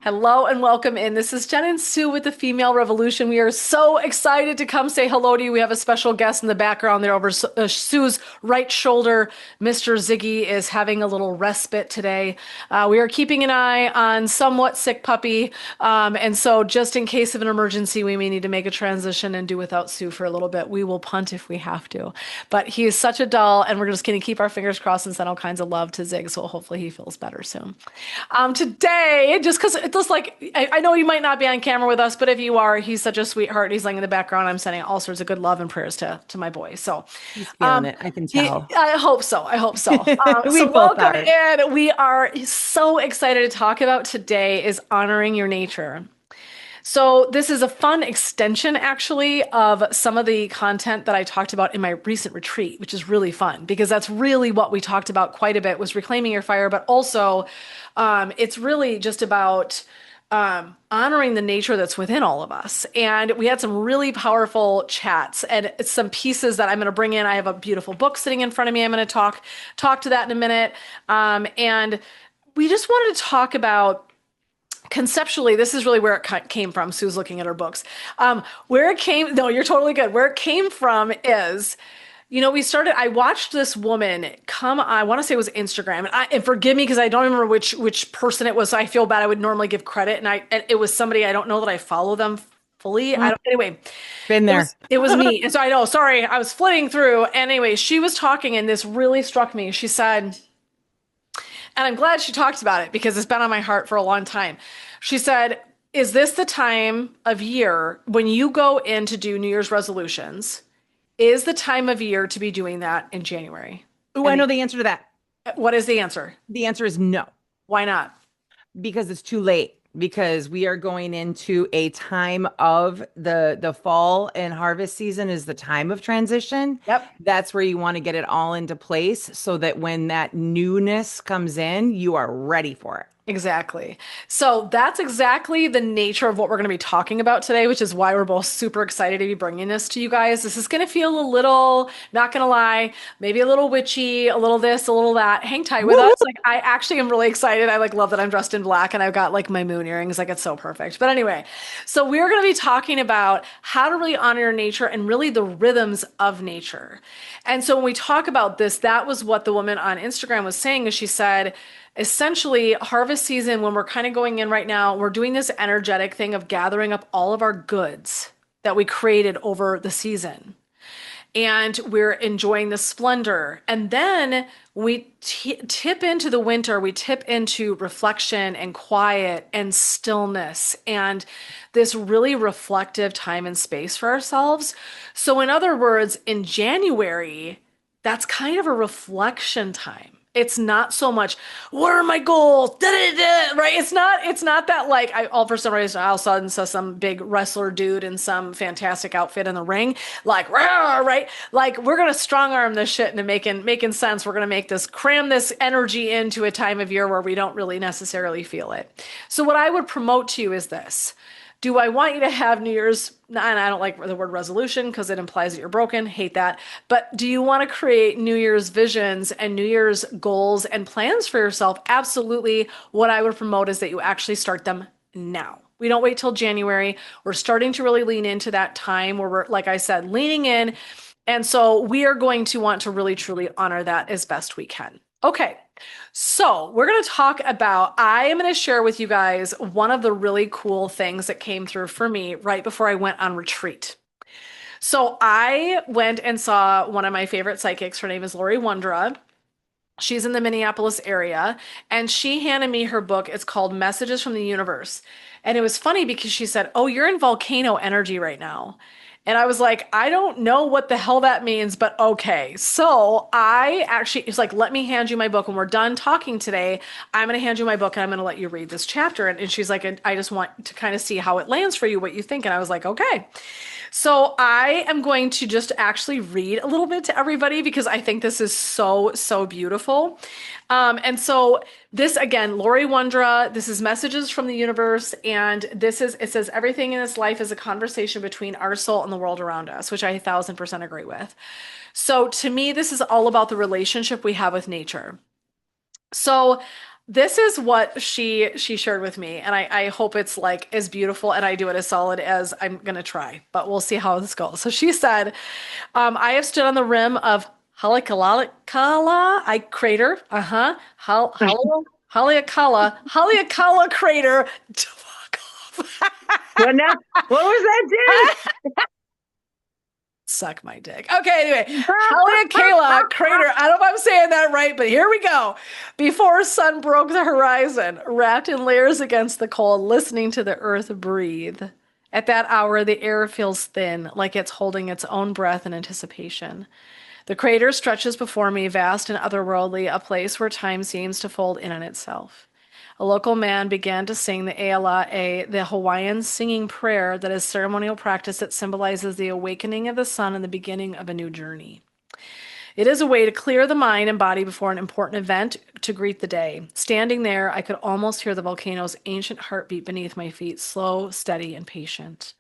Hello and welcome in. This is Jen and Sue with the Female Revolution. We are so excited to come say hello to you. We have a special guest in the background there over Sue's right shoulder. Mr. Ziggy is having a little respite today. We are keeping an eye on somewhat sick puppy. And so just in case of an emergency, we may need to make a transition and do without Sue for a little bit. We will punt if we have to. But he is such a doll, and we're just going to keep our fingers crossed and send all kinds of love to Zig. So hopefully he feels better soon. Today, just because it's just like, I know you might not be on camera with us, but if you are, he's such a sweetheart. He's laying in the background. I'm sending all sorts of good love and prayers to my boy. So, He's feeling it. I can tell. I hope so. I hope so. We So both welcome are. in. We are so excited to talk about today is honoring your nature. So this is a fun extension actually of some of the content that I talked about in my recent retreat, which is really fun because that's really what we talked about quite a bit was reclaiming your fire, but also it's really just about honoring the nature that's within all of us. And we had some really powerful chats and some pieces that I'm going to bring in. I have a beautiful book sitting in front of me. I'm going to talk to that in a minute. And we just wanted to talk about conceptually, this is really where it came from. Sue's looking at her books. Where it came, no, you're totally good. Where it came from is, I watched this woman come, I want to say it was Instagram, and forgive me because I don't remember which person it was. So I feel bad. I would normally give credit, and it was somebody I don't know that I follow them fully. Anyway, Been there. it was me. And so I know, sorry, I was flitting through. Anyway, she was talking, and this really struck me. She said, and I'm glad she talked about it because it's been on my heart for a long time. She said, is this the time of year when you go in to do New Year's resolutions? Is the time of year to be doing that in January? Oh, I know the answer to that. What is the answer? The answer is no, Why not? because it's too late. Because we are going into a time of the fall and harvest season is the time of transition. Yep. That's where you want to get it all into place so that when that newness comes in, you are ready for it. Exactly. So that's exactly the nature of what we're going to be talking about today, which is why we're both super excited to be bringing this to you guys. This is going to feel a little, not going to lie, maybe a little witchy, a little this, a little that. Hang tight with us. Like I actually am really excited. I love that I'm dressed in black and I've got like my moon earrings. Like it's so perfect. But anyway, so we're going to be talking about how to really honor your nature and really the rhythms of nature. And so when we talk about this, that was what the woman on Instagram was saying, is she said, essentially harvest season, when we're kind of going in right now, we're doing this energetic thing of gathering up all of our goods that we created over the season, and we're enjoying the splendor. And then we tip into the winter, we tip into reflection and quiet and stillness and this really reflective time and space for ourselves. So in other words, in January, that's kind of a reflection time. It's not so much, what are my goals? Da, da, da, right? It's not that like all for some reason I all of a sudden saw some big wrestler dude in some fantastic outfit in the ring, like rah, right? Like we're gonna strong arm this shit into making sense. We're gonna make this cram this energy into a time of year where we don't really necessarily feel it. So what I would promote to you is this. Do I want you to have New Year's? And I don't like the word resolution because it implies that you're broken. Hate that. But do you want to create New Year's visions and New Year's goals and plans for yourself? Absolutely. What I would promote is that you actually start them now. We don't wait till January. We're starting to really lean into that time where we're, like I said, leaning in. And so we are going to want to really, truly honor that as best we can. Okay. So we're going to talk about, I am going to share with you guys one of the really cool things that came through for me right before I went on retreat. So I went and saw one of my favorite psychics. Her name is Lori Wondra. She's in the Minneapolis area, and she handed me her book. It's called Messages from the Universe. And it was funny because she said, "Oh, you're in volcano energy right now." And I was like, I don't know what the hell that means, but okay. So I actually, it's like, let me hand you my book. When we're done talking today, I'm going to hand you my book and I'm going to let you read this chapter. And she's like, I just want to kind of see how it lands for you, what you think. And I was like, okay. So I am going to just actually read a little bit to everybody because I think this is so, so beautiful. And so this again, Lori Wondra, this is Messages from the Universe. And it says, everything in this life is a conversation between our soul and the world around us, which I 1000% agree with. So to me, this is all about the relationship we have with nature. So this is what she shared with me, and I hope it's like as beautiful and I do it as solid as I'm gonna try, but we'll see how this goes. So she said, I have stood on the rim of Haleakala I crater. Uh-huh. Haleakala crater. Fuck off. What now? What was that, Suck my dick. Okay, anyway, Haleakala crater. I don't know if I'm saying that right, but here we go. Before sun broke the horizon, wrapped in layers against the cold, listening to the earth breathe. At that hour, the air feels thin, like it's holding its own breath in anticipation. The crater stretches before me, vast and otherworldly, a place where time seems to fold in on itself. A local man began to sing the Eala'a, the Hawaiian singing prayer that is ceremonial practice that symbolizes the awakening of the sun and the beginning of a new journey. It is a way to clear the mind and body before an important event to greet the day. Standing there, I could almost hear the volcano's ancient heartbeat beneath my feet, slow, steady, and patient.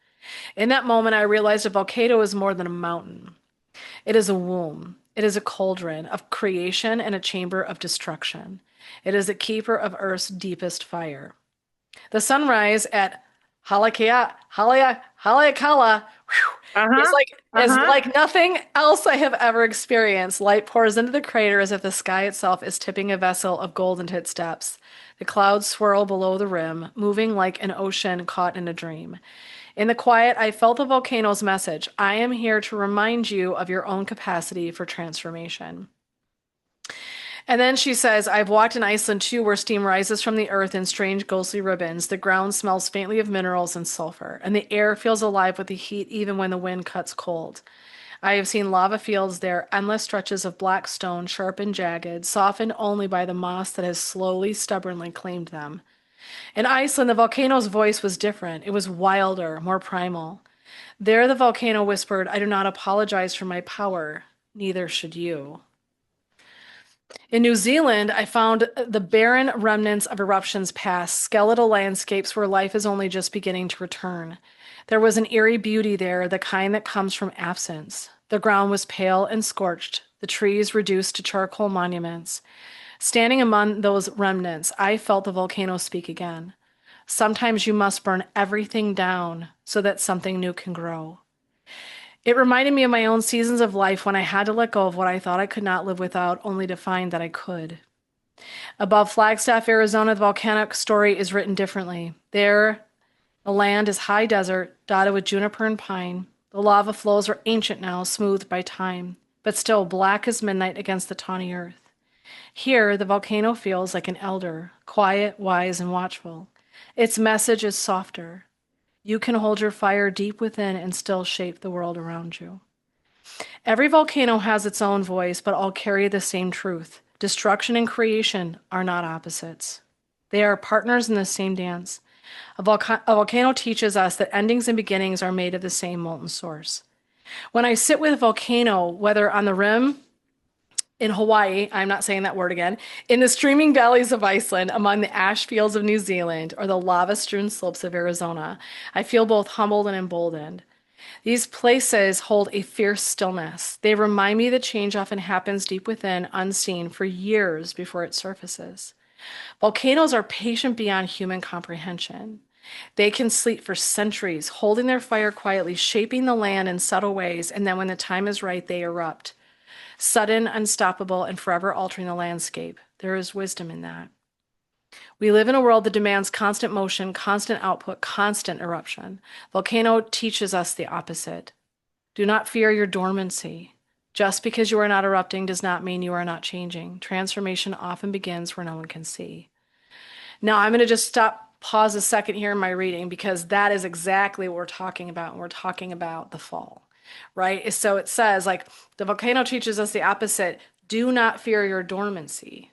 In that moment, I realized a volcano is more than a mountain. It is a womb. It is a cauldron of creation and a chamber of destruction. It is the keeper of Earth's deepest fire. The sunrise at Haleakala Uh-huh. is Uh-huh. like nothing else I have ever experienced. Light pours into the crater as if the sky itself is tipping a vessel of gold into its depths. The clouds swirl below the rim, moving like an ocean caught in a dream. In the quiet, I felt the volcano's message. I am here to remind you of your own capacity for transformation. And then she says, I've walked in Iceland too, where steam rises from the earth in strange ghostly ribbons. The ground smells faintly of minerals and sulfur, and the air feels alive with the heat even when the wind cuts cold. I have seen lava fields there, endless stretches of black stone, sharp and jagged, softened only by the moss that has slowly, stubbornly claimed them. In Iceland, the volcano's voice was different. It was wilder, more primal. There, the volcano whispered, I do not apologize for my power. Neither should you. In New Zealand, I found the barren remnants of eruptions past, skeletal landscapes where life is only just beginning to return. There was an eerie beauty there, the kind that comes from absence. The ground was pale and scorched, the trees reduced to charcoal monuments. Standing among those remnants, I felt the volcano speak again. Sometimes you must burn everything down so that something new can grow. It reminded me of my own seasons of life when I had to let go of what I thought I could not live without, only to find that I could. Above Flagstaff, Arizona, the volcanic story is written differently. There, the land is high desert, dotted with juniper and pine. The lava flows are ancient now, smoothed by time, but still black as midnight against the tawny earth. Here, the volcano feels like an elder, quiet, wise, and watchful. Its message is softer. You can hold your fire deep within and still shape the world around you. Every volcano has its own voice, but all carry the same truth. Destruction and creation are not opposites. They are partners in the same dance. A volcano teaches us that endings and beginnings are made of the same molten source. When I sit with a volcano, whether on the rim in Hawaii, I'm not saying that word again, in the streaming valleys of Iceland, among the ash fields of New Zealand, or the lava-strewn slopes of Arizona, I feel both humbled and emboldened. These places hold a fierce stillness. They remind me that change often happens deep within, unseen, for years before it surfaces. Volcanoes are patient beyond human comprehension. They can sleep for centuries, holding their fire quietly, shaping the land in subtle ways, and then when the time is right, they erupt. Sudden, unstoppable, and forever altering the landscape. There is wisdom in that. We live in a world that demands constant motion, constant output, constant eruption. Volcano teaches us the opposite. Do not fear your dormancy. Just because you are not erupting does not mean you are not changing. Transformation often begins where no one can see. Now, I'm going to just pause a second here in my reading because that is exactly what we're talking about. And we're talking about the fall, right? So it says, like, the volcano teaches us the opposite. Do not fear your dormancy.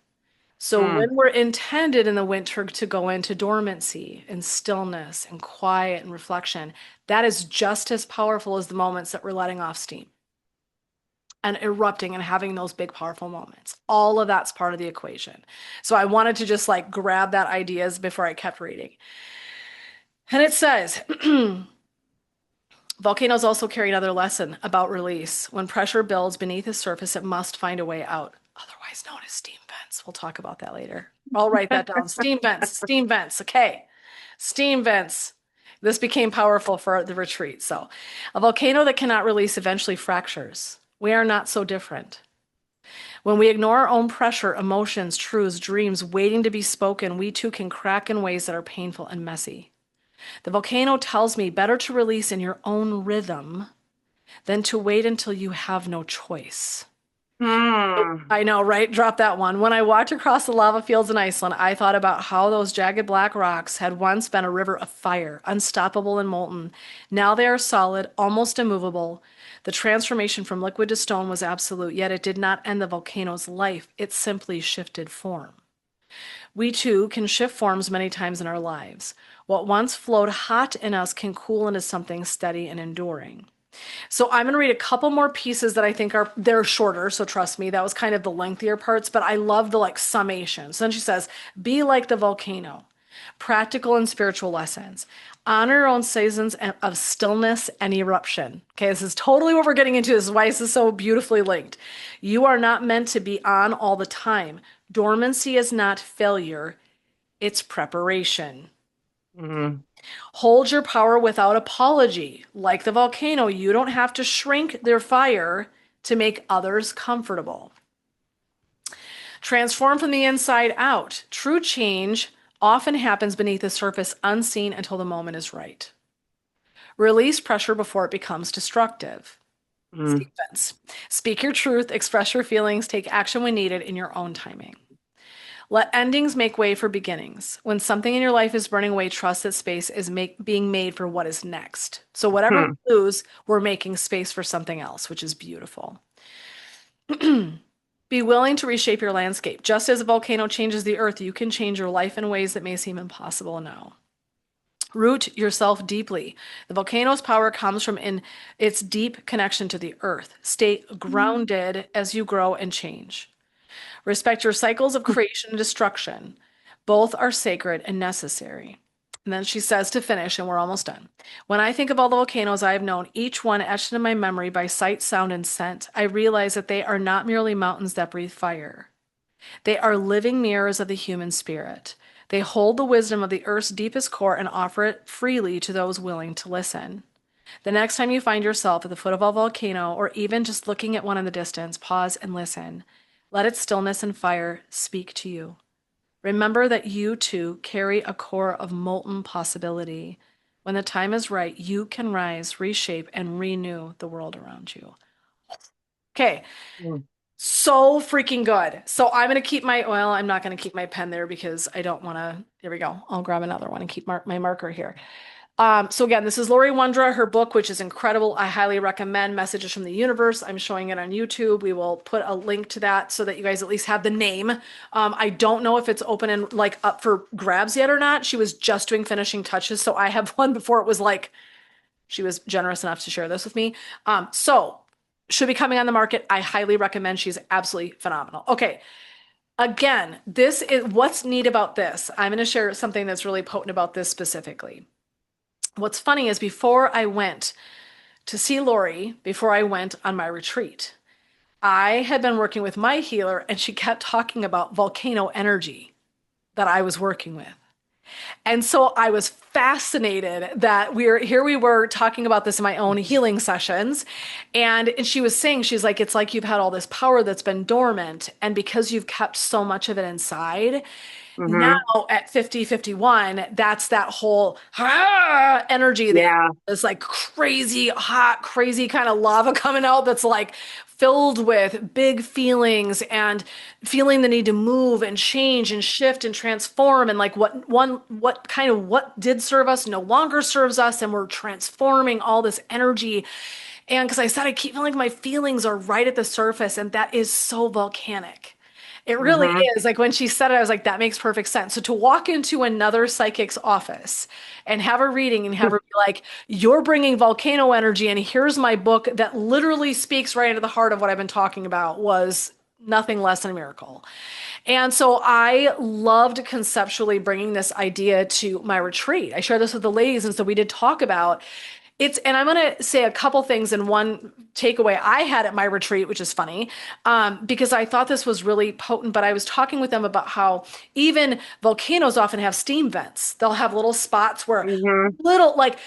So Mm. when we're intended in the winter to go into dormancy and stillness and quiet and reflection, that is just as powerful as the moments that we're letting off steam and erupting and having those big, powerful moments. All of that's part of the equation. So I wanted to just like grab that ideas before I kept reading. And it says, volcanoes also carry another lesson about release. When pressure builds beneath the surface, it must find a way out. Otherwise, otherwise known as steam vents. We'll talk about that later. I'll write that down. Steam vents, steam vents. Okay. Steam vents. This became powerful for the retreat. So, a volcano that cannot release eventually fractures. We are not so different. When we ignore our own pressure, emotions, truths, dreams waiting to be spoken, we too can crack in ways that are painful and messy. The volcano tells me better to release in your own rhythm than to wait until you have no choice. Hmm. I know, right? Drop that one. When I walked across the lava fields in Iceland, I thought about how those jagged black rocks had once been a river of fire, unstoppable and molten. Now they are solid, almost immovable. The transformation from liquid to stone was absolute, yet it did not end the volcano's life. It simply shifted form. We too can shift forms many times in our lives. What once flowed hot in us can cool into something steady and enduring. So I'm going to read a couple more pieces that I think they're shorter, so trust me, that was kind of the lengthier parts, but I love the like summation. So then she says, be like the volcano. Practical and spiritual lessons. Honor your own seasons of stillness and eruption. Okay, this is totally what we're getting into. This is why this is so beautifully linked. You are not meant to be on all the time. Dormancy is not failure, it's preparation. Hmm. Hold your power without apology. Like the volcano, you don't have to shrink their fire to make others comfortable. Transform from the inside out. True change often happens beneath the surface, unseen until the moment is right. Release pressure before it becomes destructive. Hmm. Defense. Speak your truth, express your feelings, take action when needed in your own timing. Let endings make way for beginnings. When something in your life is burning away, trust that space is being made for what is next. So whatever Hmm. we lose, we're making space for something else, which is beautiful. Be willing to reshape your landscape. Just as a volcano changes the earth, you can change your life in ways that may seem impossible now. Root yourself deeply. The volcano's power comes from in its deep connection to the earth. Stay grounded as you grow and change. Respect your cycles of creation and destruction. Both are sacred and necessary. And then she says to finish, and we're almost done. When I think of all the volcanoes I have known, each one etched in my memory by sight, sound, and scent, I realize that they are not merely mountains that breathe fire. They are living mirrors of the human spirit. They hold the wisdom of the earth's deepest core and offer it freely to those willing to listen. The next time you find yourself at the foot of a volcano, or even just looking at one in the distance, pause and listen. Let its stillness and fire speak to you. Remember that you too carry a core of molten possibility. When the time is right, you can rise, reshape, and renew the world around you. Okay, Hmm. so freaking good. So I'm going to keep well, I'm not going to keep my pen there because I don't want to. Here we go. I'll grab another one and keep my marker here. So again, this is Lori Wondra, her book, which is incredible. I highly recommend Messages from the Universe. I'm showing it on YouTube. We will put a link to that so that you guys at least have the name. I don't know if it's open and like up for grabs yet or not. She was just doing finishing touches. So I have one before it was like, she was generous enough to share this with me. So should be coming on the market. I highly recommend. She's absolutely phenomenal. Okay. Again, this is what's neat about this. I'm going to share something that's really potent about this specifically. What's funny is before I went to see Lori, before I went on my retreat, I had been working with my healer and she kept talking about volcano energy that I was working with. And so I was fascinated that we were talking about this in my own healing sessions. And she was saying, she's like, it's like you've had all this power that's been dormant. And because you've kept so much of it inside, now Hmm. at 50, 51, that's that whole energy that Yeah. is like crazy hot, crazy kind of lava coming out that's like filled with big feelings and feeling the need to move and change and shift and transform and like what did serve us no longer serves us and we're transforming all this energy. And because I said I keep feeling like my feelings are right at the surface and that is so volcanic. It really Hmm. is. Like when she said it, I was like, that makes perfect sense. So to walk into another psychic's office and have a reading and have her be like, you're bringing volcano energy, and here's my book that literally speaks right into the heart of what I've been talking about was nothing less than a miracle. And so I loved conceptually bringing this idea to my retreat. I shared this with the ladies, and so we did talk about And I'm going to say a couple things in one takeaway I had at my retreat, which is funny, because I thought this was really potent. But I was talking with them about how even volcanoes often have steam vents. They'll have little spots where Hmm. little, like,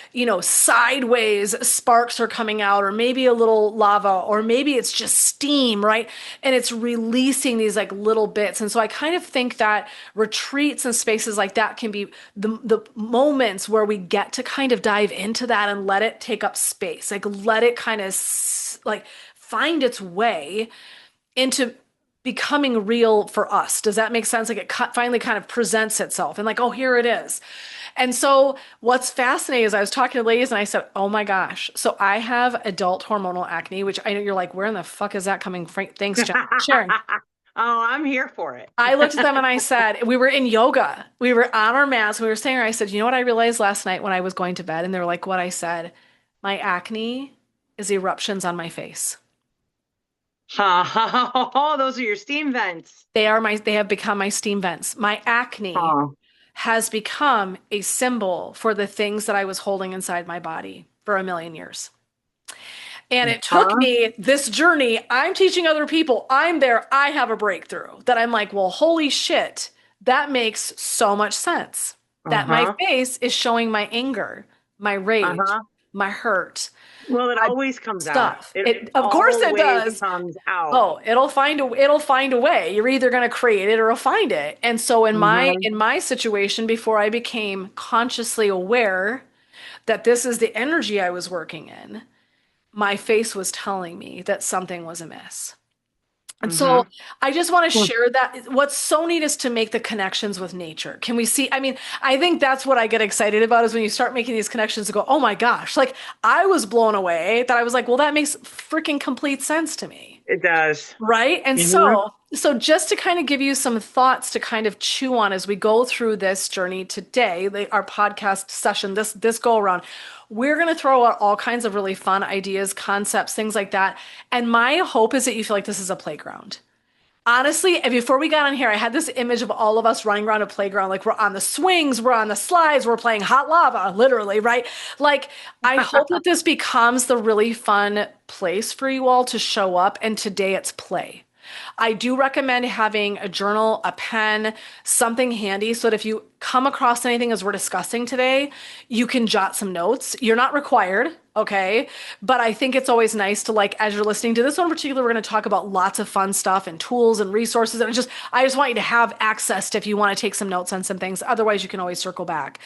sideways sparks are coming out, or maybe a little lava, or maybe it's just steam, right? And it's releasing these like little bits. And so I kind of think that retreats and spaces like that can be the moments where we get to kind of dive into that and let it take up space, like let it kind of like find its way into becoming real for us. Does that make sense? Like it finally kind of presents itself and like, oh, here it is. And so what's fascinating is I was talking to ladies and I said, oh my gosh. So I have adult hormonal acne, which I know you're like, where in the fuck is that coming from? Thanks, Jen. Sharon. Oh, I'm here for it. I looked at them and I said, we were in yoga. We were on our mats. We were staying there. I said, you know what I realized last night when I was going to bed? And they were like, what? I said, my acne is eruptions on my face. Oh, those are your steam vents. They have become my steam vents. My acne Oh, has become a symbol for the things that I was holding inside my body for a million years. And it took huh? me this journey. I'm teaching other people. I'm there. I have a breakthrough that I'm like, well, holy shit. That makes so much sense. That my Uh-huh. face is showing my anger, my rage, Uh-huh. my hurt, Well, it my always comes out. stuff. It Of course it always does. comes out. Oh, it'll find a way. You're either going to create it or it'll find it. And so in my Hmm. in my situation, before I became consciously aware that this is the energy I was working in, my face was telling me that something was amiss. And so Hmm. I just want to share that. What's so neat is to make the connections with nature. Can we see? I mean, I think that's what I get excited about is when you start making these connections and go, oh my gosh, like I was blown away that I was like, well, that makes freaking complete sense to me. It does. Right. And Hmm. so just to kind of give you some thoughts to kind of chew on as we go through this journey today, our podcast session, this go around, we're going to throw out all kinds of really fun ideas, concepts, things like that. And my hope is that you feel like this is a playground. Honestly, and before we got on here, I had this image of all of us running around a playground, like we're on the swings, we're on the slides, we're playing hot lava, literally, right? Like, I hope that this becomes the really fun place for you all to show up, and today it's play. I do recommend having a journal, a pen, something handy so that if you come across anything as we're discussing today, you can jot some notes. You're not required, okay? But I think it's always nice to like as you're listening to this one in particular, we're going to talk about lots of fun stuff and tools and resources. And I just want you to have access to if you want to take some notes on some things. Otherwise, you can always circle back.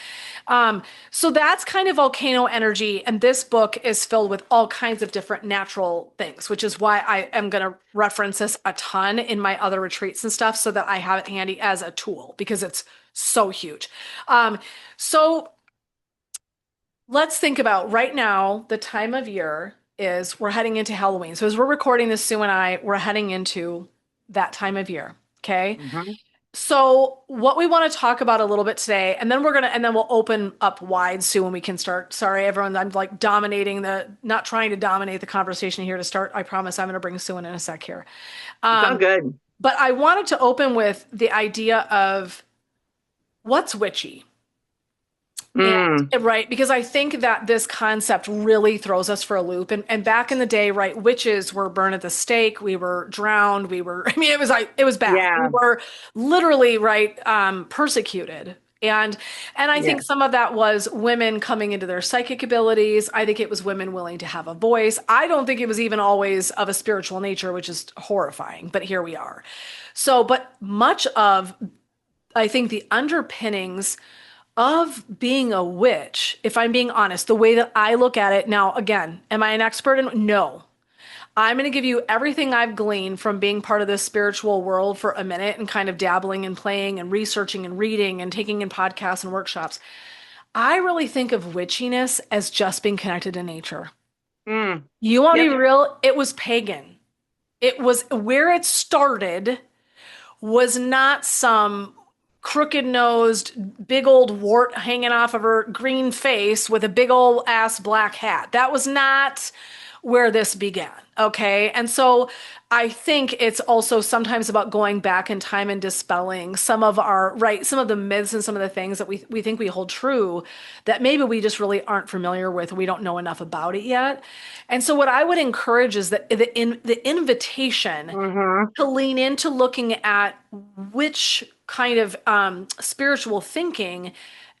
So that's kind of volcano energy. And this book is filled with all kinds of different natural things, which is why I am going to reference this a ton in my other retreats and stuff so that I have it handy as a tool because it's so huge. So let's think about right now, the time of year is we're heading into Halloween. So as we're recording this, Sue and I, we're heading into that time of year. Okay. Hmm. So what we want to talk about a little bit today, and then we'll open up wide, Sue, and we can start. Sorry, everyone, I'm like not trying to dominate the conversation here to start. I promise I'm going to bring Sue in a sec here. It's all Um, good. but I wanted to open with the idea of what's witchy. Mm. Right, because I think that this concept really throws us for a loop. And back in the day, right, witches were burned at the stake, we were drowned, I mean, it was bad. We Yeah. were literally, right, persecuted. And I think Yes. some of that was women coming into their psychic abilities. I think it was women willing to have a voice. I don't think it was even always of a spiritual nature, which is horrifying, but here we are. So, but much of I think the underpinnings of being a witch, if I'm being honest, the way that I look at it now, again, am I an expert in? No. I'm going to give you everything I've gleaned from being part of this spiritual world for a minute and kind of dabbling and playing and researching and reading and taking in podcasts and workshops. I really think of witchiness as just being connected to nature. Mm. You want to Yep. be real? It was pagan. It was where it started was not some crooked nosed, big old wart hanging off of her green face with a big old ass black hat. That was not where this began. Okay. And so I think it's also sometimes about going back in time and dispelling some of some of the myths and some of the things that we think we hold true that maybe we just really aren't familiar with. We don't know enough about it yet. And so what I would encourage is that the invitation Mm-hmm. to lean into looking at which kind of spiritual thinking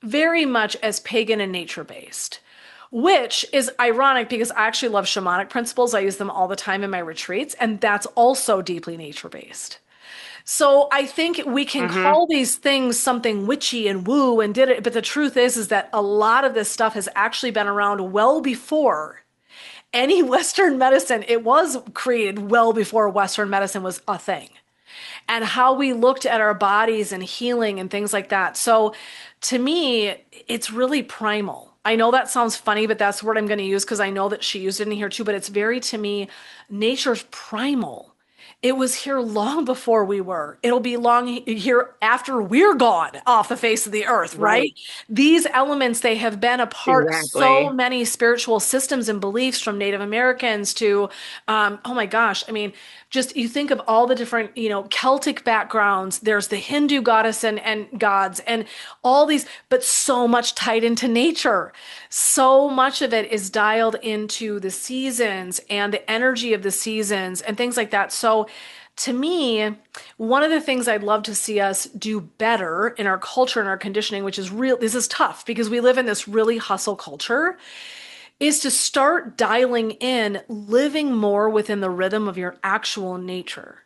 very much as pagan and nature based, which is ironic because I actually love shamanic principles. I use them all the time in my retreats, and that's also deeply nature based. So I think we can Mm-hmm. call these things something witchy and woo and did it, but the truth is that a lot of this stuff has actually been around well before any Western medicine. It was created well before Western medicine was a thing, and how we looked at our bodies and healing and things like that. So to me, it's really primal. I know that sounds funny, but that's the word I'm going to use because I know that she used it in here too. But it's very, to me, nature's primal. It was here long before we were. It'll be long here after we're gone off the face of the earth, right? Right. These elements, they have been a part of so Exactly. many spiritual systems and beliefs from Native Americans to, oh my gosh, I mean, just you think of all the different, Celtic backgrounds. There's the Hindu goddess and gods and all these, but so much tied into nature. So much of it is dialed into the seasons and the energy of the seasons and things like that. So to me, one of the things I'd love to see us do better in our culture and our conditioning, which is real, this is tough because we live in this really hustle culture, is to start dialing in living more within the rhythm of your actual nature.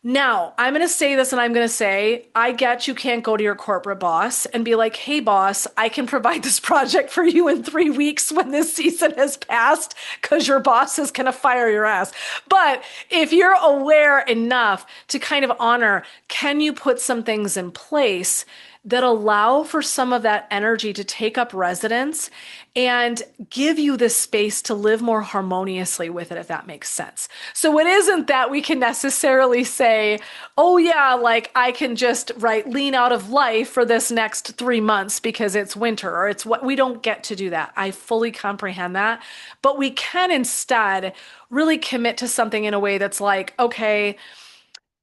Now, I'm going to say this and I'm going to say, I get you can't go to your corporate boss and be like, hey, boss, I can provide this project for you in 3 weeks when this season has passed because your boss is going to fire your ass. But if you're aware enough to kind of honor, can you put some things in place that allow for some of that energy to take up residence and give you the space to live more harmoniously with it, if that makes sense. So it isn't that we can necessarily say, oh, yeah, like I can just, right, lean out of life for this next 3 months because it's winter or it's what we don't get to do that. I fully comprehend that. But we can instead really commit to something in a way that's like, okay,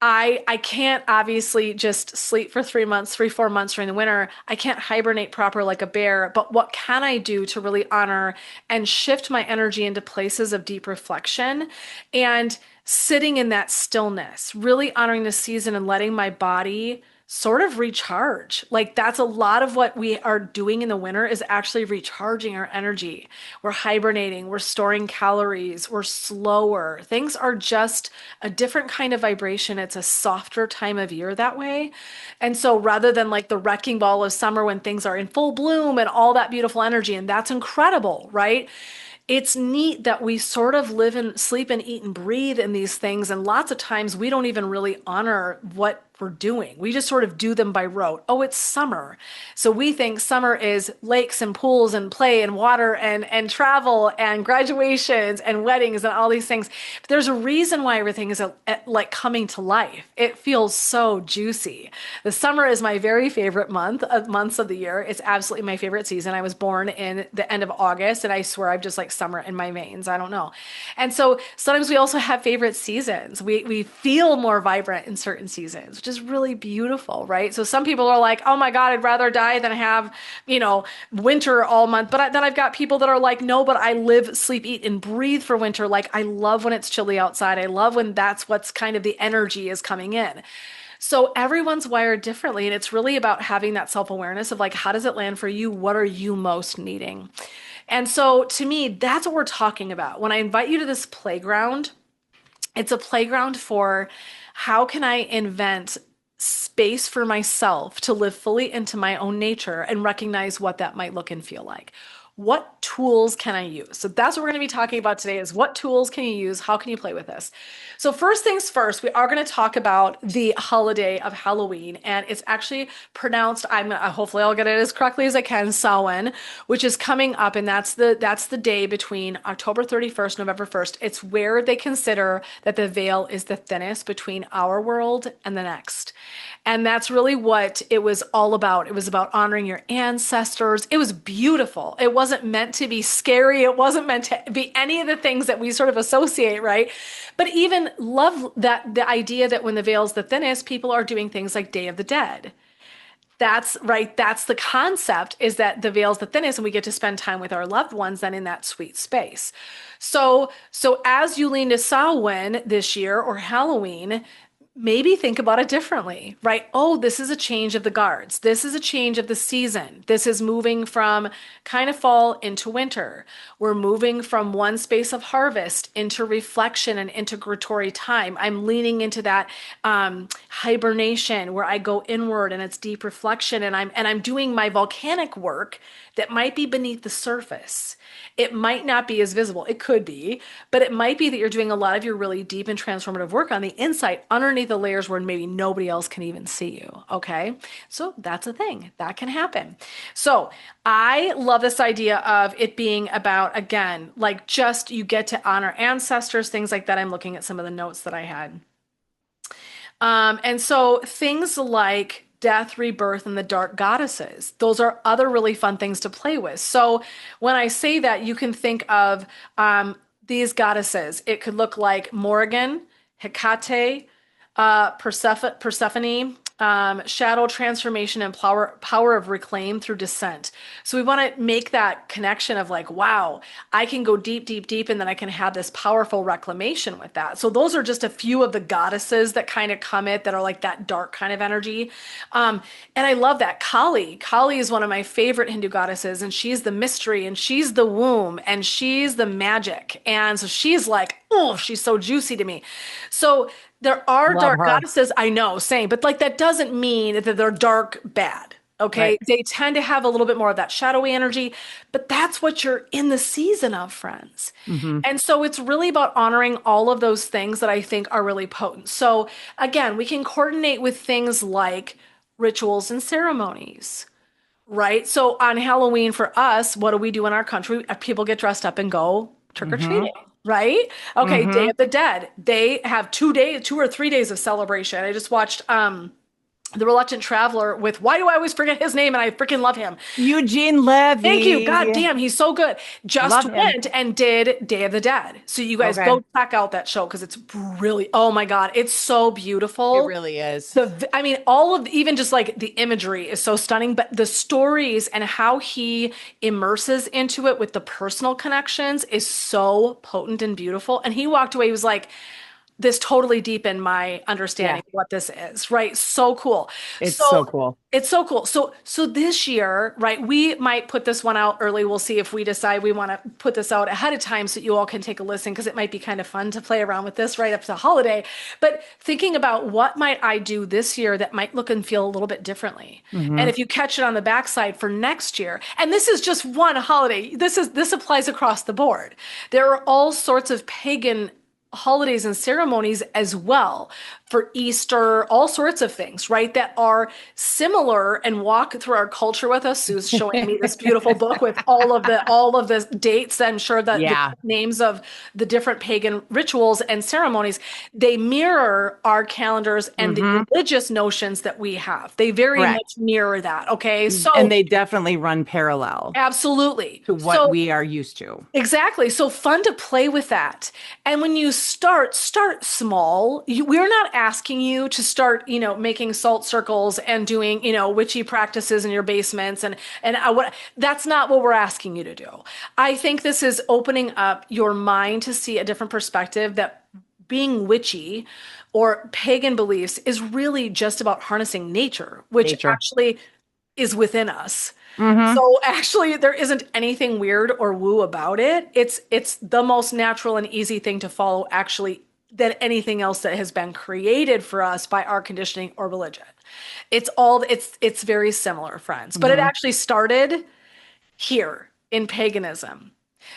I can't obviously just sleep for 3 months, 3, 4 months during the winter. I can't hibernate proper like a bear, but what can I do to really honor and shift my energy into places of deep reflection and sitting in that stillness, really honoring the season and letting my body sort of recharge. Like that's a lot of what we are doing in the winter is actually recharging our energy. We're hibernating, we're storing calories, we're slower. Things are just a different kind of vibration. It's a softer time of year that way. And so rather than like the wrecking ball of summer when things are in full bloom and all that beautiful energy, and that's incredible, right? It's neat that we sort of live and sleep and eat and breathe in these things. And lots of times we don't even really honor what we're doing. We just sort of do them by rote. Oh, it's summer. So we think summer is lakes and pools and play and water and travel and graduations and weddings and all these things. But there's a reason why everything is like coming to life. It feels so juicy. The summer is my very favorite months of the year. It's absolutely my favorite season. I was born in the end of August and I swear I've just like summer in my veins. I don't know. And so sometimes we also have favorite seasons. We feel more vibrant in certain seasons, which is really beautiful, right? So some people are like, oh my God, I'd rather die than have, winter all month. But then I've got people that are like, no, but I live, sleep, eat, and breathe for winter. Like I love when it's chilly outside. I love when that's what's kind of the energy is coming in. So everyone's wired differently. And it's really about having that self-awareness of like, how does it land for you? What are you most needing? And so to me, that's what we're talking about. When I invite you to this playground, it's a playground for how can I invent space for myself to live fully into my own nature and recognize what that might look and feel like. What tools can I use? So that's what we're going to be talking about today is what tools can you use? How can you play with this? So first things first, we are going to talk about the holiday of Halloween, and it's actually pronounced, hopefully I'll get it as correctly as I can, Samhain, which is coming up, and that's the day between October 31st, November 1st. It's where they consider that the veil is the thinnest between our world and the next. And that's really what it was all about. It was about honoring your ancestors. It was beautiful. It wasn't wasn't meant to be scary. It wasn't meant to be any of the things that we sort of associate, right? But even love that the idea that when the veil's the thinnest, people are doing things like Day of the Dead. That's right. That's the concept, is that the veil's the thinnest and we get to spend time with our loved ones then in that sweet space. So as you lean to Samhain this year or Halloween, maybe think about it differently, right? Oh, this is a change of the guards. This is a change of the season. This is moving from kind of fall into winter. We're moving from one space of harvest into reflection and integratory time. I'm leaning into that hibernation where I go inward and it's deep reflection, and I'm doing my volcanic work that might be beneath the surface. It might not be as visible. It could be, but it might be that you're doing a lot of your really deep and transformative work on the inside underneath the layers where maybe nobody else can even see you. Okay. So that's a thing that can happen. So I love this idea of it being about, again, like just you get to honor ancestors, things like that. I'm looking at some of the notes that I had. And so things like death, rebirth, and the dark goddesses, those are other really fun things to play with. So when I say that, you can think of these goddesses. It could look like Morrigan, Hecate, Persephone, shadow transformation, and power of reclaim through descent. So we want to make that connection of like, wow, I can go deep, deep, deep, and then I can have this powerful reclamation with that. So those are just a few of the goddesses that kind of come that are like that dark kind of energy. And I love that. Kali. Kali is one of my favorite Hindu goddesses, and she's the mystery, and she's the womb, and she's the magic. And so she's like, oh, she's so juicy to me. So there are Love dark her. goddesses, I know, same, but like that doesn't mean that they're dark bad. Okay. Right. They tend to have a little bit more of that shadowy energy, but that's what you're in the season of, friends. Hmm. And so it's really about honoring all of those things that I think are really potent. So again, we can coordinate with things like rituals and ceremonies. Right. So on Halloween for us, what do we do in our country? People get dressed up and go trick or Hmm. treating. Right. Okay. Day Hmm. of the Dead. They have 2 or 3 days of celebration. I just watched The Reluctant Traveler with, why do I always forget his name? And I freaking love him. Eugene Thank you. God Levy. damn, he's so good. Just Love him. went and did Day of the Dead. So you guys Okay. go check out that show because it's really, oh my God, it's so It beautiful. really is. I mean, all of even just like the imagery is so stunning, but the stories and how he immerses into it with the personal connections is so potent and beautiful. And he walked away, he was like, this totally deepened my understanding Yeah. of what this is, right? So cool. It's So so cool. it's so cool. So this year, right, we might put this one out early. We'll see if we decide we want to put this out ahead of time so you all can take a listen, because it might be kind of fun to play around with this right up to the holiday. But thinking about what might I do this year that might look and feel a little bit differently. And Hmm. if you catch it on the backside for next year, and this is just one holiday, this applies across the board. There are all sorts of pagan holidays and ceremonies as well, for Easter, all sorts of things, right? That are similar and walk through our culture with us. Sue's showing me this beautiful book with all of the dates. I'm sure that the Yeah. names of the different pagan rituals and ceremonies, they mirror our calendars and the Hmm. religious notions that we have. They very much Correct. mirror that. Okay. And So they definitely run parallel absolutely. to what So we are used to. exactly. So fun to play with that. And when you start small. We're not asking you to start, making salt circles and doing, witchy practices in your basements and what that's not what we're asking you to do. I think this is opening up your mind to see a different perspective, that being witchy or pagan beliefs is really just about harnessing nature, which Nature. actually is within us. Hmm. So actually there isn't anything weird or woo about it. It's the most natural and easy thing to follow actually than anything else that has been created for us by our conditioning or religion. It's very similar, friends. But it Hmm. actually started here in paganism.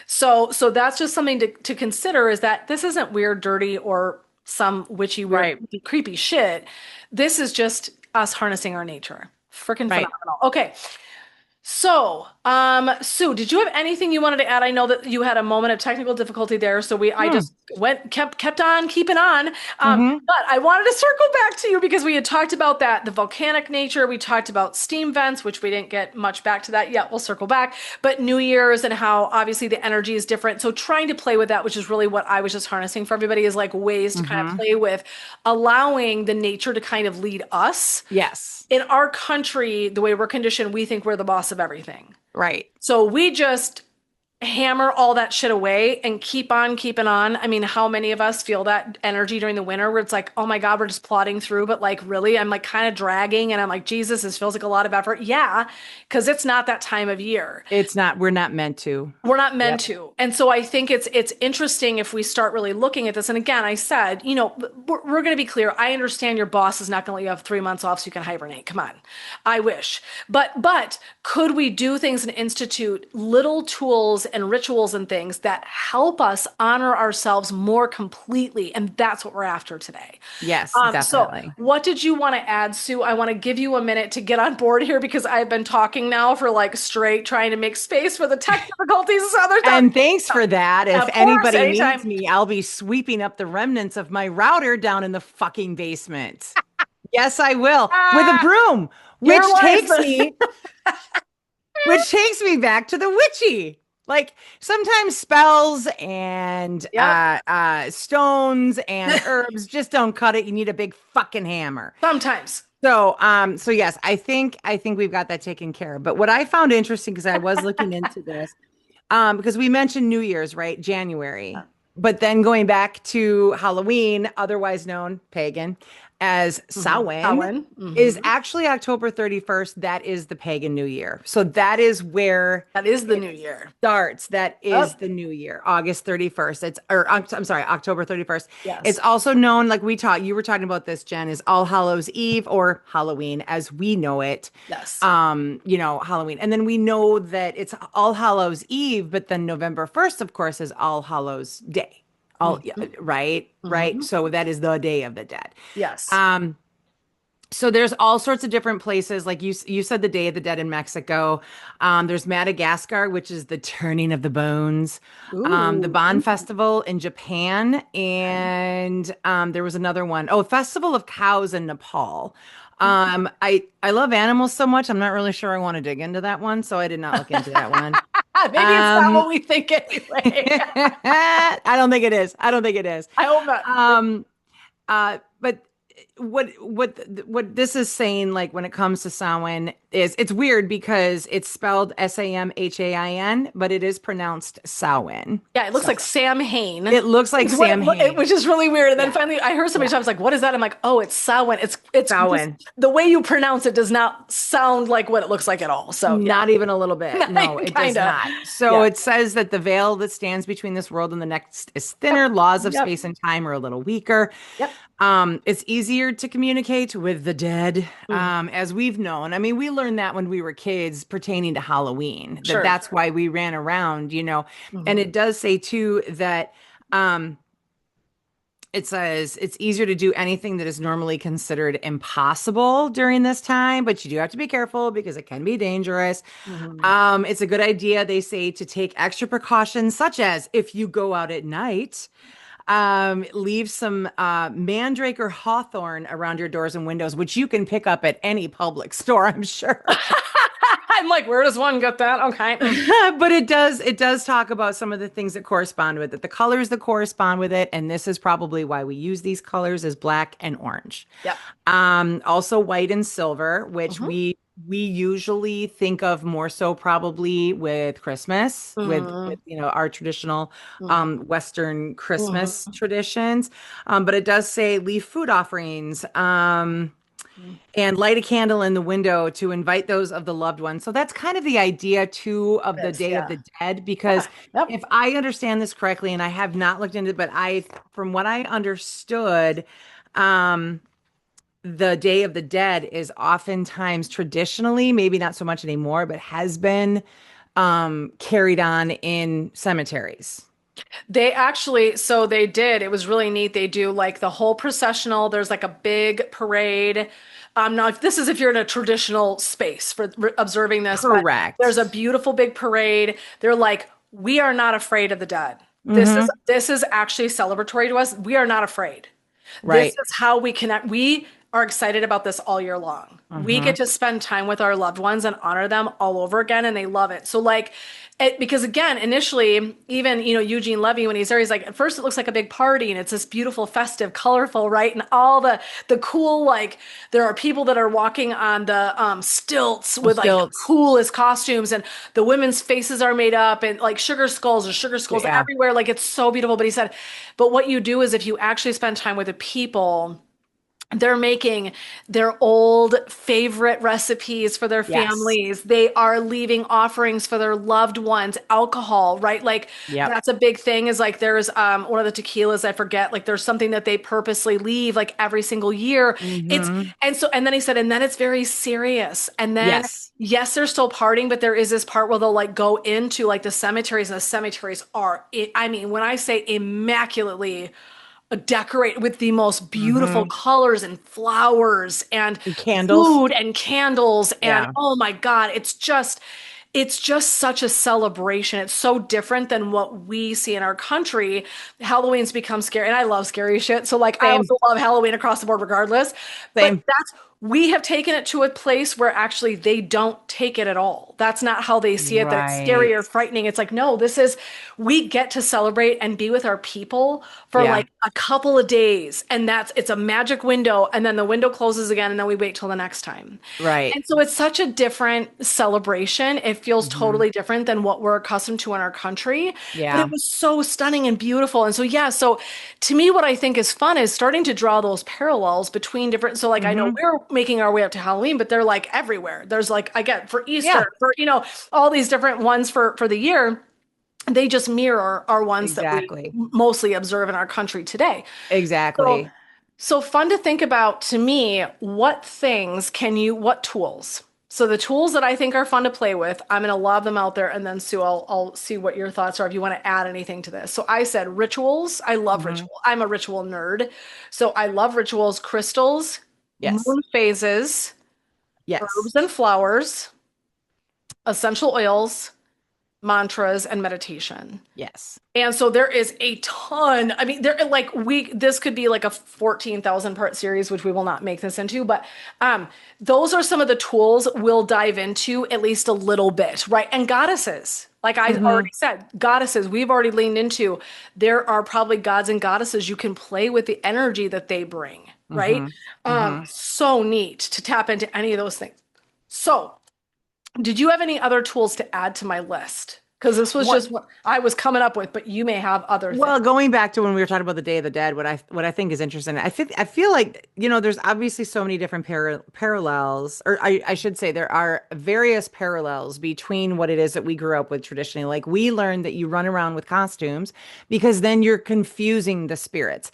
So that's just something to consider, is that this isn't weird, dirty, or some witchy, weird, Right. creepy shit. This is just us harnessing our nature. Freaking Right. phenomenal. Okay. So Sue, did you have anything you wanted to add? I know that you had a moment of technical difficulty there, so I Hmm. just kept on keeping on. Hmm. But I wanted to circle back to you because we had talked about that, the volcanic nature. We talked about steam vents, which we didn't get much back to that yet. We'll circle back. But New Year's and how obviously the energy is different. So trying to play with that, which is really what I was just harnessing for everybody, is like ways to kind of Hmm. play with allowing the nature to kind of lead us. Yes. In our country, the way we're conditioned, we think we're the boss of everything. Right. So we just hammer all that shit away and keep on keeping on. I mean, how many of us feel that energy during the winter where it's like, oh my God, we're just plodding through, but like really, I'm like kind of dragging and I'm like, Jesus, this feels like a lot of effort. Yeah, because it's not that time of year. It's not, we're not meant to. We're not meant Yep. to. And so I think it's interesting if we start really looking at this. And again, I said, we're going to be clear. I understand your boss is not going to let you have 3 months off so you can hibernate. Come on. I wish. But could we do things and institute little tools and rituals and things that help us honor ourselves more completely? And that's what we're after today. Yes, So definitely. what did you want to add, Sue? I want to give you a minute to get on board here because I've been talking now for like straight trying to make space for the tech difficulties. So there's not, And thanks for that. If of course, anybody needs anytime. me, I'll be sweeping up the remnants of my router down in the fucking basement. Yes, I will. With a Ah, broom, your which life. takes me which takes me back to the witchy. Like sometimes spells and Yep. stones and herbs just don't cut it. You need a big fucking hammer. Sometimes. So yes, I think we've got that taken care of. But what I found interesting because I was looking into this, because we mentioned New Year's, right? January. But then going back to Halloween, otherwise known pagan as Samhain, Cohen. is actually October 31st. That is the pagan New Year. So that is where That is the it new year. starts. That is Yep. the new year, August 31st. I'm sorry, October 31st. It's Yes. also known, like you were talking about this, Jen, is All Hallows Eve or Halloween as we know it. Yes. Halloween. And then we know that it's All Hallows Eve, but then November 1st, of course, is All Hallows Day. All, yeah, Mhm. right, right. Mhm. So that is the Day of the Dead. Yes. Um, so there's all sorts of different places. Like you said, the Day of the Dead in Mexico. There's Madagascar, which is the turning of the bones. The Ooh. Bon Festival in Japan, and there was another one. Oh, Festival of Cows in Nepal. I love animals so much. I'm not really sure I want to dig into that one, so I did not look into that one. Maybe it's not Um, what we think anyway. I don't think it is. I don't think it is. I hope not. Um, but what this is saying, like when it comes to Samhain, is it's weird because it's spelled Samhain, but it is pronounced Samhain. Yeah, it looks So like Sam Hain. it looks like Sam Which Hain. is really weird. And then Yeah, finally, I heard somebody yeah, talk, I was like, "What is that?" I'm like, "Oh, it's Samhain. It's just Samhain. the way you pronounce it does not sound like what it looks like at all." So yeah, Not even a little bit. No, it does kind of. not. So Yeah. it says that the veil that stands between this world and the next is thinner. Laws of Yep. space and time are a little weaker. Yep. It's easier to communicate with the dead, Mhm. as we've known. I mean, we learned that when we were kids pertaining to Halloween, that Sure. that's why we ran around, And Mhm. it does say too that it says it's easier to do anything that is normally considered impossible during this time, but you do have to be careful because it can be dangerous. Mhm. It's a good idea, they say, to take extra precautions, such as if you go out at night, leave some mandrake or hawthorn around your doors and windows, which you can pick up at any public store, I'm sure. I'm like, where does one get that? Okay. But it does talk about some of the things that correspond with it, the colors that correspond with it, and this is probably why we use these colors as black and orange. Yep. Also white and silver, which Mhm. we usually think of more so probably with Christmas, with Mhm. our traditional Mhm. Western Christmas Mhm. traditions. But it does say leave food offerings. Mhm. And light a candle in the window to invite those of the loved ones. So that's kind of the idea too of the Yes, Day of yeah. the Dead, Yeah. because Yep. if I understand this correctly, and I have not looked into it, but from what I understood, um, the Day of the Dead is oftentimes traditionally, maybe not so much anymore, but has been carried on in cemeteries. They actually, so they did. It was really neat. They do like the whole processional. There's like a big parade. Now, if this is if you're in a traditional space for observing this, but there's a Correct. beautiful big parade. They're like, we are not afraid of the dead. Mm-hmm. This is actually celebratory to us. We are not afraid. This Right. is how we connect. We are excited about this all year long. We Mm-hmm. get to spend time with our loved ones and honor them all over again, and they love it. So, like, because again, initially, even Eugene Levy, when he's there, he's like, at first it looks like a big party, and it's this beautiful, festive, colorful, right, and all the cool, like, there are people that are walking on the stilts with like the Stilts. coolest costumes, and the women's faces are made up, and like sugar skulls Yeah. everywhere, like it's so beautiful. But he said, but what you do is if you actually spend time with the people, they're making their old favorite recipes for their Yes. families. They are leaving offerings for their loved ones, alcohol, right? Like Yep. that's a big thing is like there's one of the tequilas I forget, like there's something that they purposely leave like every single year. It's Mm-hmm. and then he said and then it's very serious. And then Yes. yes, they're still partying, but there is this part where they'll like go into like the cemeteries, and the cemeteries are I mean, when I say immaculately decorate with the most beautiful Mm-hmm. colors and flowers and And candles. food and candles and Yeah. oh my God, it's just such a celebration. It's so different than what we see in our country. Halloween's become scary, and I love scary shit. So like I Same. also love Halloween across the board regardless. But Same. that's we have taken it to a place where actually they don't take it at all. That's not how they see it, that it's scary Right. or frightening. It's like, no, this is, we get to celebrate and be with our people for Yeah. like a couple of days. And it's a magic window. And then the window closes again. And then we wait till the next time. Right. And so it's such a different celebration. It feels Mm-hmm. totally different than what we're accustomed to in our country. But Yeah. it was so stunning and beautiful. And so, yeah, so to me, what I think is fun is starting to draw those parallels between different. So, like, I know Mm-hmm. we're making our way up to Halloween, but they're like everywhere. There's like, again, for Yeah. Easter, for, all these different ones for the year. They just mirror our ones that we Exactly. mostly observe in our country today. So, Exactly. so fun to think about to me, what tools? So the tools that I think are fun to play with, I'm going to lob them out there and then Sue, I'll see what your thoughts are if you want to add anything to this. So I said rituals. I love Mm-hmm. ritual. I'm a ritual nerd. So I love rituals, crystals, Yes. moon phases, Yes. herbs and flowers, essential oils, mantras, and meditation. Yes. And so there is a ton. I mean, this could be like a 14,000 part series, which we will not make this into, but those are some of the tools we'll dive into at least a little bit, right? And goddesses, like I Mm-hmm. already said, goddesses, we've already leaned into. There are probably gods and goddesses you can play with the energy that they bring, right? Mm-hmm. Mm-hmm. So neat to tap into any of those things. So did you have any other tools to add to my list? Because this was What just what I was coming up with, but you may have other things. Well, going back to when we were talking about the Day of the Dead, what I think is interesting, I feel like there's obviously so many different parallels, or I should say there are various parallels between what it is that we grew up with traditionally. Like we learned that you run around with costumes because then you're confusing the spirits.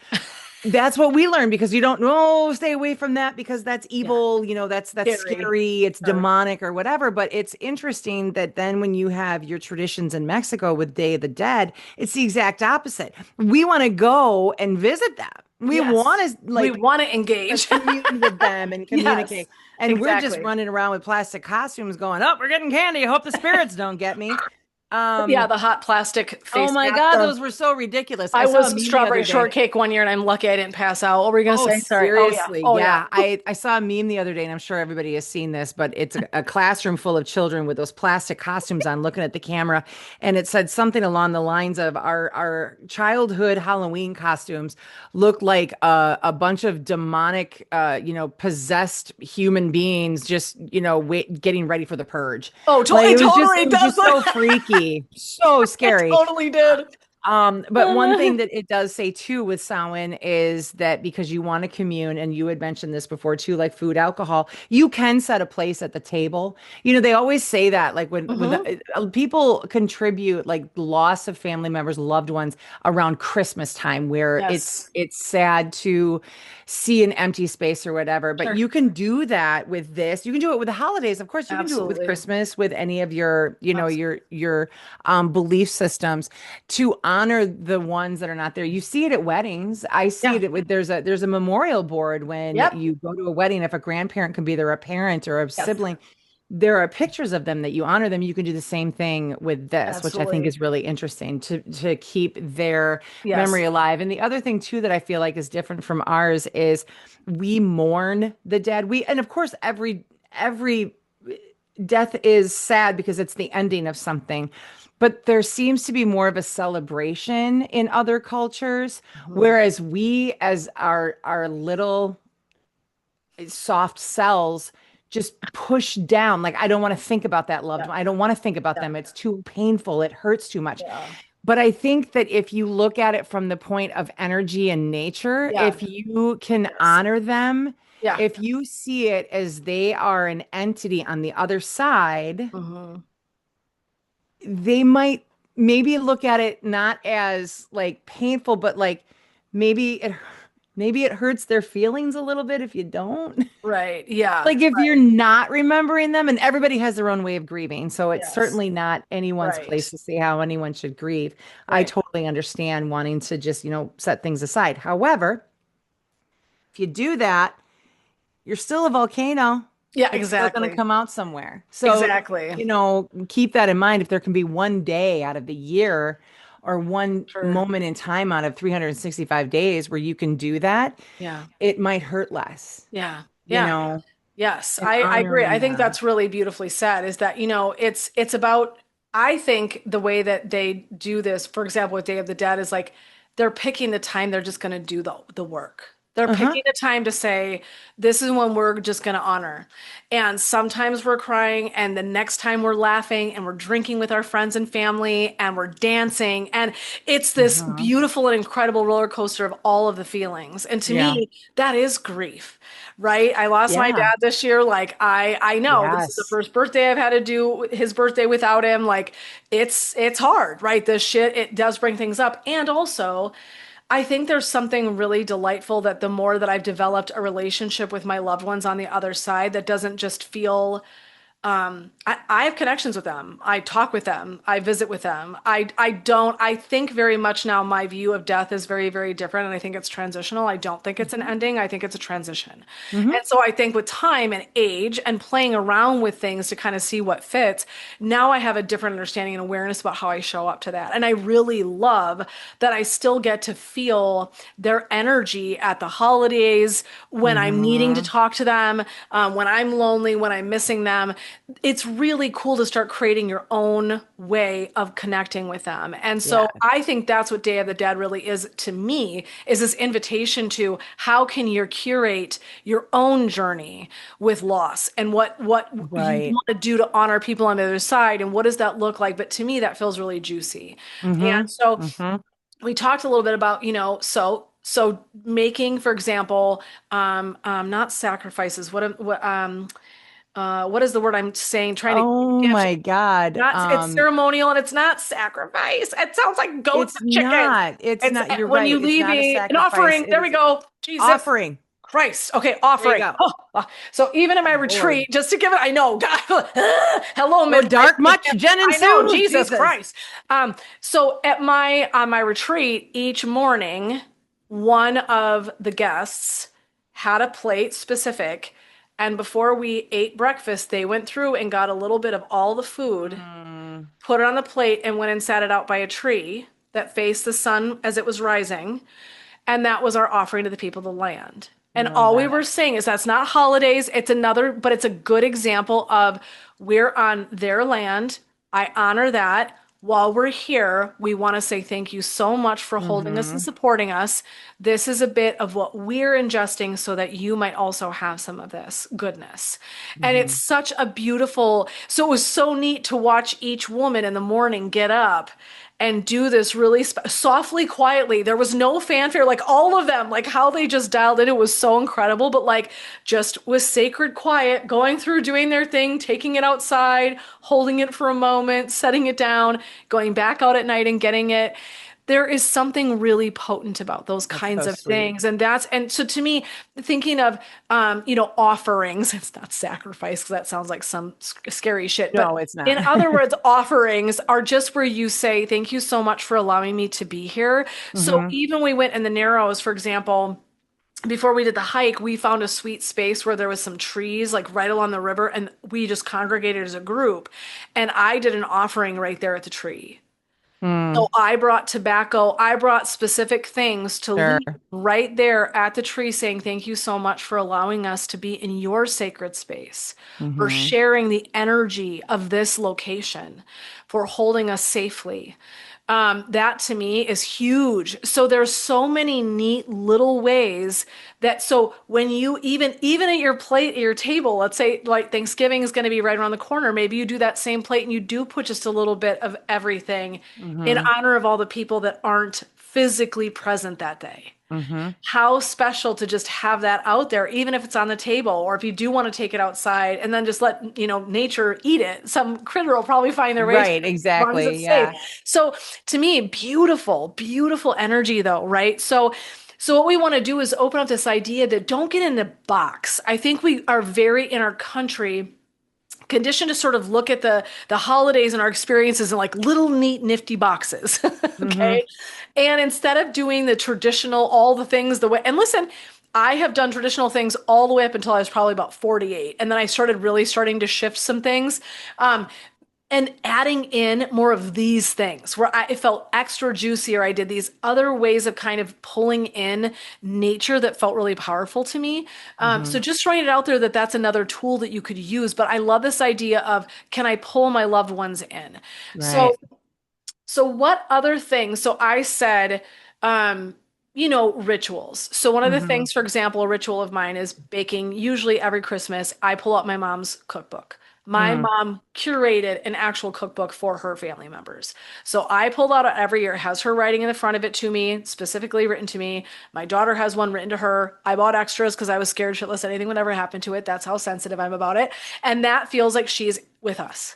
That's what we learned because you don't know, stay away from that because that's Yeah, evil, that's scary. scary, it's Sure. demonic or whatever. But it's interesting that then when you have your traditions in Mexico with Day of the Dead, it's the exact opposite. We want to go and visit them. We Yes. want to We like want to engage. commune with them and Yes, communicate. And we're just exactly. running around with plastic costumes going, oh, we're getting candy. I hope the spirits don't get me. Yeah, Um, the hot plastic oh face my mask. God, those were so ridiculous. I I saw a was meme the strawberry other day. shortcake one year, and I'm lucky I didn't pass out. What were you gonna Oh, say? Sorry. Oh yeah. seriously. Oh yeah. Yeah. I saw a meme the other day, and I'm sure everybody has seen this, but it's a classroom full of children with those plastic costumes on looking at the camera. And it said something along the lines of our childhood Halloween costumes look like a bunch of demonic, possessed human beings just, getting ready for the purge. Oh, Like it totally it was does just so look. freaky, so It scary. totally did. But one thing that it does say too with Samhain is that because you want to commune, and you had mentioned this before too, like food, alcohol, you can set a place at the table. They always say that, like when Hmm. people contribute like loss of family members, loved ones around Christmas time, where it's Yes. it's sad to see an empty space or whatever. But Sure. you can do that with this. You can do it with the holidays, of course. You can do it with Absolutely. Christmas, with any of your, Absolutely. your belief systems to honor the ones that are not there. You see it at weddings. I see Yeah. it with there's a memorial board when Yep. you go to a wedding. If a grandparent can be there, a parent or a Yes. sibling, there are pictures of them that you honor them. You can do the same thing with this, which I think Absolutely. is really interesting to keep their Yes. memory alive. And the other thing too that I feel like is different from ours is we mourn the dead. We and of course every death is sad because it's the ending of something. But there seems to be more of a celebration in other cultures, Mhm. whereas we, as our little soft cells, just push down. Like, I don't want to think about that loved Yeah. one. I don't want to think about Yeah. them. It's too painful. It hurts too much. Yeah. But I think that if you look at it from the point of energy and nature, Yeah. if you can Yes. honor them, Yeah. if you see it as they are an entity on the other side, Hmm. they might maybe look at it not as like painful, but like maybe it maybe it hurts their feelings a little bit if you don't. Right. Yeah. Like if you're not remembering them, and everybody has their own way of grieving. So it's Yes. certainly not anyone's place Right. to say how anyone should grieve. I Right. totally understand wanting to just, set things aside. However, if you do that, you're still a volcano. Yeah, It's still going to exactly. come out somewhere. So, Exactly. keep that in mind. If there can be one day out of the year or one Sure. moment in time out of 365 days where you can do that, Yeah. it might hurt less, Yeah. Yeah. Yes, and I agree. honoring I think them. that's really beautifully said is that, it's about, I think the way that they do this, for example, with Day of the Dead is like they're picking the time they're just going to do the work. They're Uh-huh. picking a time to say, this is when we're just going to honor. And sometimes we're crying, and the next time we're laughing, and we're drinking with our friends and family, and we're dancing. And it's this Uh-huh. beautiful and incredible roller coaster of all of the feelings. And to Yeah. me, that is grief, right? I lost my Yeah. dad this year. Like I know this is the Yes. first birthday I've had to do his birthday without him. Like it's hard, right? This shit, it does bring things up. And also, I think there's something really delightful that the more that I've developed a relationship with my loved ones on the other side that doesn't just feel I have connections with them. I talk with them. I visit with them. I think very much now my view of death is very, very different. And I think it's transitional. I don't think it's an Hmm. ending. I think it's a transition. Hmm. And so I think with time and age and playing around with things to kind of see what fits, now I have a different understanding and awareness about how I show up to that. And I really love that I still get to feel their energy at the holidays when I'm needing to Hmm. talk to them, when I'm lonely, when I'm missing them. It's really cool to start creating your own way of connecting with them. And Yeah. so I think that's what Day of the Dead really is to me, is this invitation to how can you curate your own journey with loss and what you Right. want to do to honor people on the other side and what does that look like? But to me, that feels really juicy. Hmm. And so Hmm. we talked a little bit about, so making, for example, not sacrifices. What is the word I'm saying? Trying to Oh give, my God. not, it's ceremonial and it's not sacrifice. It sounds like goats It's and chickens. not. It's It's not. You're when right. you It's leave not a an sacrifice. offering. It There we is go. Jesus offering. Christ. Okay, There you offering. go. Oh. So even in my Lord. retreat, just to give it, I know, God, hello, Go midwife. dark much, Jen and I know, Sue? Jesus Jesus. Christ. So on my retreat each morning, one of the guests had a plate specific, and before we ate breakfast, they went through and got a little bit of all the food, Mm, put it on the plate, and went and sat it out by a tree that faced the sun as it was rising. And that was our offering to the people of the land. I And love all we that. were saying is that's not holidays. It's another, but it's a good example of we're on their land. I honor that. While we're here, we want to say thank you so much for holding us and Hmm. supporting us. This is a bit of what we're ingesting so that you might also have some of this goodness. And it's Hmm. such a beautiful, so it was so neat to watch each woman in the morning get up and do this really softly, quietly. There was no fanfare, like all of them, like how they just dialed in. It was so incredible, but like just with sacred quiet, going through, doing their thing, taking it outside, holding it for a moment, setting it down, going back out at night and getting it. there is something really potent about those That's kinds so of sweet. things. And so to me, thinking of, offerings, it's not sacrifice because that sounds like some scary shit. But No, it's not. in other words, offerings are just where you say, thank you so much for allowing me to be here. So Hmm. even we went in the Narrows, for example, before we did the hike, we found a sweet space where there was some trees like right along the river, and we just congregated as a group. And I did an offering right there at the tree. So Mm, I brought tobacco, I brought specific things to sure. leave right there at the tree saying, thank you so much for allowing us to be in your sacred space, for Hmm. sharing the energy of this location, for holding us safely. That to me is huge. So there's so many neat little ways that so when you even at your plate at your table, let's say like Thanksgiving is going to be right around the corner, maybe you do that same plate and you do put just a little bit of everything in Hmm. honor of all the people that aren't physically present that day. Hmm. How special to just have that out there, even if it's on the table, or if you do want to take it outside and then just let, nature eat it. Some critter will probably find their way to Right, it as long as exactly. it's safe. Yeah. So to me, beautiful, beautiful energy though, right? So what we want to do is open up this idea that don't get in the box. I think we are very in our country conditioned to sort of look at the holidays and our experiences in like little neat nifty boxes. Hmm. Okay, and instead of doing the traditional all the things the way, and listen, I have done traditional things all the way up until I was probably about 48, and then I started really starting to shift some things. And adding in more of these things where it felt extra juicier. I did these other ways of kind of pulling in nature that felt really powerful to me. So Hmm. just throwing it out there that that's another tool that you could use. But I love this idea of can I pull my loved ones in? Right. So what other things? So I said, um, rituals. So one of the Hmm. things, for example, a ritual of mine is baking. Usually every Christmas, I pull out my mom's cookbook. My Mm. mom curated an actual cookbook for her family members. So I pulled out every year, it has her writing in the front of it to me, specifically written to me. My daughter has one written to her. I bought extras because I was scared shitless anything would ever happen to it. That's how sensitive I'm about it. And that feels like she's with us.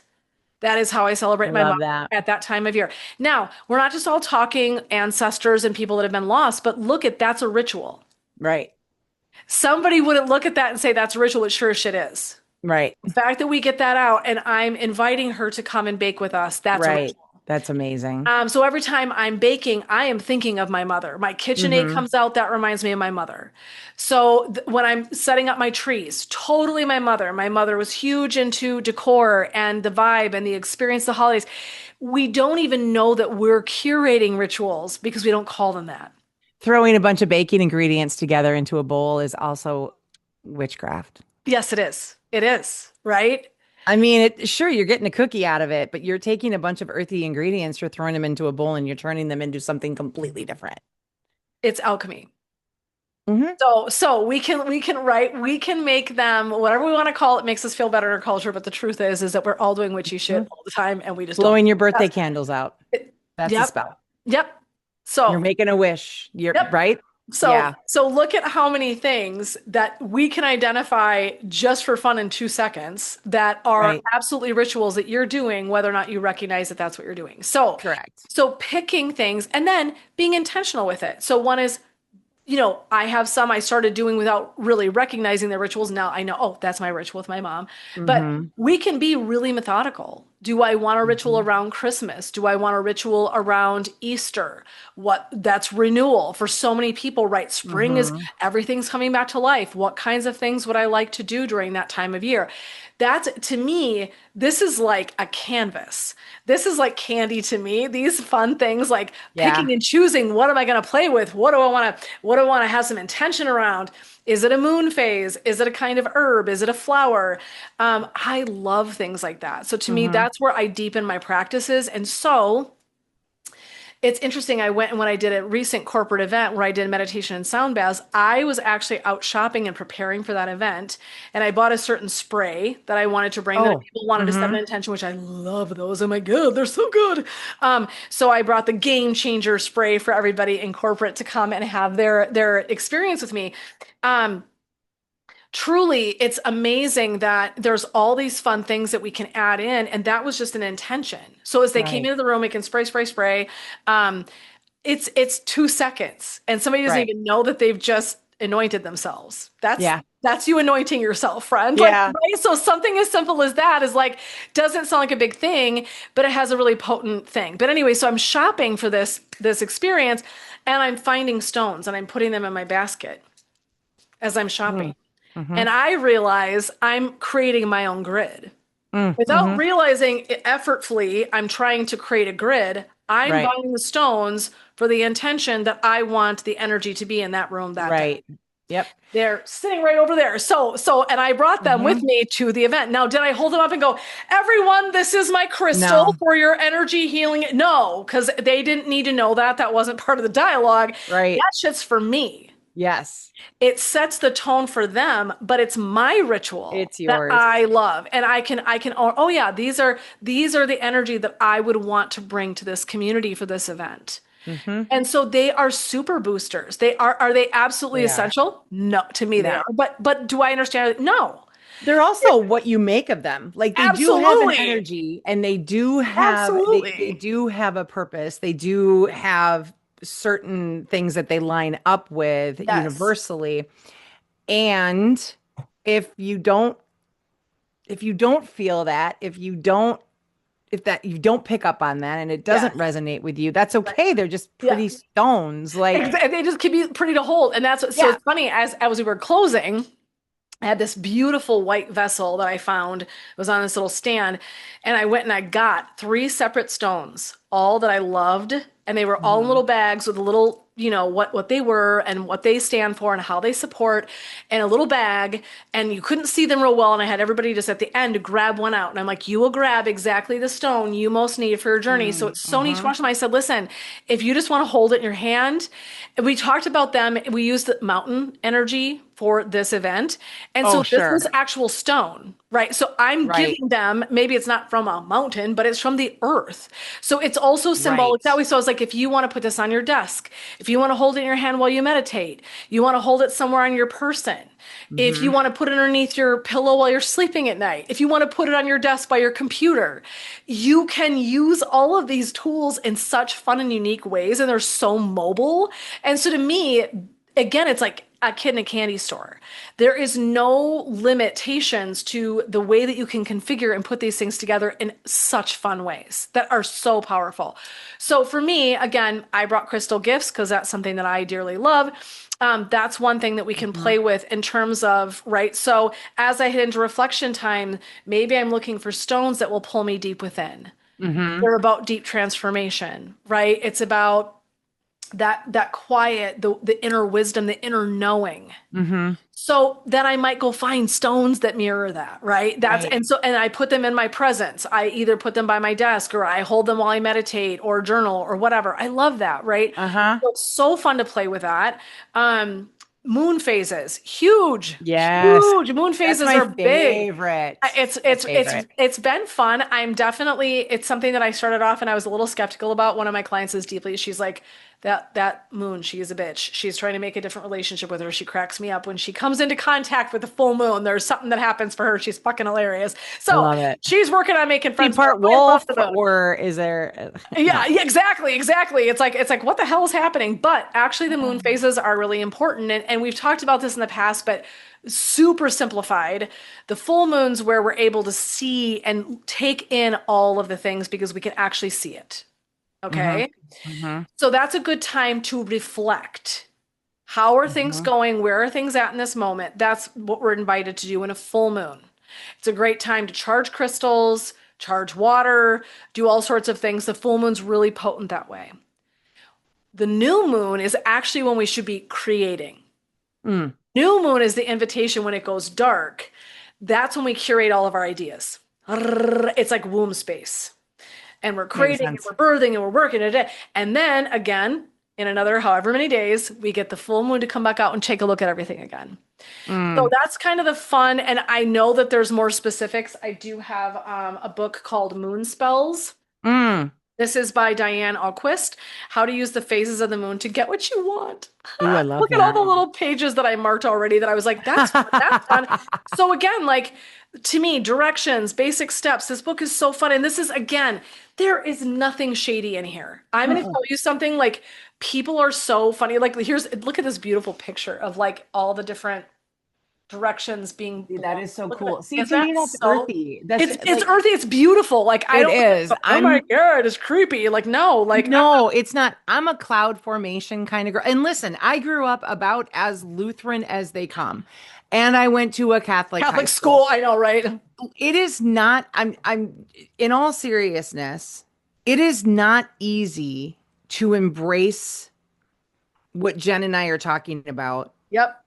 That is how I I celebrate my mom love that. at that time of year. Now, we're not just all talking ancestors and people that have been lost, but look at that's a ritual. Right. Somebody wouldn't look at that and say that's a ritual. It sure as shit is. Right. The fact that we get that out and I'm inviting her to come and bake with us, that's a Right. ritual. That's amazing. So every time I'm baking, I am thinking of my mother. My KitchenAid Hmm. comes out, that reminds me of my mother. So when I'm setting up my trees, totally my mother. My mother was huge into decor and the vibe and the experience, the holidays. We don't even know that we're curating rituals because we don't call them that. Throwing a bunch of baking ingredients together into a bowl is also witchcraft. Yes, it is. It is, right? I mean, sure, you're getting a cookie out of it, but you're taking a bunch of earthy ingredients, you're throwing them into a bowl, and you're turning them into something completely different. It's alchemy. Hmm. So we can make them whatever we want to call it makes us feel better in our culture, but the truth is that we're all doing witchy shit all the time and we just don't. Blowing your birthday That's candles out. it. That's a Yep. spell. Yep. You're So, making a wish. You're yep. right. So, Yeah. so look at how many things that we can identify just for fun in 2 seconds that are Right. absolutely rituals that you're doing, whether or not you recognize that that's what you're doing. So, Correct. so picking things and then being intentional with it. So one is I have some I started doing without really recognizing the rituals. Now I know, oh, that's my ritual with my mom. But Hmm. we can be really methodical. Do I want a ritual Hmm. around Christmas? Do I want a ritual around Easter? What that's renewal for so many people, right? Spring is Hmm. everything's coming back to life. What kinds of things would I like to do during that time of year? That's to me, this is like a canvas. This is like candy to me. These fun things like Yeah. picking and choosing what am I going to play with? What do I want to have some intention around? Is it a moon phase? Is it a kind of herb? Is it a flower? I love things like that. So to me, Hmm. that's where I deepen my practices. And so it's interesting. I went and when I did a recent corporate event where I did meditation and sound baths, I was actually out shopping and preparing for that event. And I bought a certain spray that I wanted to bring that Oh. people wanted to set an Hmm. intention, which I love those. Oh my God, they're so good. So I brought the game changer spray for everybody in corporate to come and have their experience with me. Um, Truly, it's amazing that there's all these fun things that we can add in, and that was just an intention. So as they came Right. into the room, we can spray, spray, spray. Um, it's 2 seconds and somebody doesn't Right. even know that they've just anointed themselves. Yeah. That's you anointing yourself, friend. Like, Yeah. right? So something as simple as that is like, doesn't sound like a big thing, but it has a really potent thing. But anyway, so I'm shopping for this experience and I'm finding stones and I'm putting them in my basket as I'm shopping. Mm. Mm-hmm. And I realize I'm creating my own grid. Without Mm-hmm. realizing it effortfully, I'm trying to create a grid. I'm Right. buying the stones for the intention that I want the energy to be in that room that day. Right. Yep. They're sitting right over there. And I brought them with Mm-hmm. me to the event. Now, did I hold them up and go, everyone, this is my crystal No. for your energy healing? No, because they didn't need to know that. That wasn't part of the dialogue. Right. That shit's for me. Yes. It sets the tone for them, but it's my ritual It's that yours. I love. And I can, oh yeah, these are the energy that I would want to bring to this community for this event. Mm-hmm. And so they are super boosters. Are they absolutely They are. essential? No, to me they No. are. But do I understand it? No. They're also what you make of them. Like they do have an Absolutely. energy and they Absolutely. do have a purpose. They do have certain things that they line up with Yes. universally. And if you don't feel that, if you don't pick up on that and it doesn't Yes. resonate with you, that's Right. okay. They're just Yeah. pretty stones. Like, And they just can be pretty to hold. And that's what, so yeah. it's funny as we were closing, I had this beautiful white vessel that I found. It was on this little stand. And I went and I got 3 separate stones, all that I loved. And they were all in Mhm. little bags with a little, what they were and what they stand for and how they support, and a little bag. And you couldn't see them real well. And I had everybody just at the end to grab one out. And I'm like, you will grab exactly the stone you most need for your journey. So it's so neat to Mhm. watch them. I said, listen, if you just want to hold it in your hand, and we talked about them. We used the mountain energy for this event. And Oh, so this sure. was actual stone, right? So I'm Right. giving them, maybe it's not from a mountain, but it's from the earth. So it's also symbolic Right. that way. So I was like, if you want to put this on your desk, if you want to hold it in your hand while you meditate, you want to hold it somewhere on your person, if you Mhm. want to put it underneath your pillow while you're sleeping at night, if you want to put it on your desk by your computer, you can use all of these tools in such fun and unique ways. And they're so mobile. And so to me, again, it's like a kid in a candy store. There is no limitations to the way that you can configure and put these things together in such fun ways that are so powerful. So for me, again, I brought crystal gifts because that's something that I dearly love. That's one thing that we can Mhm. play with in terms of, right? So as I head into reflection time, maybe I'm looking for stones that will pull me deep within. Mhm. They're about deep transformation, right? It's about that quiet, the inner wisdom, the inner knowing. Mhm. So then I might go find stones that mirror that, right? Right. And I put them in my presence. I either put them by my desk or I hold them while I meditate or journal or whatever. I love that, right? Uh-huh. So it's so fun to play with that. Moon phases, huge, Yes. huge. Moon That's phases my are big. favorite. It's My it's it's favorite. it's been fun. It's something that I started off and I was a little skeptical about. One of my clients is deeply, she's like, that moon, she is a bitch. She's trying to make a different relationship with her. She cracks me up when she comes into contact with the full moon. There's something that happens for her. She's fucking hilarious. I So love it. she's working on making Be friends with her. part I love wolf the moon. or is there Yeah, no. yeah, exactly. It's like what the hell is happening? But actually the moon phases are really important. And we've talked about this in the past, but super simplified. The full moons where we're able to see and take in all of the things because we can actually see it. Mhm. Okay. Mhm. So that's a good time to reflect. How are things Mhm. going? Where are things at in this moment? That's what we're invited to do in a full moon. It's a great time to charge crystals, charge water, do all sorts of things. The full moon's really potent that way. The new moon is actually when we should be creating. Mm. New moon is the invitation when it goes dark. That's when we curate all of our ideas. It's like womb space. And we're Makes creating and sense. we're birthing and we're working it. And then again, in another however many days, we get the full moon to come back out and take a look at everything again. So Mm. that's kind of the fun. And I know that there's more specifics. I do have a book called Moon Spells. Mm. This is by Diane Alquist, How to Use the Phases of the Moon to Get What You Want. Ooh, I love Look at all that. the little pages that I marked already that I was like, that's fun, that's fun. So again, like to me, directions, basic steps. This book is so fun. And this is again, there is nothing shady in here. I'm going to Mm-mm. tell you something like people are so funny. Like look at this beautiful picture of like all the different directions being That blown. is so Look at it. cool. See, Is to that me, that's so? earthy. That's It's like, earthy. It's beautiful. Like I it don't. is. Oh my God, it's creepy. Like no, like No, it's not. I'm a cloud formation kind of girl. And listen, I grew up about as Lutheran as they come. And I went to a Catholic high Catholic school. school. I know, right? It is not, I'm in all seriousness, it is not easy to embrace what Jen and I are talking about Yep.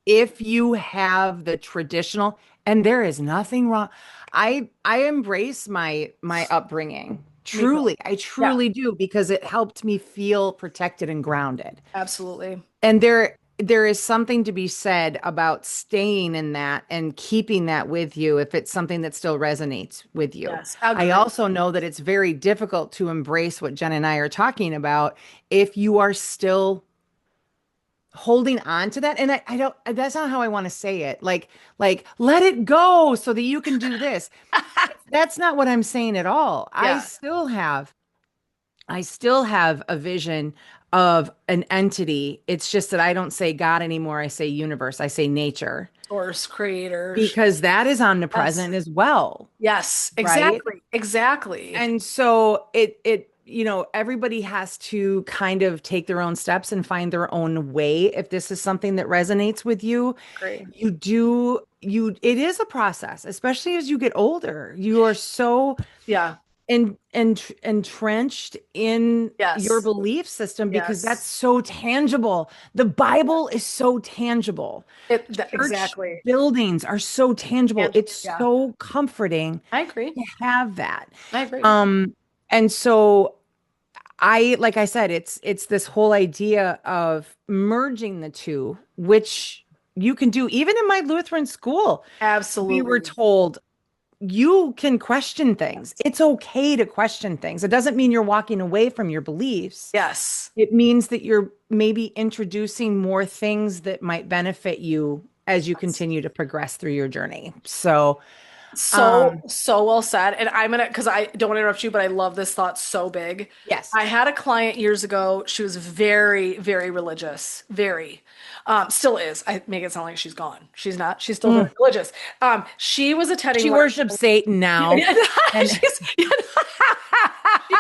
if you have the traditional, and there is nothing wrong. I embrace my upbringing. Me too. Truly, I Yeah. truly do because it helped me feel protected and grounded. Absolutely. And there is something to be said about staying in that and keeping that with you if it's something that still resonates with you. Yes. I Agree. also know that it's very difficult to embrace what Jen and I are talking about if you are still holding on to that. And I don't, that's not how I want to say it. Like let it go so that you can do this. That's not what I'm saying at all. Yeah. I still have a vision of an entity. It's just that I don't say God anymore. I say universe. I say nature Source creators. because that is Yes. omnipresent as well, Yes. right? Exactly. Exactly. And so everybody has to kind of take their own steps and find their own way. If this is something that resonates with you, Agree. it is a process, especially as you get older. You are so Yeah. entrenched in your Yes. belief system because that's Yes. so tangible. The Bible is so tangible. Church Exactly. buildings are so tangible. And It's yeah, so comforting I agree. to have that. I agree. Um, and so like I said, it's this whole idea of merging the two, which you can do. Even in my Lutheran school, we were Absolutely. told you can question things. Yes. It's okay to question things. It doesn't mean you're walking away from your beliefs. Yes. It means that you're maybe introducing more things that might benefit you as you Yes. continue to progress through your journey. So, So, um, so well said. And I'm gonna, because I don't want to interrupt you, but I love this thought so big. yes. I had a client years ago. She was very, very religious. Very. Still is. I make it sound like she's gone. She's not. She's still very Mm. religious. She was attending She like worships Satan now, and she's she's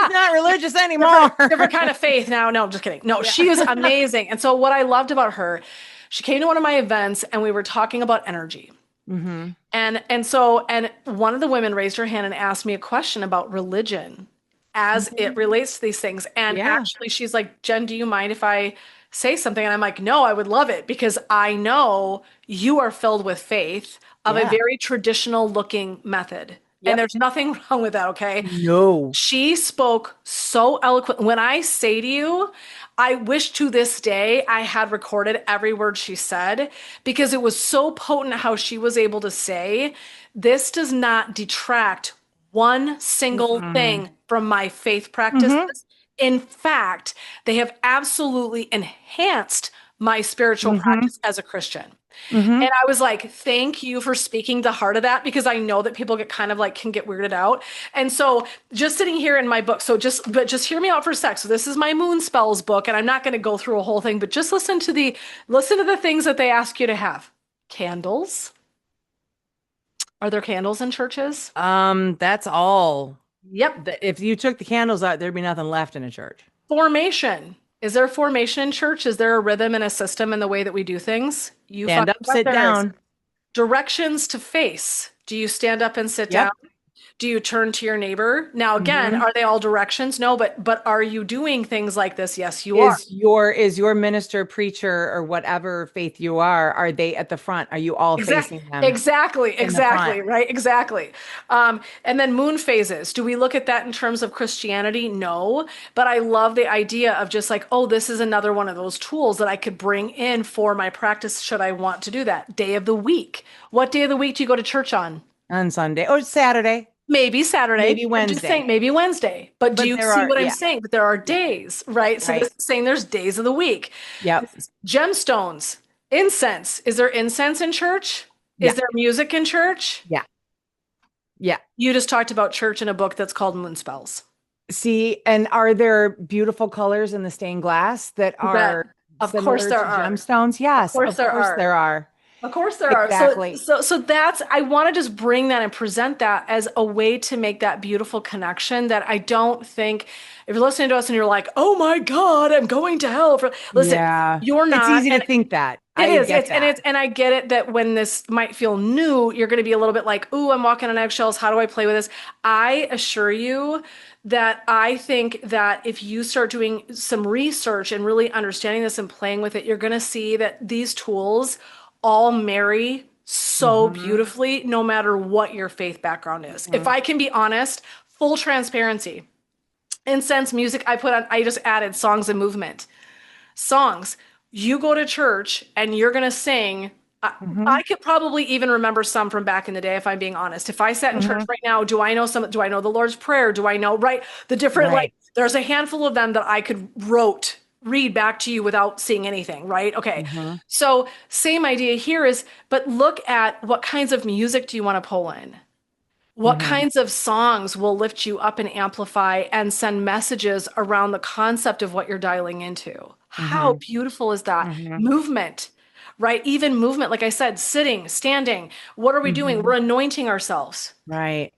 not religious different, anymore. different kind of faith now. No, I'm just kidding. No, Yeah. she was amazing. And so what I loved about her, she came to one of my events and we were talking about energy. Hmm. And one of the women raised her hand and asked me a question about religion as it relates to these things. And Yeah. actually she's like, Jen, do you mind if I say something? And I'm like, no, I would love it because I know you are filled with faith of a Yeah. very traditional looking method. And Yep. there's nothing wrong with that, okay? No. She spoke so eloquent. When I say to you, I wish to this day I had recorded every word she said because it was so potent how she was able to say, this does not detract one single Mm-mm. thing from my faith Hmm. practices. In fact, they have absolutely enhanced my spiritual Hmm. practice as a Christian. Hmm. And I was like, thank you for speaking the heart of that because I know that people get kind of like can get weirded out. And so just sitting here in my book, but just hear me out for a sec. So this is my moon spells book, and I'm not going to go through a whole thing, but just listen to the things that they ask you to have. Candles. Are there candles in churches? That's all. Yep. If you took the candles out, there'd be nothing left in a church. Formation. Is there formation in church? Is there a rhythm and a system in the way that we do things? You Stand fucking up, bet sit there is. down. Directions to face. Do you stand up and sit down? Yep. Do you turn to your neighbor? Now, again, Hmm. are they all directions? No, but are you doing things like this? Yes, you are. Is your minister, preacher, or whatever faith you are they at the front? Are you all facing them in the front? Exactly, right? Exactly. And then moon phases. Do we look at that in terms of Christianity? No, but I love the idea of just like, oh, this is another one of those tools that I could bring in for my practice should I want to do that. Day of the week. What day of the week do you go to church on? On Sunday or Saturday, Maybe Saturday. maybe I'm just saying Wednesday. maybe Wednesday. But do But you there see are, what I'm yeah, saying? But there are yeah, days, right? So this right. is saying there's days of the week. Yep. Gemstones, incense. Is there incense in church? Is Yeah. there music in church? Yeah. Yeah. You just talked about church in a book that's called Moon Spells. See, and are there beautiful colors in the stained glass that You bet. are Of course similar there to are. gemstones? Of Yes, course of there course are. there are. Of course there are. Exactly. So that's I want to just bring that and present that as a way to make that beautiful connection that I don't think if you're listening to us and you're like, "Oh my God, I'm going to hell for." Listen, Yeah. you're It's not, easy to and think that. it I is. get that. And I get it that when this might feel new, you're going to be a little bit like, "Ooh, I'm walking on eggshells. How do I play with this?" I assure you that I think that if you start doing some research and really understanding this and playing with it, you're going to see that these tools all marry so Hmm. beautifully, no matter what your faith background is. If Hmm. I can be honest, full transparency. Incense music, I just added songs and movement songs. You go to church and you're going to sing. I Hmm. could probably even remember some from back in the day, if I'm being honest. If I sat in church Hmm. right now, do I know some? Do I know the Lord's Prayer? Do I know, right? The different, like, Right. there's a handful of them that I could read back to you without seeing anything, right? Okay. Hmm. So, same idea here is, but look at what kinds of music do you want to pull in? What Hmm. kinds of songs will lift you up and amplify and send messages around the concept of what you're dialing into? How Hmm. beautiful is that? Hmm. Movement, right? Even movement, like I said, sitting, standing. What are we doing? Hmm. We're anointing ourselves, Right.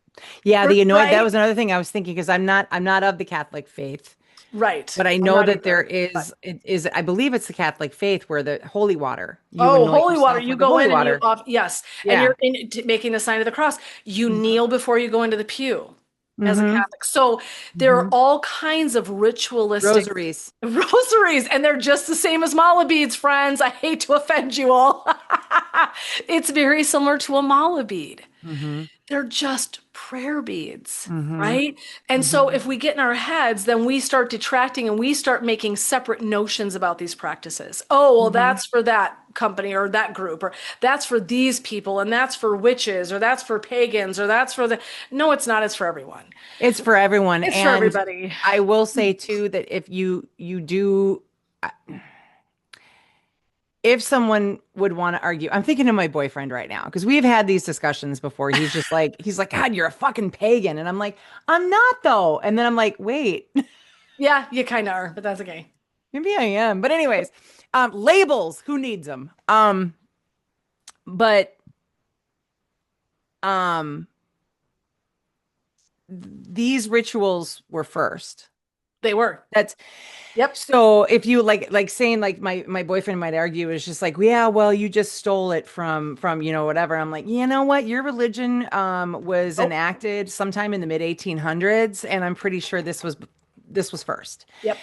Yeah, the anoint that right? was another thing I was thinking because I'm not of the Catholic faith, Right. but I I'm know not that there either. But is it is I believe it's the Catholic faith where the holy water, you oh, anoint holy water, yourself you with the go holy in and you water. off, yes, and Yeah. you're making the sign of the cross. You Hmm. kneel before you go into the pew as a Hmm. Catholic. So there are Hmm. all kinds of ritualistic Rosaries. rosaries, and they're just the same as mala beads, friends. I hate to offend you all. It's very similar to a mala bead. Hmm. They're just prayer beads, Hmm. right? And so Hmm. if we get in our heads, then we start detracting and we start making separate notions about these practices. Oh, well, Hmm. that's for that company or that group, or that's for these people, and that's for witches, or that's for pagans, or that's for the. No, it's not. It's for everyone. It's for everyone. It's for And everybody. I will say too that if you do if someone would want to argue, I'm thinking of my boyfriend right now because we've had these discussions before. He's like, God, you're a fucking pagan. And I'm like, I'm not though. And then I'm like, wait, Yeah, you kind of are, but that's okay. maybe I am. But anyways, labels, who needs them? But um, these rituals were first. They were. That's Yep. So if you like saying like my boyfriend might argue is just like, yeah, well, you just stole it from whatever. I'm like, you know what? Your religion was Oh, enacted sometime in the mid 1800s, and I'm pretty sure this was first. yep.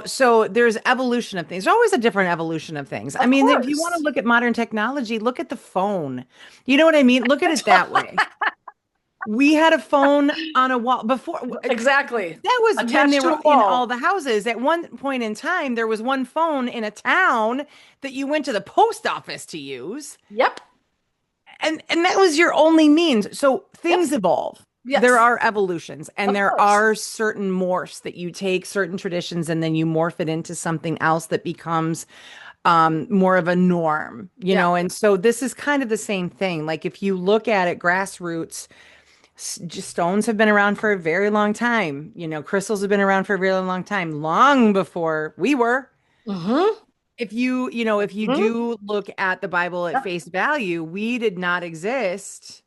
So there's evolution of things. There's always a different evolution of things. I Of mean, if you want to course. look at modern technology, look at the phone. You know what I mean? Look at it that way. We had a phone on a wall before. Exactly. That was when they Attached to were a in all wall. the houses. At one point in time, there was one phone in a town that you went to the post office to use, Yep. and that was your only means. So Yep. things evolve. There Yes. are evolutions, and Of there course. are certain morphs that you take certain traditions and then you morph it into something else that becomes more of a norm, Yeah. and so this is kind of the same thing. Like if you look at it, grassroots stones have been around for a very long time. Crystals have been around for a really long time, long before we were. Mm-hmm. If you Hmm. do look at the Bible at Yep. face value, we did not exist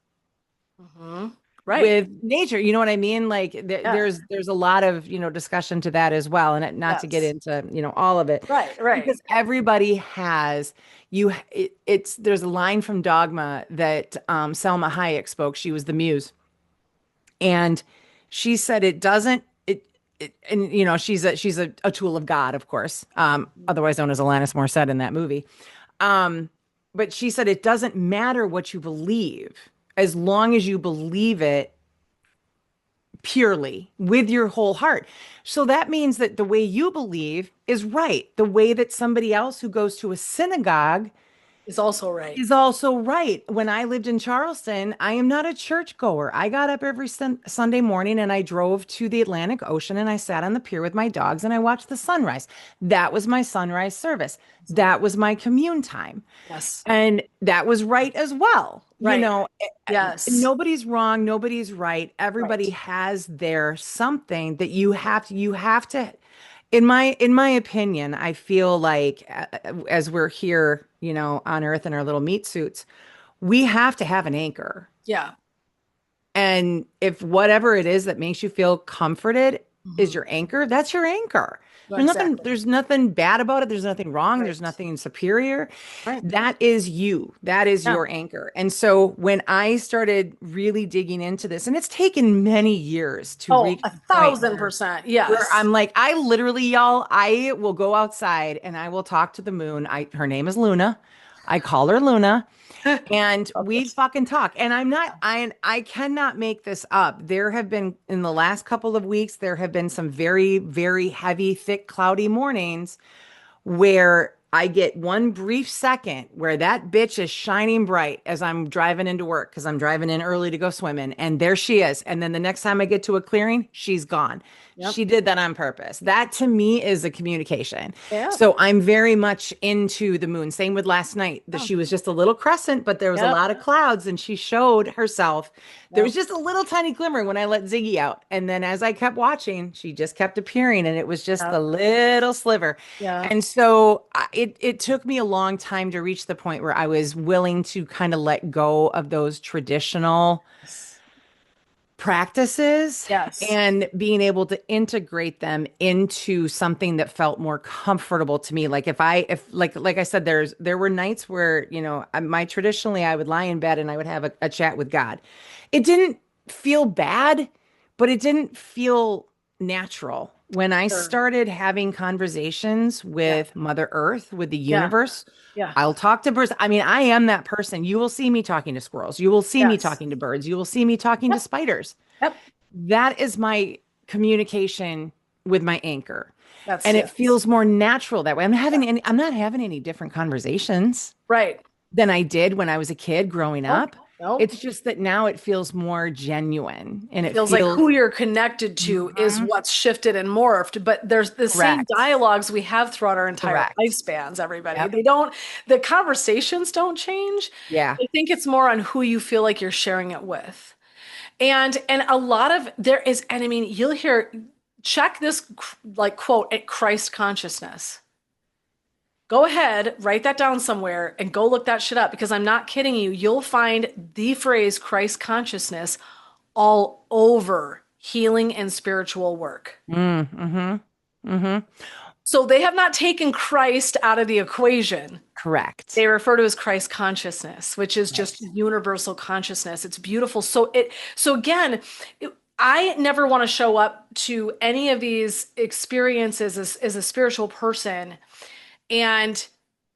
Hmm. Right. with nature. You know what I mean? Like Yeah. there's a lot of, discussion to that as well. And not to get Yes. into, all of it, Right. Right. because everybody has there's a line from Dogma that Selma Hayek spoke. She was the muse. And she said it doesn't and she's a tool of God, of course, otherwise known as Alanis Morissette in that movie. Um, but she said it doesn't matter what you believe as long as you believe it purely with your whole heart. So that means that the way you believe is right. The way that somebody else who goes to a synagogue Is also right. is also right. When I lived in Charleston, I am not a churchgoer. I got up every Sunday morning and I drove to the Atlantic Ocean and I sat on the pier with my dogs and I watched the sunrise. That was my sunrise service. That was my commune time. Yes. And that was right as well. you Right. know, Yes. nobody's wrong, nobody's right. Right. Everybody has their something that you have to in my opinion, I feel like as we're here, on Earth in our little meat suits, we have to have an anchor. Yeah. And if whatever it is that makes you feel comforted is Hmm. your anchor, that's your anchor. Exactly. There's nothing bad about it. There's nothing wrong. There's Right. nothing superior. Right. That is you. That is Yeah. your anchor. And so when I started really digging into this, and it's taken many years to Oh, reach a the point thousand percent. where Yes. I'm like, I literally, y'all, I will go outside and I will talk to the moon. Her name is Luna. I call her Luna. And Love we it. fucking talk. And I cannot make this up. There have been in the last couple of weeks, there have been some very, very heavy, thick, cloudy mornings where I get one brief second where that bitch is shining bright as I'm driving into work because I'm driving in early to go swimming. And there she is. And then the next time I get to a clearing, she's gone. Yep. She did that on purpose. That to me is a communication. Yeah. So I'm very much into the moon. Same with last night. Oh, She was just a little crescent, but there was a yep. lot of clouds and she showed herself. There was Yep. just a little tiny glimmer when I let Ziggy out. And then as I kept watching, she just kept appearing and it was just a Yep. little sliver. Yeah. And so it took me a long time to reach the point where I was willing to kind of let go of those traditional practices Yes. and being able to integrate them into something that felt more comfortable to me. Like if like I said, there were nights where, my traditionally I would lie in bed and I would have a chat with God. It didn't feel bad, but it didn't feel natural. When I Sure. started having conversations Yeah. with Mother Earth, with the Yeah. universe, Yeah. I'll talk to birds. I mean, I am that person. You will see me talking to squirrels. You will see me Yes. talking to birds. You will see me talking to Yep. spiders. Yep. That is my communication with my anchor. That's And it yes. feels more natural that way. I'm not having any different conversations Right. than I did when I was a kid growing Nope. up. Nope. It's just that now it feels more genuine and it Feels like feels who you're connected to is Mhm. what's shifted and morphed, but there's the same Correct. dialogues we have throughout our entire Correct. lifespans, everybody. Yep. They don't, the conversations don't change. Yeah. I think it's more on who you feel like you're sharing it with. And a lot of there is, and I mean, you'll hear, check this like quote at Christ consciousness. Go ahead, write that down somewhere and go look that shit up because I'm not kidding you. You'll find the phrase Christ consciousness all over healing and spiritual work. Mm-hmm. Mm-hmm. So they have not taken Christ out of the equation. Correct. They refer to as Christ consciousness, which is just Right. universal consciousness. It's beautiful. So again, I never want to show up to any of these experiences as a spiritual person and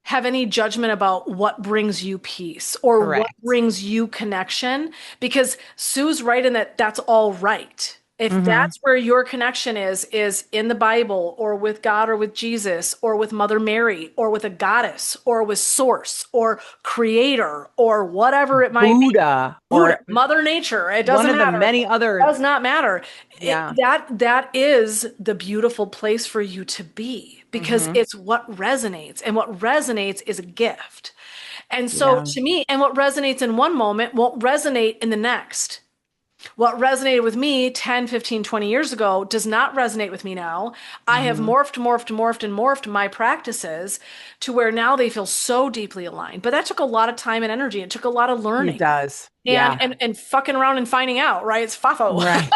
have any judgment about what brings you peace or what Correct. brings you connection because Sue's right in that that's all right. If Mm-hmm. that's where your connection is in the Bible or with God or with Jesus or with Mother Mary or with a goddess or with source or creator or whatever it might be. Buddha Buddha, or Mother Nature, it one doesn't of the matter. many other, Does not matter. yeah. That is the beautiful place for you to be because Mm-hmm. it's what resonates, and what resonates is a gift. And so Yeah. to me, and what resonates in one moment won't resonate in the next. What resonated with me 10, 15, 20 years ago does not resonate with me now. I have Mm-hmm. morphed my practices to where now they feel so deeply aligned. But that took a lot of time and energy. It took a lot of It learning does. and Yeah. and fucking around and finding out, right? It's FAFO. Right.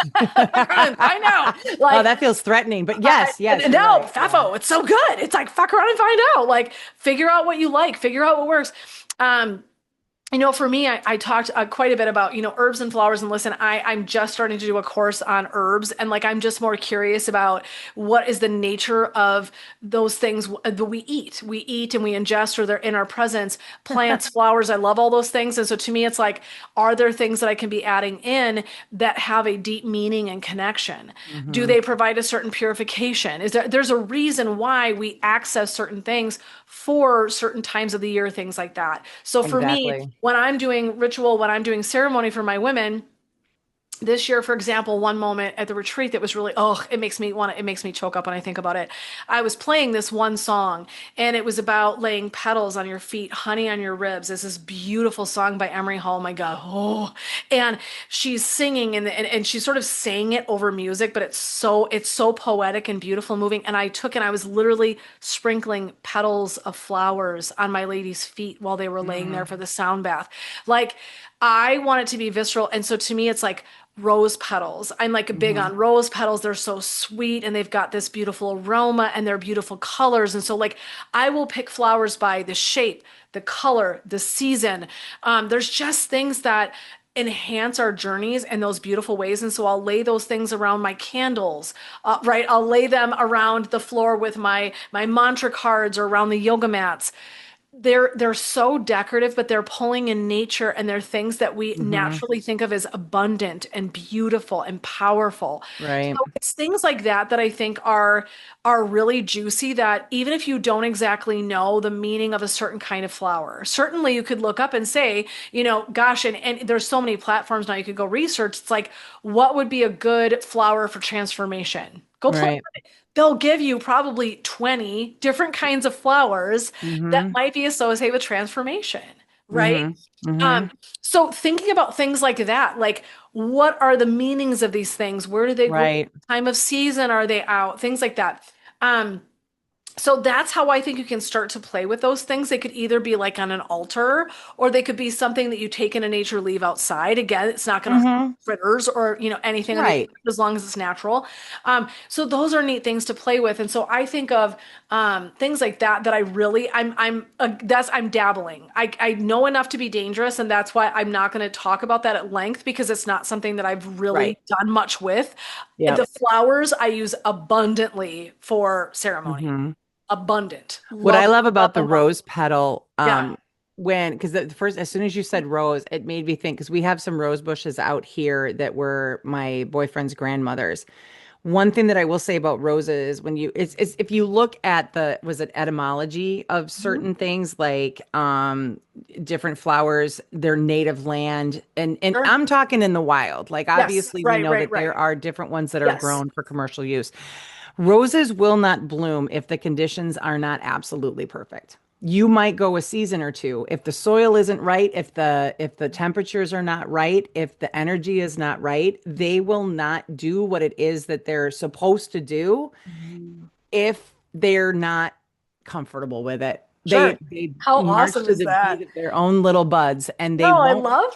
I know. Oh, Like, that feels threatening. But yes, yes, you're no, right. Yeah. FAFO. It's so good. It's like fuck around and find out. Like, figure out what you like, figure out what works. Um, for me, I talked quite a bit about, herbs and flowers. And listen, I'm just starting to do a course on herbs. And like, I'm just more curious about what is the nature of those things that we eat. We eat and we ingest or they're in our presence. Plants, flowers, I love all those things. And so to me, it's like, are there things that I can be adding in that have a deep meaning and connection? Do Mm-hmm. they provide a certain purification? There's a reason why we access certain things for certain times of the year, things like that. So for me, Exactly. when I'm doing ritual, when I'm doing ceremony for my women, This year, for example, one moment at the retreat that was really, oh, it makes me choke up when I think about it. I was playing this one song and it was about laying petals on your feet, honey on your ribs. It's this beautiful song by Emery Hall. Oh my God. Oh, and she's singing and she's sort of saying it over music, but it's so poetic and beautiful and moving. And I was literally sprinkling petals of flowers on my lady's feet while they were laying there Mm, for the sound bath. Like, I want it to be visceral. And so to me, it's like, rose petals. I'm like big mhm. on rose petals. They're so sweet and they've got this beautiful aroma and they're beautiful colors. And so like I will pick flowers by the shape, the color, the season. There's just things that enhance our journeys in those beautiful ways. And so I'll lay those things around my candles, right? I'll lay them around the floor with my mantra cards or around the yoga mats. They're so decorative, but they're pulling in nature and they're things that we Mhm. naturally think of as abundant and beautiful and powerful. So Right. it's things like that that I think are really juicy that even if you don't exactly know the meaning of a certain kind of flower, certainly you could look up and say, gosh, and there's so many platforms now you could go research. It's like, what would be a good flower for transformation? Go play Right. with it. They'll give you probably 20 different kinds of flowers that Mhm. might be associated with transformation, right? Mhm. Um, Mhm. so thinking about things like that, like what are the meanings of these things? Where do they grow? Right. Time of season are they out? Things like that. Um, so that's how I think you can start to play with those things. They could either be like on an altar or they could be something that you take in a nature leave outside. Again, it's not going to hurt Mhm. critters or, anything on the Right. as long as it's natural. So those are neat things to play with. And so I think of things like that that I really I'm dabbling. I know enough to be dangerous, and that's why I'm not going to talk about that at length because it's not something that I've really Right. done much with. The Yep. flowers I use abundantly for ceremony. Mhm. Abundant. What I Love, love love, about the love, love. rose petal, Yeah. when because the first as soon as you said rose, it made me think because we have some rose bushes out here that were my boyfriend's grandmother's. One thing that I will say about roses, when it's if you look at the was it etymology of Mhm. certain things like different flowers, their native land, and Sure. I'm talking in the wild. Like Yes. obviously we Right, know right, that there right. are different ones that are Yes. grown for commercial use. Roses will not bloom if the conditions are not absolutely perfect. You might go a season or two if the soil isn't right, if the temperatures are not right, if the energy is not right, they will not do what it is that they're supposed to do Mhm. if they're not comfortable with it. Sure. They How march awesome to is the beat that? of their own little buds and they No, I won't. love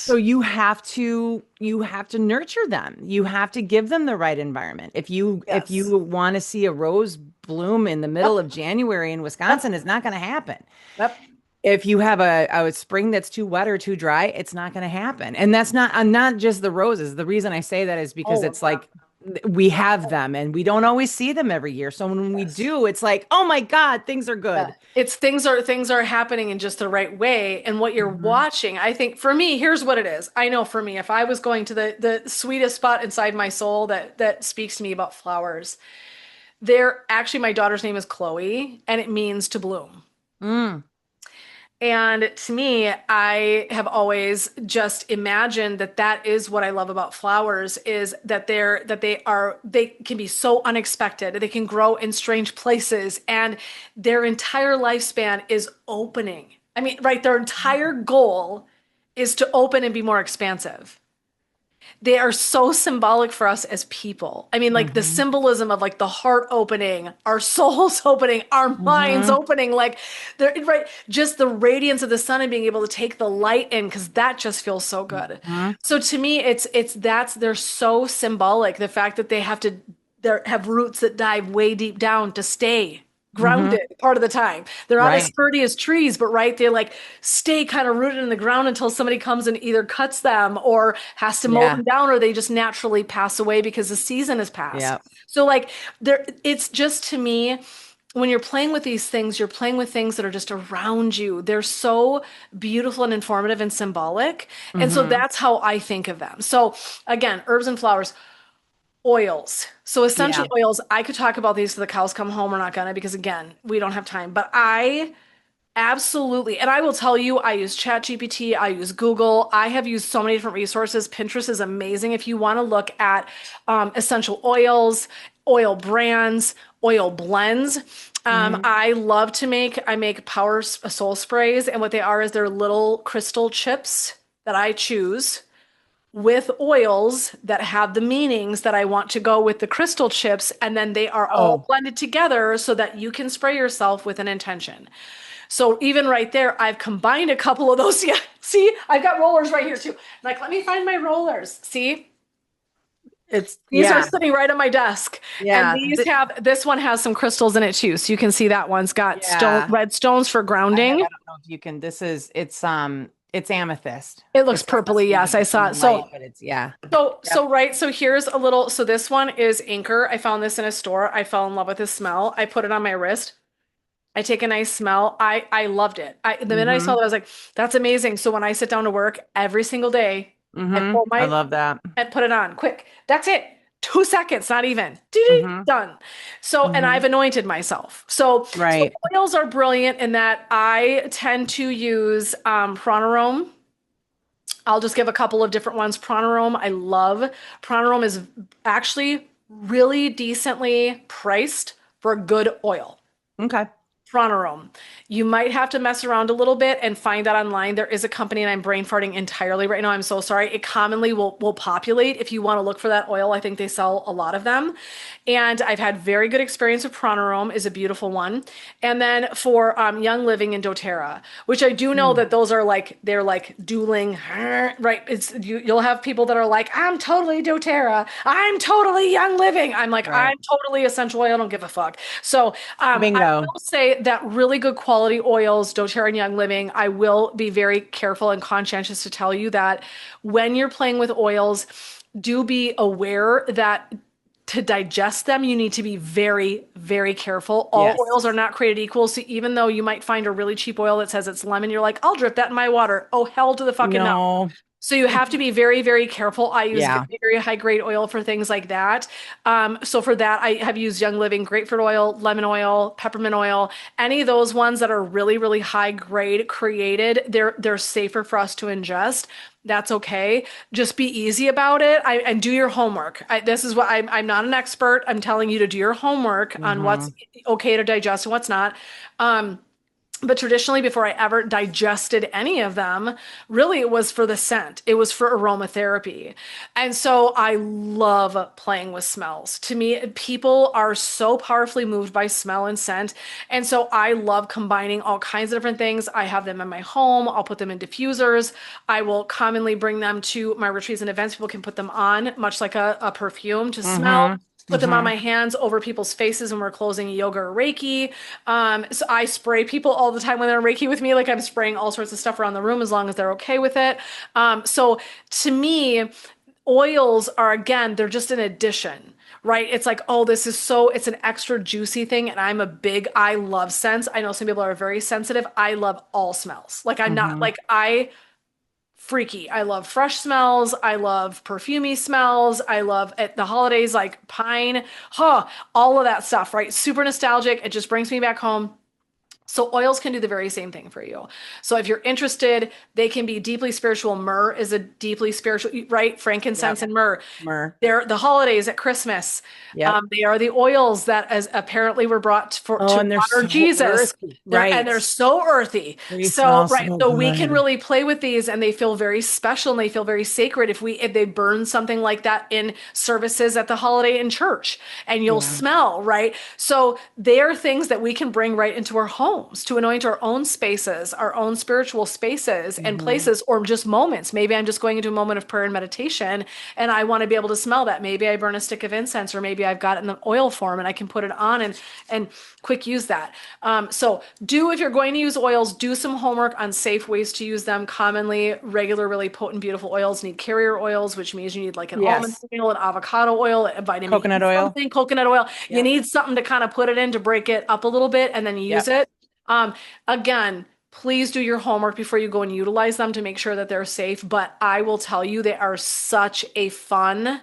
So that. you have to nurture them. You have to give them the right environment. If you Yes. want to see a rose bloom in the middle Yep. of January in Yep. Wisconsin, it's not going to happen. Yep. If you have a spring that's too wet or too dry, it's not going to happen. And that's not just the roses. The reason I say that is because All of it's them. like we have them and we don't always see them every year. So when we Yes. do, it's like, oh my God, things are Yeah. good. It's things are happening in just the right way. And what you're Mhm. watching, I think for me, here's what it is. I know for me, if I was going to the sweetest spot inside my soul that speaks to me about flowers, there actually my daughter's name is Chloe, and it means to bloom. Mm, And to me, I have always just imagined that that is what I love about flowers is they can be so unexpected. They can grow in strange places and their entire lifespan is opening. I mean, right, their entire goal is to open and be more expansive. They are so symbolic for us as people. I mean, like the mhm, symbolism of like the heart opening, our souls opening, our minds mhm, opening, like they're right, just the radiance of the sun and being able to take the light in because that just feels so good. mhm. So to me, it's that's they're so symbolic. The fact that they have roots that dive way deep down to stay Mhm. grounded part of the time. They're not as Right. sturdy as trees, but right, they like stay kind of rooted in the ground until somebody comes and either cuts them or has to mow Yeah. them down or they just naturally pass away because the season has passed. Yeah. So like there it's just to me when you're playing with these things, you're playing with things that are just around you. They're so beautiful and informative and symbolic. And so Mhm. that's how I think of them. So again, herbs and flowers. Oils. So Yeah. essential oils, I could talk about these till the cows come home. We're not gonna because again, we don't have time. But I Absolutely. And I will tell you, I use ChatGPT, I use Google, I have used so many different resources. Pinterest is amazing if you want to look at essential oils, oil brands, oil blends. Hmm. I make soul sprays, and what they are is they're little crystal chips that I choose with oils that have the meanings that I want to go with the crystal chips, and then they are all Oh, blended together so that you can spray yourself with an intention. So even right there, I've combined a couple of those. Yeah, see, I've got rollers right here too. Like, let me find my rollers. See, it's these are yeah, sitting right on my desk, and yeah, this one has some crystals in it too. So you can see that one's got yeah. red stones for I grounding. don't know if you can. It's amethyst. It looks It's supposed to purpley. be Yes, like I a saw green it. light, So but it's yeah. So, Yep. so right, so here's a little, so this one is Anchor. I found this in a store. I fell in love with the smell. I put it on my wrist. I take a nice smell. I loved it. The minute I saw Mm-hmm. that, I was like, that's amazing. So when I sit down to work every single day, Mm-hmm. I love that. I put it on quick. That's it. 2 seconds, not even. Dee-dee, Mm-hmm. done. So, and Mm-hmm. I've anointed myself. So Right. oils are brilliant in that I tend to use Pronarome. I'll just give a couple of different ones. Pronarome, I love. Pronarome is actually really decently priced for a good oil. Okay. Pronarome. You might have to mess around a little bit and find that online. There is a company, and I'm brain farting entirely right now. I'm so sorry. It commonly will populate if you want to look for that oil. I think they sell a lot of them. And I've had very good experience with Pronarome is a beautiful one. And then for Young Living and doTERRA, which I do know Mm. that those are like they're like dueling, right? You'll have people that are like, I'm totally doTERRA, I'm totally Young Living. I'm like, Right. I'm totally essential oil, I don't give a fuck. So I Bingo. will say that really good quality oils, doTERRA and Young Living, I will be very careful and conscientious to tell you that when you're playing with oils, do be aware that to digest them, you need to be very, very careful. All Yes. oils are not created equal. So even though you might find a really cheap oil that says it's lemon, you're like, I'll drip that in my water. Oh, hell to the fucking no. No. So you have to be very, very careful. I use Yeah. very, very high grade oil for things like that. So for that, I have used Young Living grapefruit oil, lemon oil, peppermint oil. Any of those ones that are really, really high grade created, they're safer for us to ingest. That's okay. Just be easy about it. And do your homework. This is what I'm not an expert. I'm telling you to do your homework on what's Hmm. okay to digest and what's not. Um, but traditionally, before I ever digested any of them, really it was for the scent. It was for aromatherapy. And so I love playing with smells. To me, people are so powerfully moved by smell and scent. And so I love combining all kinds of different things. I have them in my home. I'll put them in diffusers. I will commonly bring them to my retreats and events. People can put them on, much like a perfume to smell. Hmm. Put them on Hmm. my hands over people's faces when we're closing yoga or Reiki. So I spray people all the time when they're in Reiki with me. Like I'm spraying all sorts of stuff around the room as long as they're okay with it. So to me, oils are again, they're just an addition. Right? It's like, oh, it's an extra juicy thing. And I love scents. I know some people are very sensitive. I love all smells. Like, I'm not, Hmm. like, freaky. I love fresh smells. I love perfumey smells. I love at the holidays like pine, all of that stuff, right? Super nostalgic. It just brings me back home. So oils can do the very same thing for you. So if you're interested, they can be deeply spiritual. Myrrh is a deeply spiritual, right? Frankincense Yep. and myrrh. Myrrh. They're the holidays at Christmas. Yep. They are the oils that as apparently were brought Oh, to and they're honor so Jesus. earthy. They're Right. so earthy. They So smell right, so so we can good. really play with these, and they feel very special and they feel very sacred if they burn something like that in services at the holiday in church, and you'll Yeah. smell right. So they are things that we can bring right into our homes to anoint our own spaces, our own spiritual spaces and Hmm. places, or just moments. Maybe I'm just going into a moment of prayer and meditation, and I want to be able to smell that. Maybe I burn a stick of incense, or maybe I've got it in the oil form and I can put it on and quick use that. So do, if you're going to use oils, do some homework on safe ways to use them. Commonly, regular, really potent, beautiful oils need carrier oils, which means you need like an almond Yes. oil, an avocado oil, a vitamin E, Coconut oil. something, coconut oil. You Yep. need something to kind of put it in to break it up a little bit and then use Yep. it. Um, Again, please do your homework before you go and utilize them to make sure that they're safe. But I will tell you, they are such a fun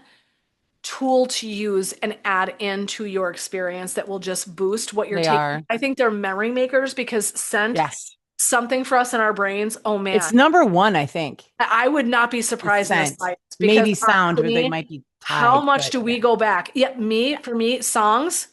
tool to use and add into your experience that will just boost what you're They taking. are. I think they're memory makers because scent Yes. something for us in our brains. Oh It's man, number one, I think. I would not be The surprised in a scent, science because maybe sound, but they honestly, might be how tied. much But do yeah, we go back? Yeah, for me, songs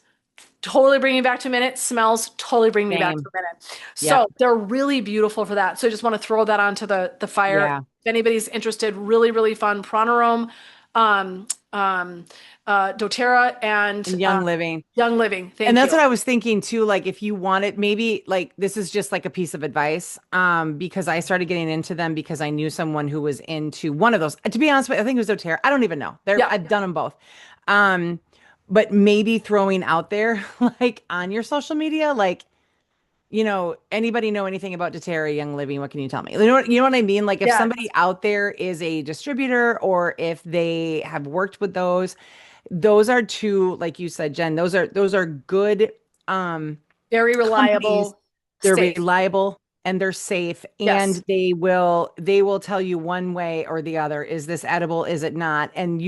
totally bring me back to a minute. Smells totally bring me back to same. a minute. Yep. So they're really beautiful for that. So I just want to throw that onto the fire. Yeah. If anybody's interested, really, really fun. Pranarome, um, um, doTERRA, and And Young Living. Young Living. And Thank that's you. what I was thinking too. Like if you want it, maybe like this is just like a piece of advice. Because I started getting into them because I knew someone who was into one of those. To be honest with you, I think it was doTERRA. I don't even know. Yeah. I've done them both. Um, but maybe throwing out there like on your social media, like, anybody know anything about doTERRA, Young Living? What can you tell me? You know what I mean? Like if Yeah. somebody out there is a distributor or if they have worked with those are two, like you said, Jen, those are good Very companies. reliable, They're safe. reliable and they're safe Yes. and they will tell you one way or the other, is this edible, is it not? And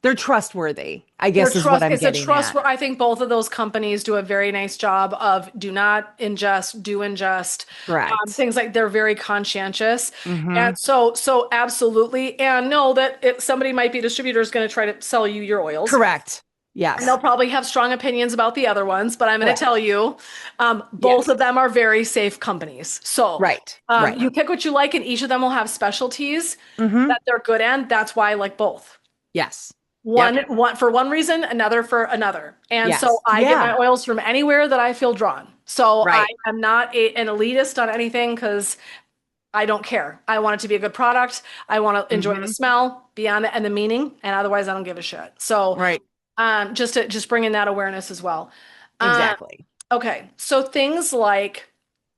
they're trustworthy, I guess is what I'm It's a getting trust at. where I think both of those companies do a very nice job of do not ingest, do ingest, Correct. things like they're very conscientious. Mm-hmm. And so absolutely. And know that somebody might be a distributor is going to try to sell you your oils. Correct. And they'll Yes. probably have strong opinions about the other ones, but I'm going to tell Correct. you, both Yes. of them are very safe companies. So Right. Right. you pick what you like, and each of them will have specialties Mm-hmm. that they're good in. That's why I like both. Yes. One, Yep. one for one reason, another for another. And so Yes. I get my Yeah. oils from anywhere that I feel drawn. So I Right. am not an elitist on anything because I don't care. I want it to be a good product. I want to enjoy the Mm-hmm. smell beyond it and the meaning, and otherwise I don't give a shit. So Right. just bring in that awareness as well. Um, Exactly. okay, so things like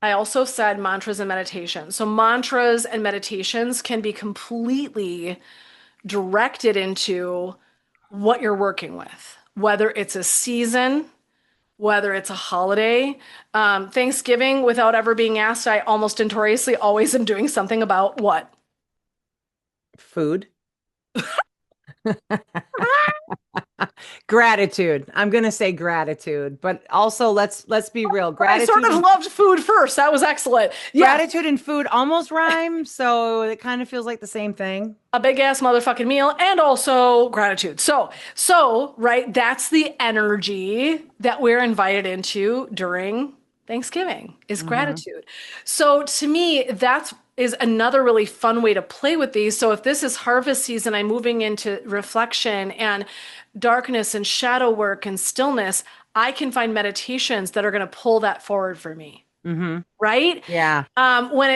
I also said mantras and meditation. So mantras and meditations can be completely directed into what you're working with, whether it's a season, whether it's a holiday. Thanksgiving, without ever being asked, I almost notoriously always am doing something about what? Food. Gratitude. I'm gonna say gratitude, but also let's be real. I sort of loved food first. That was excellent. Yes, Gratitude and food almost rhyme, so it kind of feels like the same thing. a big ass motherfucking meal and also gratitude. So, right, that's the energy that we're invited into during Thanksgiving is Hmm. gratitude. So to me, that is another really fun way to play with these. So if this is harvest season, I'm moving into reflection and darkness and shadow work and stillness, I can find meditations that are going to pull that forward for me. Hmm. Right? Yeah. When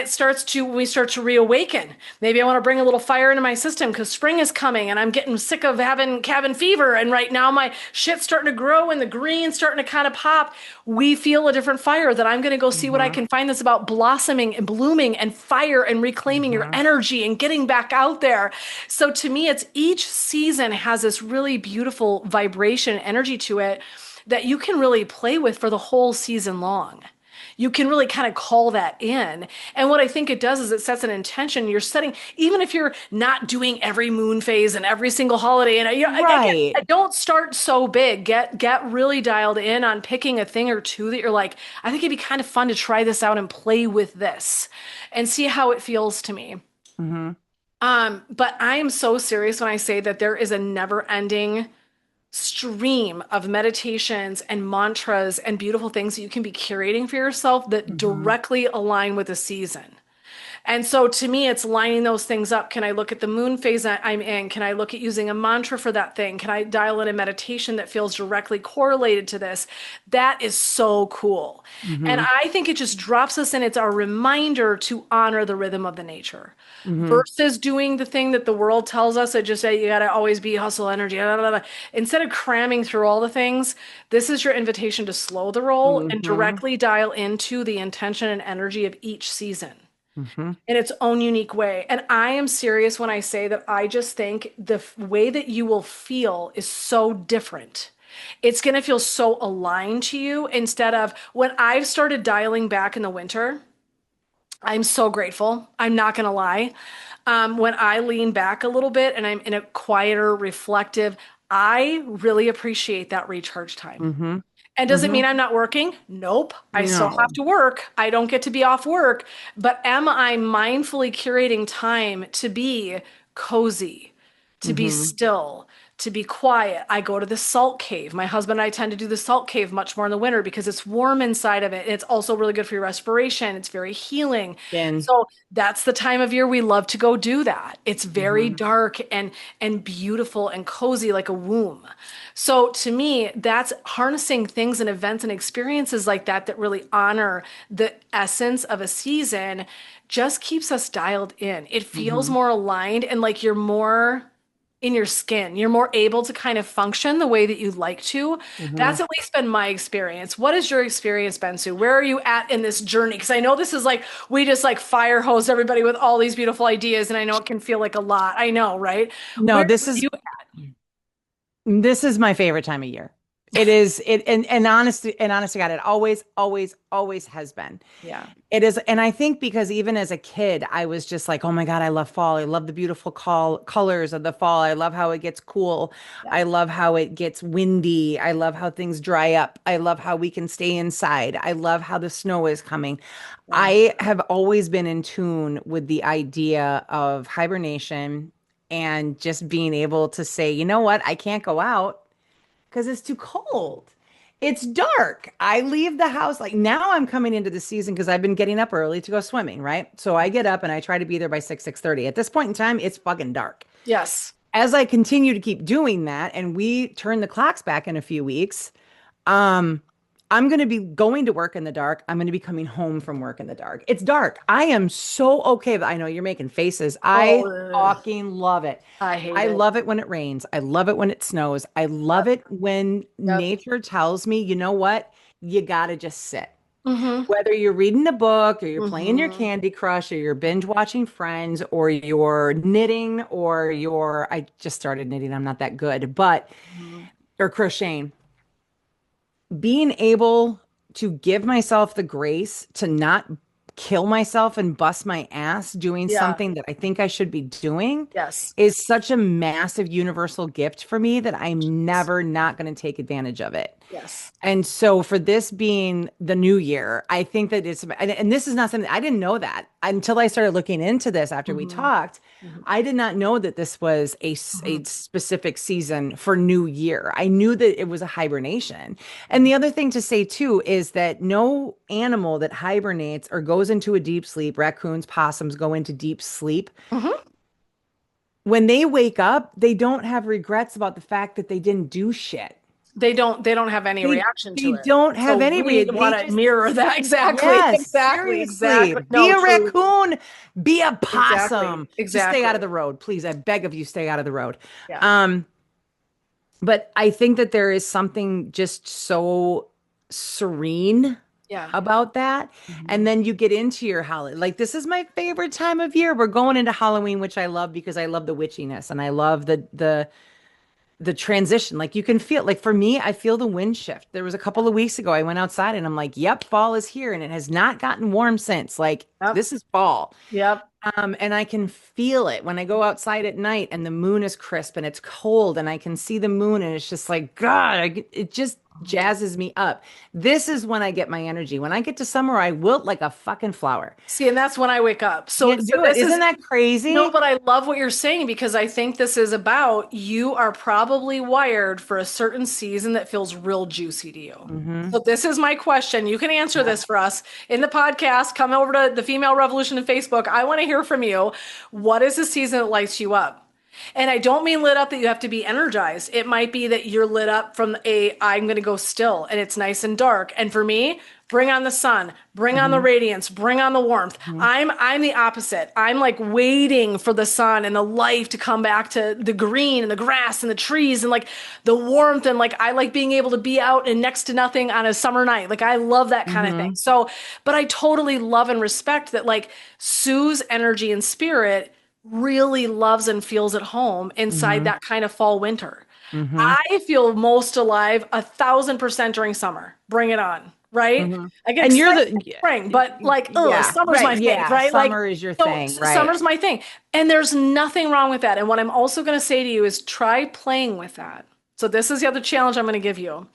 we start to reawaken, maybe I want to bring a little fire into my system because spring is coming and I'm getting sick of having cabin fever. And right now my shit's starting to grow and the green's starting to kind of pop. We feel a different fire that I'm going to go see what I Hmm. can find that's about blossoming and blooming and fire and reclaiming your Hmm. energy and getting back out there. So to me, it's each season has this really beautiful vibration and energy to it that you can really play with for the whole season long. You can really kind of call that in. And what I think it does is it sets an intention. You're setting, even if you're not doing every moon phase and every single holiday. And Right. I don't start so big. Get really dialed in on picking a thing or two that you're like, I think it'd be kind of fun to try this out and play with this and see how it feels to me. Hmm. But I am so serious when I say that there is a never ending stream of meditations and mantras and beautiful things that you can be curating for yourself that Hmm. directly align with the season. And so to me, it's lining those things up. Can I look at the moon phase I'm in? Can I look at using a mantra for that thing? Can I dial in a meditation that feels directly correlated to this? That is so cool. And Hmm. I think it just drops us in. It's our reminder to honor the rhythm of the nature Hmm. versus doing the thing that the world tells us that just say you got to always be hustle energy. Blah, blah, blah. Instead of cramming through all the things, this is your invitation to slow the roll and Hmm. directly dial into the intention and energy of each season Hmm. in its own unique way. And I am serious when I say that I just think the way that you will feel is so different. It's going to feel so aligned to you instead of when I've started dialing back in the winter. I'm so grateful. I'm not going to lie. When I lean back a little bit and I'm in a quieter, reflective, I really appreciate that recharge time. Hmm. And does it mean I'm not working? Nope. I still No. have to work. I don't get to be off work. But am I mindfully curating time to be cozy, to be Hmm. still, to be quiet? I go to the salt cave. My husband and I tend to do the salt cave much more in the winter because it's warm inside of it. And it's also really good for your respiration. It's very healing. Been. So that's the time of year we love to go do that. It's very Hmm. dark and beautiful and cozy like a womb. So to me, that's harnessing things and events and experiences like that that really honor the essence of a season just keeps us dialed in. It feels Hmm. more aligned and like you're more in your skin. You're more able to kind of function the way that you'd like to. Hmm. That's at least been my experience. What has your experience been, Sue? Where are you at in this journey? Because I know this is like we just like fire hose everybody with all these beautiful ideas, and I know it can feel like a lot. I know, right? No, Where this are is you this is my favorite time of year. It is it and honest to God, it always has been. Yeah. It is, and I think because even as a kid, I was just like, oh my God, I love fall. I love the beautiful colors of the fall. I love how it gets cool. Yeah. I love how it gets windy. I love how things dry up. I love how we can stay inside. I love how the snow is coming. Yeah. I have always been in tune with the idea of hibernation and just being able to say, you know what, I can't go out because it's too cold. It's dark. I leave the house like now I'm coming into the season because I've been getting up early to go swimming, right? So I get up and I try to be there by 6:30. At this point in time, it's fucking dark. Yes. As I continue to keep doing that and we turn the clocks back in a few weeks, um, I'm going to be going to work in the dark. I'm going to be coming home from work in the dark. It's dark. I am so okay. I know you're making faces. I Oh, fucking love it. I hate I it. love it when it rains. I love it when it snows. I love it when Yep. nature tells me, you know what? You got to just sit. Mm-hmm. Whether you're reading a book or you're playing your Mm-hmm. Candy Crush or you're binge watching Friends or you're knitting or I just started knitting. I'm not that good, but, Mm-hmm. or crocheting, being able to give myself the grace to not kill myself and bust my ass doing Yeah. something that I think I should be doing Yes. is such a massive universal gift for me that I'm never not going to take advantage of it. Yes. And so for this being the new year, I think that and this is not something I didn't know that until I started looking into this after we Mm-hmm. talked. Mm-hmm. I did not know that this was a Mm-hmm. specific season for New Year. I knew that it was a hibernation. And Mm-hmm. the other thing to say too is that no animal that hibernates or goes into a deep sleep, raccoons, possums go into deep sleep. Mm-hmm. When they wake up, they don't have regrets about the fact that they didn't do shit. They don't have any They reaction they to it. don't So have any we they want to just mirror that. Exactly. yes, Exactly. seriously. Exactly. Be No, a truly. raccoon, be a Exactly. possum. Just stay out Exactly. of the road, please. I beg of you, stay out of the road. Yeah. Um, but I think that there is something just so serene Yeah. about that. Mm-hmm. And then you get into your holiday. Like this is my favorite time of year. We're going into Halloween, which I love because I love the witchiness and I love the transition. Like you can feel like for me, I feel the wind shift. There was a couple of weeks ago, I went outside and I'm like, yep, fall is here. And it has not gotten warm since. Like Yep. this is fall. Yep. And I can feel it when I go outside at night and the moon is crisp and it's cold and I can see the moon and it's just like, God, it just jazzes me up. This is when I get my energy. When I get to summer, I wilt like a fucking flower. See, and that's when I wake up. So, Can't so do it. this is Isn't that no, crazy? but I love what you're saying because I think this is about you are probably wired for a certain season that feels real juicy to you. Hmm. So this is my question. You can answer this for us in the podcast. Come over to the Female Revolution in Facebook. I want to hear from you. What is the season that lights you up? And I don't mean lit up that you have to be energized. It might be that you're lit up from I'm going to go still and it's nice and dark. And for me, bring on the sun, bring on the Hmm. radiance, bring on the warmth. Hmm. I'm the opposite. I'm like waiting for the sun and the life to come back to the green and the grass and the trees and like the warmth and like I like being able to be out and next to nothing on a summer night. Like I love that kind of thing. Hmm. So, but I totally love and respect that like Sue's energy and spirit really loves and feels at home inside Hmm. that kind of fall winter. Hmm. I feel most alive 1,000% during summer. Bring it on, right? Hmm. I get And you're excited the, in spring, but like, oh, yeah, summer's right. my fave, Yeah. right? Like, Summer is your so thing, right? summer's my thing. And there's nothing wrong with that. And what I'm also going to say to you is try playing with that. So this is the other challenge I'm going to give you.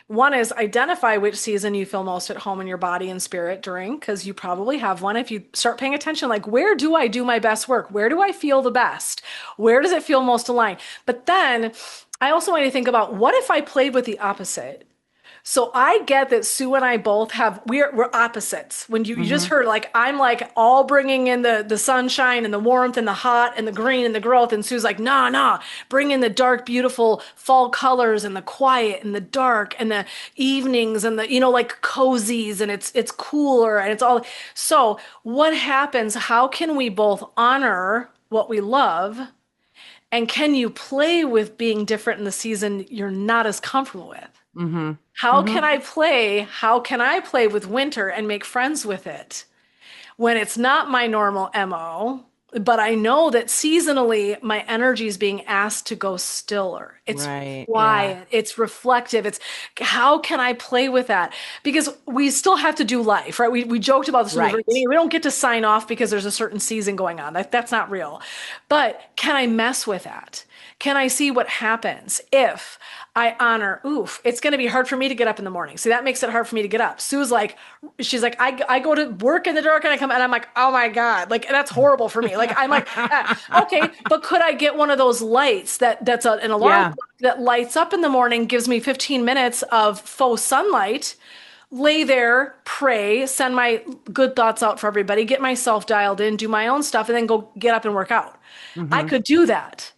One is identify which season you feel most at home in your body and spirit during, because you probably have one. If you start paying attention, like where do I do my best work? Where do I feel the best? Where does it feel most aligned? But then I also want you to think about what if I played with the opposite? So I get that Sue and I both have we're opposites. When you just Hmm. heard like I'm like all bringing in the sunshine and the warmth and the hot and the green and the growth, and Sue's like nah, bring in the dark beautiful fall colors and the quiet and the dark and the evenings and the like cozies, and it's cooler and it's all. So what happens? How can we both honor what we love, and can you play with being different in the season you're not as comfortable with? Hmm. How Hmm. can I play? How can I play with winter and make friends with it when it's not my normal MO? But I know that seasonally my energy is being asked to go stiller. It's Right. Yeah. quiet, it's reflective. It's how can I play with that? Because we still have to do life, right? We joked about this from the very Right. beginning. We don't get to sign off because there's a certain season going on. That's not real. But can I mess with that? Can I see what happens if I honor, oof, it's going to be hard for me to get up in the morning. See, that makes it hard for me to get up. Sue's like, she's like, I go to work in the dark and I come and I'm like, oh my God, like that's horrible for me. Like, I'm like, okay, but could I get one of those lights that's an alarm Yeah. clock that lights up in the morning, gives me 15 minutes of faux sunlight, lay there, pray, send my good thoughts out for everybody, get myself dialed in, do my own stuff, and then go get up and work out. I Hmm. could do that.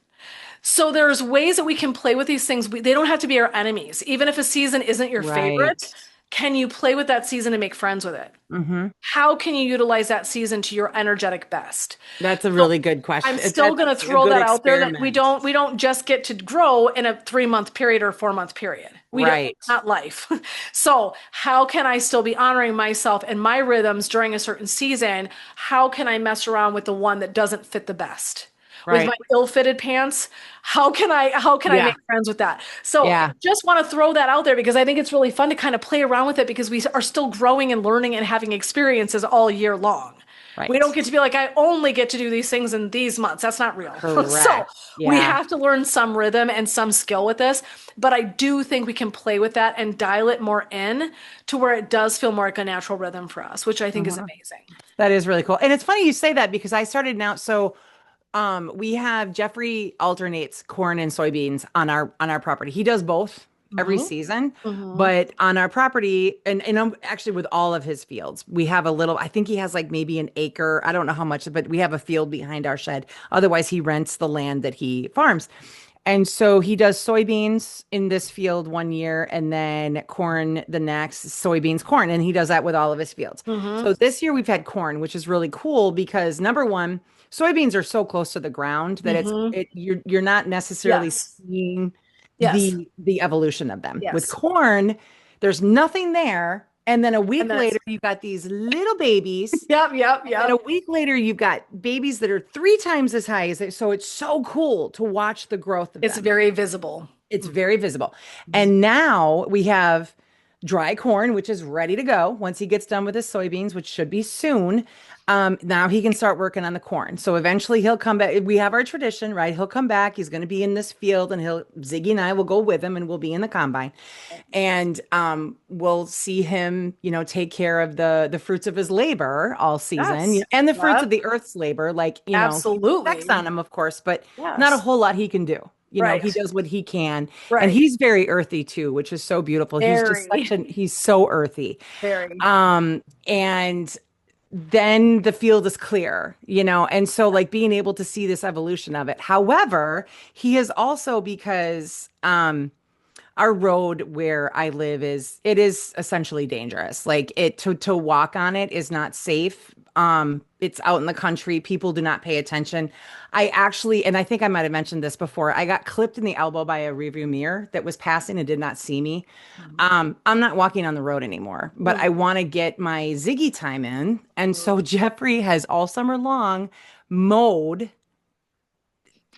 So there's ways that we can play with these things. They don't have to be our enemies. Even if a season isn't your Right. favorite, can you play with that season and make friends with it? Hmm. How can you utilize that season to your energetic best? That's a So really good I'm question. still That's going to a throw good that out there that we experiment. don't just get to grow in a 3 month period or 4 month period. We don't, Right. not life. So how can I still be honoring myself and my rhythms during a certain season? How can I mess around with the one that doesn't fit the best? With my Right. ill-fitted pants, how can I make Yeah. friends with that? So Yeah. just want to throw that out there because I think it's really fun to kind of play around with it because we are still growing and learning and having experiences all year long. We don't Right. get to be like, I only get to do these things in these months. That's not real. So Correct. we Yeah. have to learn some rhythm and some skill with this. But I do think we can play with that and dial it more in to where it does feel more like a natural rhythm for us, which I think is Mhm. amazing. That is really cool. And it's funny you say that because I started now. So we have Jeffrey alternates corn and soybeans on our property. He does both every Hmm. season, Hmm. but on our property and actually with all of his fields, we have a little, I think he has like maybe an acre. I don't know how much, but we have a field behind our shed. Otherwise, he rents the land that he farms. And so he does soybeans in this field one year and then corn the next, soybeans, corn. And he does that with all of his fields. Hmm. So this year we've had corn, which is really cool because number one, soybeans are so close to the ground that Hmm. you're not necessarily Yes. seeing Yes. the evolution of them. With Yes. corn, there's nothing there. And then a And week later, that's, you've got these little babies. yep, yep, And then a yep. week later, you've got babies that are three times as high as it. So it's so cool to watch the growth of It's them. very visible. It's very visible. And now we have dry corn, which is ready to go once he gets done with his soybeans, which should be soon. Now he can start working on the corn. So eventually he'll come back. We have our tradition, right? He'll come back. He's going to be in this field, and Ziggy and I will go with him, and we'll be in the combine, and we'll see him, take care of the fruits of his labor all season, Yes. and the fruits of Yep. the earth's labor. Like, he checks Absolutely. on him, of course, but not a Yes. whole lot he can do. He Right. does what he can. And Right. he's very earthy too, which is so beautiful. Very, He's so earthy. very. And then the field is clear, and so like being able to see this evolution of it. However, he is also because our road where I live it is essentially dangerous. Like to walk on it is not safe. It's out in the country. People do not pay attention. I actually, and I think I might have mentioned this before, I got clipped in the elbow by a rearview mirror that was passing and did not see me. I'm not walking on the road anymore, but I Mhm. want to get my Ziggy time in. And so Jeffrey has all summer long mowed.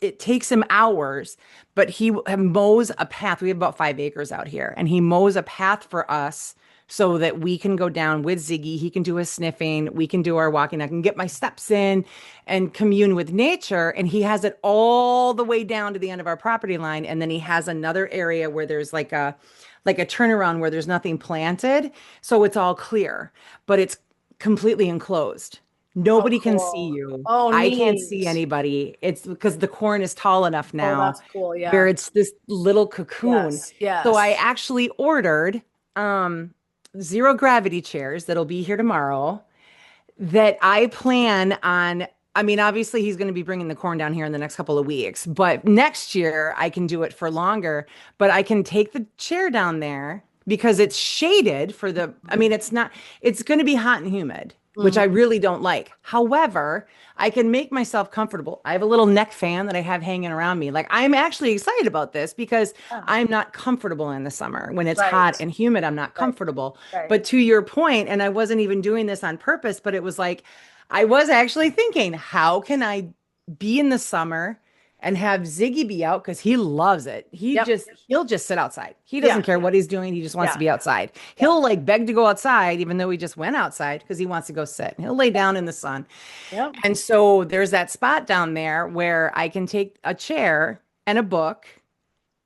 It takes him hours, but he mows a path. We have about 5 acres out here, and he mows a path for us so that we can go down with Ziggy. He can do his sniffing. We can do our walking. I can get my steps in and commune with nature. And he has it all the way down to the end of our property line. And then he has another area where there's like a turnaround where there's nothing planted. So it's all clear, but it's completely enclosed. Oh, Nobody can see cool. you. Oh, I can't see neat. anybody. It's because the corn is tall enough Oh, now that's cool. where Yeah. it's this little cocoon. Yes. So I Yes. actually ordered zero gravity chairs that'll be here tomorrow that I plan on. I mean, obviously, he's going to be bringing the corn down here in the next couple of weeks, but next year I can do it for longer. But I can take the chair down there because it's shaded for the, I mean, it's not, it's going to be hot and humid, which I Hmm. really don't like. However, I can make myself comfortable. I have a little neck fan that I have hanging around me. Like, I'm actually excited about this because Yeah. I'm not comfortable in the summer. When it's hot Right. and humid, I'm not Right. comfortable. Right. But to your point, and I wasn't even doing this on purpose, but it was like, I was actually thinking, how can I be in the summer and have Ziggy be out because he loves it. Yep. He'll just sit outside. He doesn't Yeah. care what he's doing. He just wants to Yeah. be outside. Yeah. He'll like beg to go outside, even though he just went outside because he wants to go sit. He'll lay down in the sun. Yep. And so there's that spot down there where I can take a chair and a book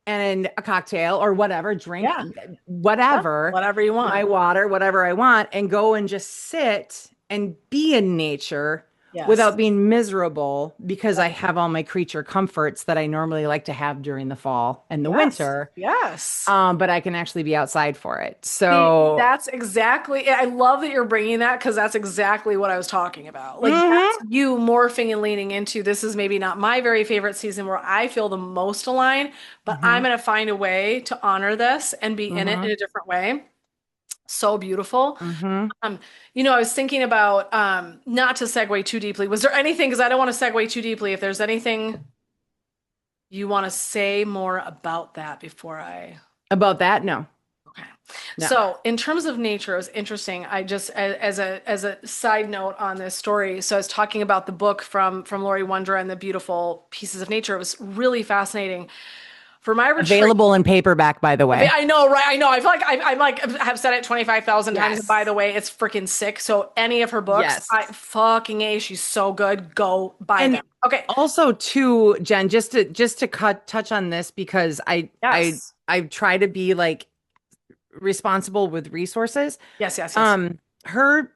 and a cocktail or whatever, drink Yeah. Yep. whatever, Whatever you my want. water, whatever I want, and go and just sit and be in nature without Yes. being miserable because I Right. have all my creature comforts that I normally like to have during the fall and the Yes. winter. Yes. But I can actually be outside for it. See, So, that's exactly, I love that you're bringing that because that's exactly what I was talking about. Like, that's mhm, you morphing and leaning into this is maybe not my very favorite season where I feel the most aligned, but I'm mhm, going to find a way to honor this and be in it in mhm, a different way. So beautiful. mhm. Um, I was thinking about not to segue too deeply. Was there anything, because I don't want to segue too deeply, if there's anything you want to say more about that before I. About that, no, Okay. no. So, in terms of nature, it was interesting. I just, as a side note on this story, so I was talking about the book from Lori Wonder and the beautiful pieces of nature. It was really fascinating. For my retreat, Available in paperback, by the way. I know, right? I know. I feel like I'm like have said it 25,000 times. And by Yes. the way, it's freaking sick. So any of her books, Yes. I fucking A, she's so good. Go buy And them. Okay. also too, Jen, just to cut touch on this because Yes. I try to be like responsible with resources. Yes, yes, yes. Her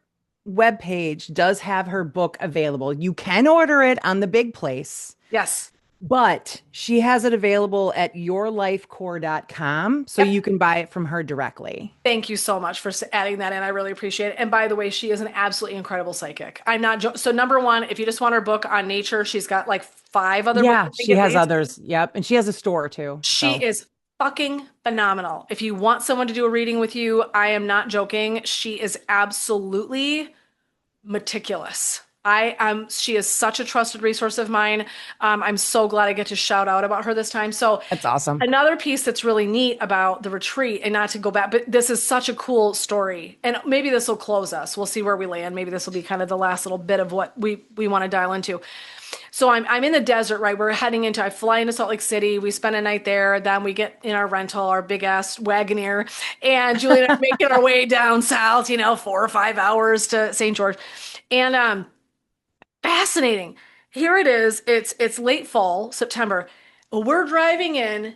webpage does have her book available. You can order it on the big place, Yes. but she has it available at yourlifecore.com, so Yep. you can buy it from her directly. Thank you so much for adding that in. I really appreciate it. And by the way, she is an absolutely incredible psychic. I'm not so number one, if you just want her book on nature, she's got like five other books, Yeah, I think she at has least. others. Yep, and she has a store too. She So is fucking phenomenal. If you want someone to do a reading with you, I am not joking. She is absolutely meticulous. She is such a trusted resource of mine. I'm so glad I get to shout out about her this time. So that's awesome. another piece that's really neat about the retreat, and not to go back, but this is such a cool story. And maybe this will close us. We'll see where we land. Maybe this will be kind of the last little bit of what we want to dial into. So I'm in the desert, right? We're heading into, I fly into Salt Lake City. We spend a night there. Then we get in our rental, our big ass Wagoneer. And Julie and I are making our way down south, 4 or 5 hours to St. George. And fascinating. Here it is. It's late fall, September. We're driving in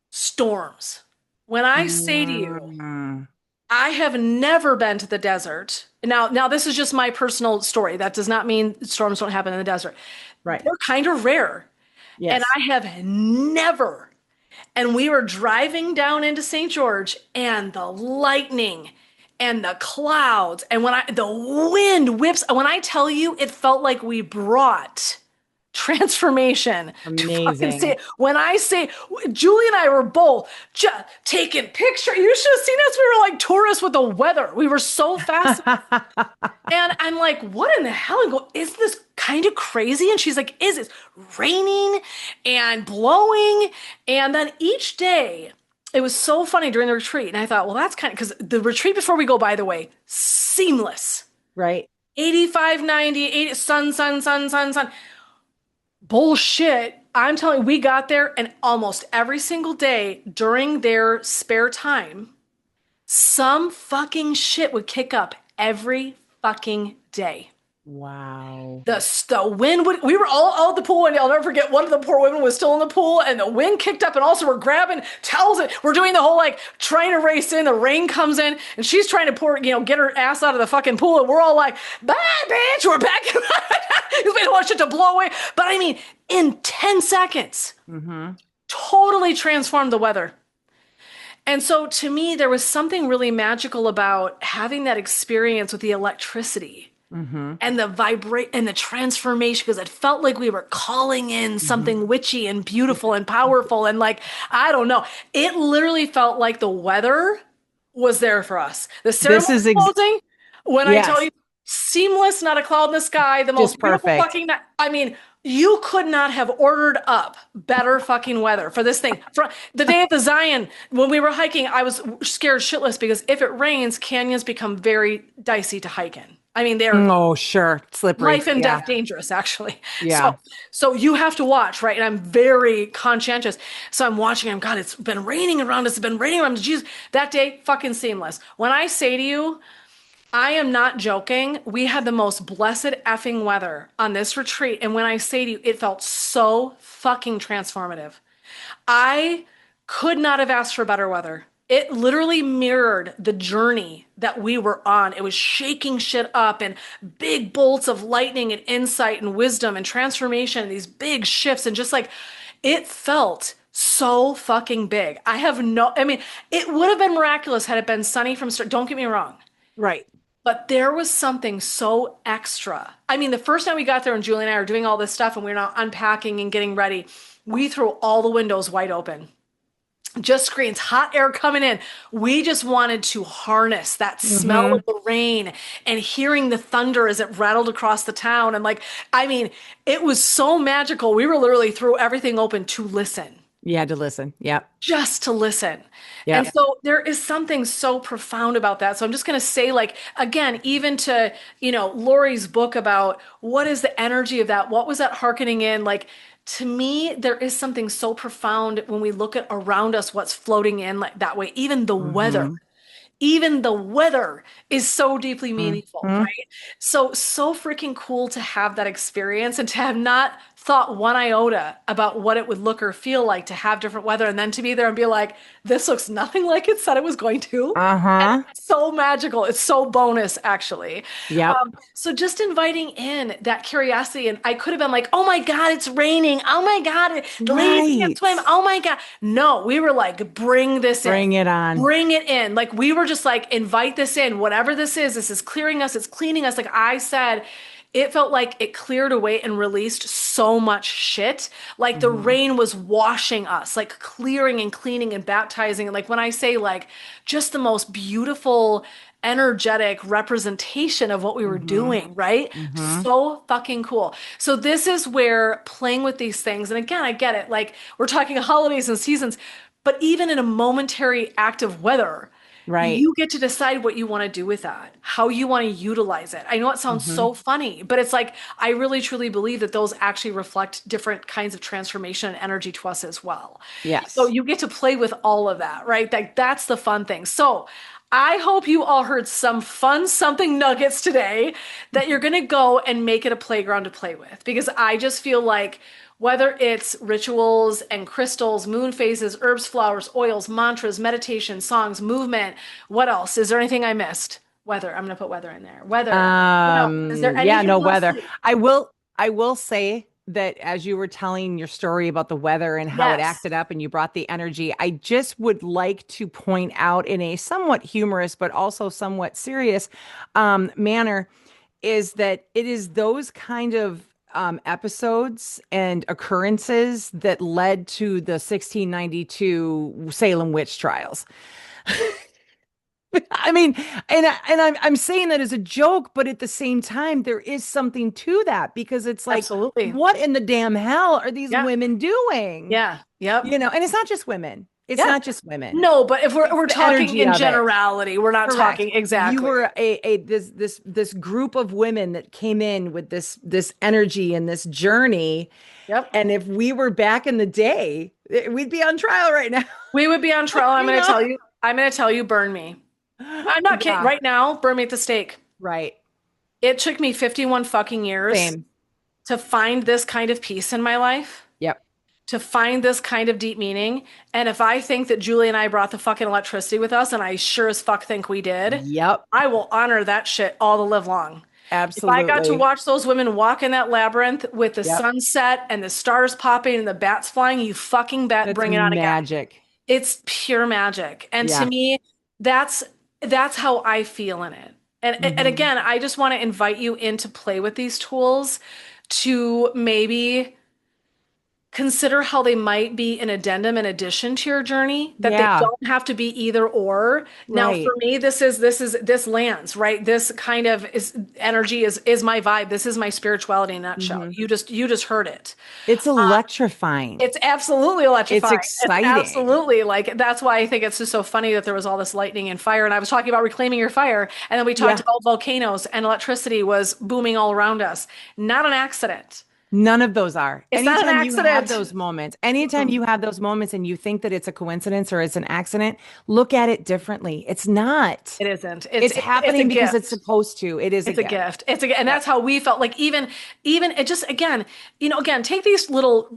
storms. When I say to you, Mm, I have never been to the desert. Now this is just my personal story. That does not mean storms don't happen in the desert. right. They're kind of rare. And Yes. I have never. And we were driving down into St. George and the lightning and the clouds and the wind whips, when I tell you it felt like we brought transformation to fucking say Amazing. it. When I say Julie and I were both just taking pictures. You should have seen us. We were like tourists with the weather. We were so fast. And I'm like, what in the hell? And go, is this kind of crazy? And she's like, is it raining and blowing? And then each day, it was so funny during the retreat. And I thought, well, that's kind of because the retreat before we go, by the way, seamless. Right. 85, 90, 80, sun, sun, sun, sun, sun. Bullshit. I'm telling you, we got there, and almost every single day during their spare time, some fucking shit would kick up every fucking day. Wow. The wind would, we were all out the pool, and I'll never forget, one of the poor women was still in the pool, and the wind kicked up, and also we're grabbing towels, and we're doing the whole like trying to race in. The rain comes in, and she's trying to get her ass out of the fucking pool, and we're all like, bye, bitch, we're back. Because we don't want shit to blow away. But I mean, in 10 seconds, Mm-hmm. totally transformed the weather. And so to me, there was something really magical about having that experience with the electricity Mm-hmm. and the vibrate and the transformation, because it felt like we were calling in Mm-hmm. something witchy and beautiful and powerful, and like, I don't know, it literally felt like the weather was there for us. The This ceremony is closing, when I tell yes, you, seamless, not a cloud in the sky, the just most beautiful perfect. fucking night. I mean, you could not have ordered up better fucking weather for this thing. For the day of the Zion, when we were hiking, I was scared shitless because if it rains, canyons become very dicey to hike in. I mean, they're Oh, sure. Slippery. life and Yeah. death dangerous, actually. Yeah. So you have to watch, right? And I'm very conscientious. So I'm watching. I'm God. It's been raining around us. It's been raining around us. Jesus, that day, fucking seamless. When I say to you, I am not joking. We had the most blessed effing weather on this retreat. And when I say to you, it felt so fucking transformative. I could not have asked for better weather. It literally mirrored the journey that we were on. It was shaking shit up and big bolts of lightning and insight and wisdom and transformation and these big shifts and just like it felt so fucking big. I mean, it would have been miraculous had it been sunny from start. Don't get me wrong. Right. But there was something so extra. I mean, the first time we got there and Julie and I are doing all this stuff and we're now unpacking and getting ready, we threw all the windows wide open. Just screens, hot air coming in. We just wanted to harness that smell Mm-hmm. of the rain and hearing the thunder as it rattled across the town. And like, I mean, it was so magical. We were literally threw everything open to listen, You had to listen. Yep. just to listen. And Yep. so there is something so profound about that. So I'm just going to say, like, again, even to, Lori's book about what is the energy of that? What was that hearkening in? Like, to me, there is something so profound when we look at around us, what's floating in like that way. Mm-hmm. Even the weather is so deeply meaningful, Mm-hmm. right? So freaking cool to have that experience and to have not thought one iota about what it would look or feel like to have different weather and then to be there and be like, this looks nothing like it said it was going to. And Uh-huh. it's so magical. It's so bonus, actually. Yep. So just inviting in that curiosity, and I could have been like, "Oh my God, it's raining! Oh my God, the ladies can't Right. swim! Oh my God!" No, we were like, "Bring this in, Bring it on. bring it in!" Like we were just like, "Invite this in, whatever this is. This is clearing us. It's cleaning us." Like I said. It felt like it cleared away and released so much shit. Like the Mm-hmm. rain was washing us, like clearing and cleaning and baptizing. And like when I say like just the most beautiful, energetic representation of what we were Mm-hmm. doing, right? Mm-hmm. So fucking cool. So this is where playing with these things, and again, I get it. Like we're talking holidays and seasons, but even in a momentary act of weather, Right. you get to decide what you want to do with that, how you want to utilize it. I know it sounds Mm-hmm. so funny, but it's like I really truly believe that those actually reflect different kinds of transformation and energy to us as well. So Yes. you get to play with all of that, right? Like that's the fun thing. So I hope you all heard some fun something nuggets today that you're going to go and make it a playground to play with because I just feel like whether it's rituals and crystals, moon phases, herbs, flowers, oils, mantras, meditation, songs, movement, what else? Is there anything I missed? Weather. I'm going to put weather in there. Weather. What else? Is there Yeah, anything no else? weather. I will say that as you were telling your story about the weather and how it Yes. acted up and you brought the energy, I just would like to point out in a somewhat humorous but also somewhat serious manner is that it is those kind of episodes and occurrences that led to the 1692 Salem witch trials. I mean, and I'm saying that as a joke, but at the same time, there is something to that because it's like, Absolutely. what in the damn hell are these Yeah. women doing? Yeah. Yep. And it's not just women. It's Yeah. not just women. No, but if we're It's we're the talking energy in of it. generality, we're not Correct. talking You exactly. were a this group of women that came in with this energy and this journey. Yep. And if we were back in the day, we'd be on trial right now. We would be on trial. I'm You going to know? tell you. I'm going to tell you, burn me. I'm not kidding. Yeah. Right now, burn me at the stake. Right. It took me 51 fucking years Same. to find this kind of peace in my life, Yep. to find this kind of deep meaning. And if I think that Julie and I brought the fucking electricity with us, and I sure as fuck think we did, Yep. I will honor that shit all the live long. If I got to Absolutely. watch those women walk in that labyrinth with the Yep. sunset and the stars popping and the bats flying, you fucking bet, That's bring it on again. magic. It's pure magic. And to Yeah. me, that's that's how I feel in it. And Hmm. again, I just want to invite you in to play with these tools to maybe consider how they might be an addendum in addition to your journey, that they Yeah. don't have to be either or. Now for Right. me, this lands, right? This kind of is energy is my vibe. This is my spirituality in a nutshell. Hmm. You just heard it. It's electrifying. It's absolutely It's electrifying. It's exciting. absolutely like that's why I think it's just so funny that there was all this lightning and fire. And I was talking about reclaiming your fire, and then we talked Yeah. about volcanoes and electricity was booming all around us. Not an accident. None of those are. It's not an accident. Anytime Mm-mm. you have those moments and you think that it's a coincidence or it's an accident, look at it differently. It's not. It isn't. It's It's a happening because it's gift. supposed to. It is a It's a gift. gift. It's a, and Yep. that's how we felt like even it just again, again, take these little,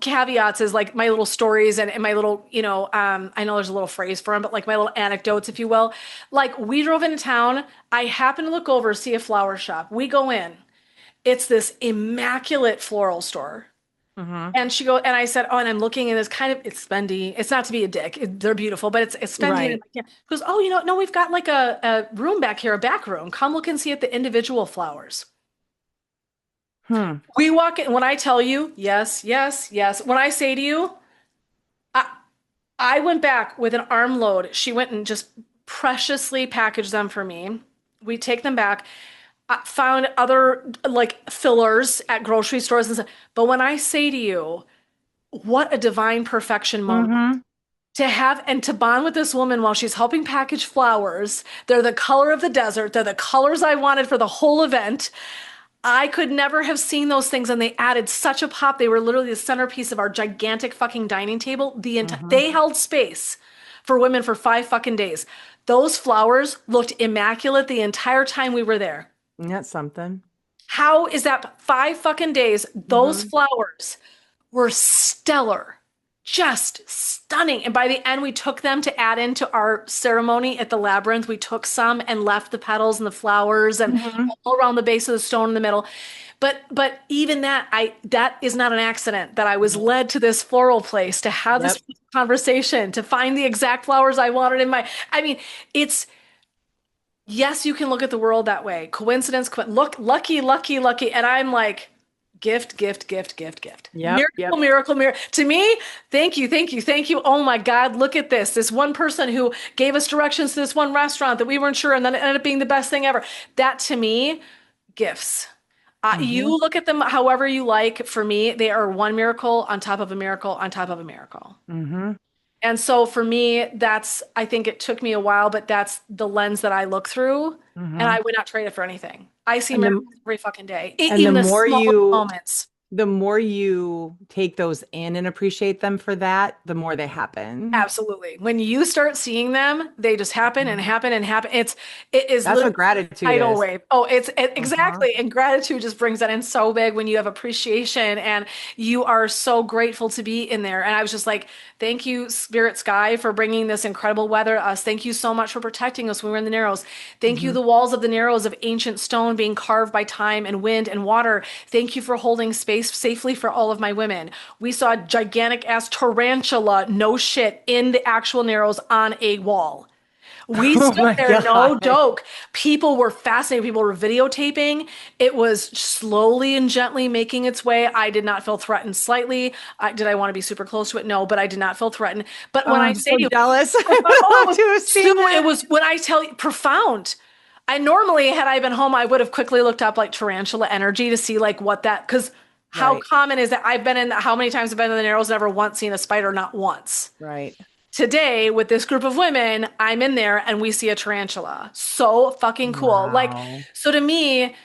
caveats as like my little stories and my little, I know there's a little phrase for them, but like my little anecdotes, if you will. Like we drove into town. I happened to look over, see a flower shop. We go in. It's this immaculate floral store. Hmm. And I said, oh, and I'm looking and it's kind of, it's spendy. It's not to be a dick. They're beautiful, but it's spendy. And I'm Right. like, yeah. He goes, oh, no, we've got like a room back here, a back room. Come look and see at the individual flowers. Hmm. We walk in, when I tell you, yes, yes, yes. When I say to you, I, I went back with an armload. She went and just preciously packaged them for me. We take them back. I found other like fillers at grocery stores and stuff. But when I say to you, what a divine perfection moment Hmm. to have and to bond with this woman while she's helping package flowers. They're the color of the desert. They're the colors I wanted for the whole event. I could never have seen those things, and they added such a pop. They were literally the centerpiece of our gigantic fucking dining table. Hmm. They held space for women for 5 fucking days. Those flowers looked immaculate the entire time we were there. That's something. How is that 5 fucking days? Those Hmm. flowers were stellar, just stunning. And by the end, we took them to add into our ceremony at the labyrinth. We took some and left the petals and the flowers and Hmm. all around the base of the stone in the middle. But even that is not an accident that I was led to this floral place to have this Yep. conversation, to find the exact flowers I wanted in my. I mean, it's yes, you can look at the world that way. Coincidence, look, lucky, lucky, lucky. And I'm like, gift, gift, gift, gift, gift. Yep. Miracle, Yep. miracle, miracle. To me, thank you, thank you, thank you. Oh my God, look at this. This one person who gave us directions to this one restaurant that we weren't sure, and then it ended up being the best thing ever. That to me, gifts. You Hmm. look at them however you like. For me, they are one miracle on top of a miracle on top of a miracle. Hmm. And so for me, I think it took me a while, but that's the lens that I look through, and Hmm. I would not trade it for anything. I see And the miracles every fucking day, and the even the more smallest you moments. the more you take those in and appreciate them for that, the more they happen. Absolutely. When you start seeing them, they just happen and Mhm. happen and happen. It is That's literally what gratitude tidal is. wave. Oh, Uh-huh. exactly. And gratitude just brings that in so big when you have appreciation and you are so grateful to be in there. And I was just like, thank you, Spirit Sky, for bringing this incredible weather to us. Thank you so much for protecting us when we were in the Narrows. Thank you, Hmm. the walls of the Narrows of ancient stone being carved by time and wind and water. Thank you for holding space safely for all of my women. We saw a gigantic ass tarantula, no shit, in the actual Narrows on a wall. We Oh stood my there, no God. joke. People were fascinated. People were videotaping. It was slowly and gently making its way. I did not feel threatened slightly. Did I want to be super close to it? No, but I did not feel threatened. But Oh, when I I'm say so to you, jealous. I oh, would love to have seen it that. was when I tell you profound. I normally, had I been home, I would have quickly looked up like tarantula energy to see like what that, because how Right, common is that? How many times I've been in the Narrows, never once seen a spider, not once. right. Today, with this group of women, I'm in there and we see a tarantula. So fucking cool. Like, Wow. so to me,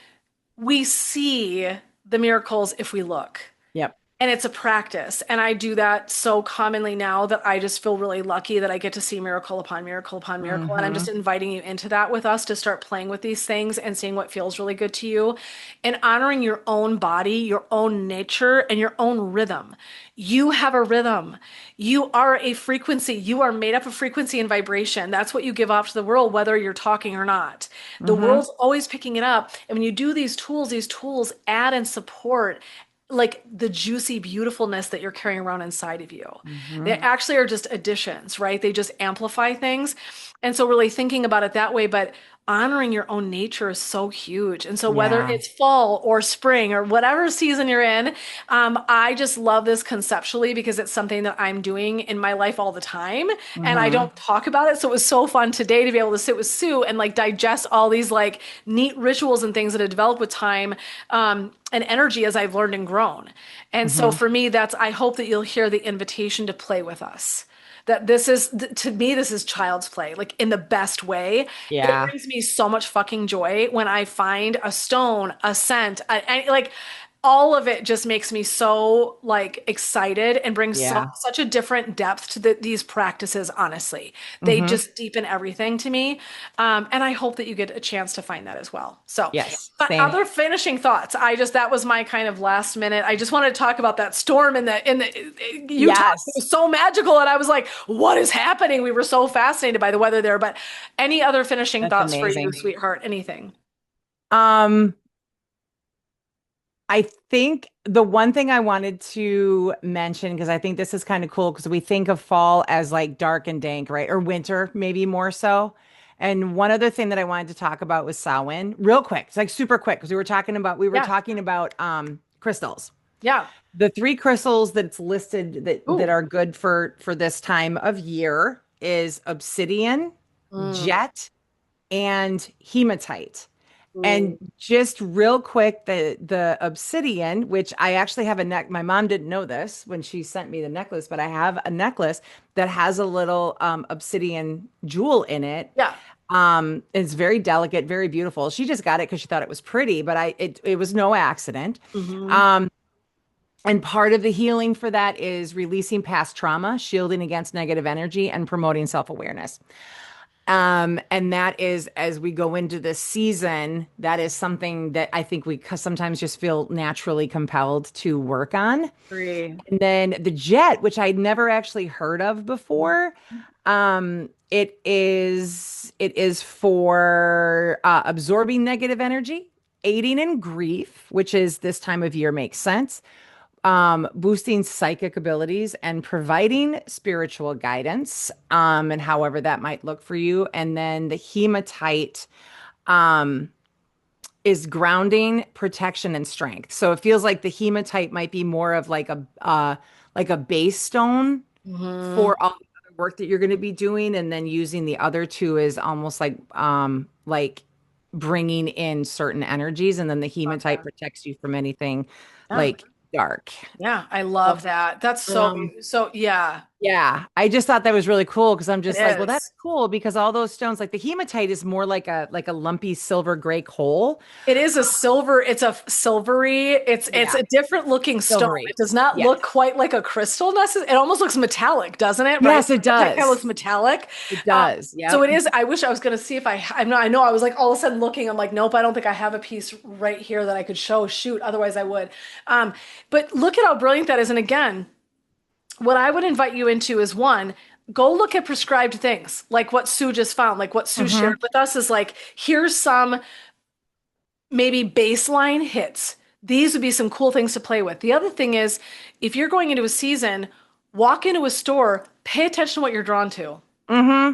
we see the miracles if we look. Yep. And it's a practice. And I do that so commonly now that I just feel really lucky that I get to see miracle upon miracle upon miracle. And I'm just Mm-hmm. inviting you into that with us to start playing with these things and seeing what feels really good to you and honoring your own body, your own nature, and your own rhythm. You have a rhythm. You are a frequency. You are made up of frequency and vibration. That's what you give off to the world, whether you're talking or not. The Mm-hmm. world's always picking it up. And when you do these tools add and support like the juicy beautifulness that you're carrying around inside of you. They Mm-hmm. actually are just additions, right? They just amplify things. And so really thinking about it that way, but honoring your own nature is so huge. And so whether Yeah. it's fall or spring or whatever season you're in, I just love this conceptually because it's something that I'm doing in my life all the time. And I Mm-hmm. don't talk about it. So it was so fun today to be able to sit with Sue and like digest all these like neat rituals and things that have developed with time. And energy as I've learned and grown. And so Mm-hmm. for me, that's, I hope that you'll hear the invitation to play with us. That this is, to me, this is child's play, like in the best way. It Yeah. brings me so much fucking joy when I find a stone, a scent, like all of it just makes me so like excited and brings Yeah. such a different depth to these practices, honestly. They Mm-hmm. just deepen everything to me. And I hope that you get a chance to find that as well. So, Yes. but Same. other finishing thoughts. That was my kind of last minute. I just wanted to talk about that storm in the Utah. It Yes. was so magical. And I was like, what is happening? We were so fascinated by the weather there. But any other finishing That's thoughts for you, amazing. sweetheart? Anything? Um, I think the one thing I wanted to mention, because I think this is kind of cool, because we think of fall as like dark and dank, right? Or winter, maybe more so. And one other thing that I wanted to talk about was Samhain, real quick. It's like super quick because we were Yeah. talking about crystals. Yeah. The three crystals that's listed that Ooh. are good for this time of year is obsidian, Mm. jet, and hematite. And Ooh. just real quick, the obsidian, which I actually have a neck. My mom didn't know this when she sent me the necklace, but I have a necklace that has a little obsidian jewel in it. Yeah. It's very delicate, very beautiful. She just got it because she thought it was pretty, but it was no accident. Hmm. Um, and part of the healing for that is releasing past trauma, shielding against negative energy, and promoting self-awareness. And that is, as we go into this season, that is something that I think we sometimes just feel naturally compelled to work on. Agree. And then the jet, which I'd never actually heard of before, it is for absorbing negative energy, aiding in grief, which is this time of year makes sense, boosting psychic abilities and providing spiritual guidance, and however that might look for you. And then the hematite um, is grounding, protection, and strength. So it feels like the hematite might be more of like a base stone Hmm. for all the other work that you're going to be doing, and then using the other two is almost like bringing in certain energies, and then the Love hematite that. protects you from anything Yeah. like dark. Yeah. I love that. That's so, Um, so yeah, yeah, I just thought that was really cool because I'm it just like, well, that's is. cool because all those stones, like the hematite is more like a lumpy silver gray coal. It is a silver, it's a silvery, it's Yeah, a different looking stone. It silvery. does not Yes. look quite like a crystal necessarily. It almost looks metallic, doesn't it? Right? Yes, it It kind of looks does. metallic. It Uh, does. so Yep. it is, I wish I was going to see if I know, I was like all of a sudden looking, I'm like, nope, I don't think I have a piece right here that I could show. Shoot, otherwise I would. Um, but look at how brilliant that is. And again, what I would invite you into is one, go look at prescribed things like what Sue just found, like what Sue Hmm. shared with us is like, here's some maybe baseline hits. These would be some cool things to play with. The other thing is, if you're going into a season, walk into a store, pay attention to what you're drawn to. Hmm.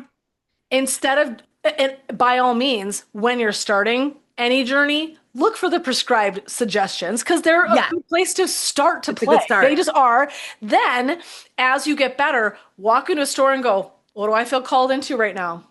Instead of, and by all means, when you're starting any journey, look for the prescribed suggestions because they're a Yeah, good place to start to it's a play. good They start. just are. Then, as you get better, walk into a store and go, what do I feel called into right now?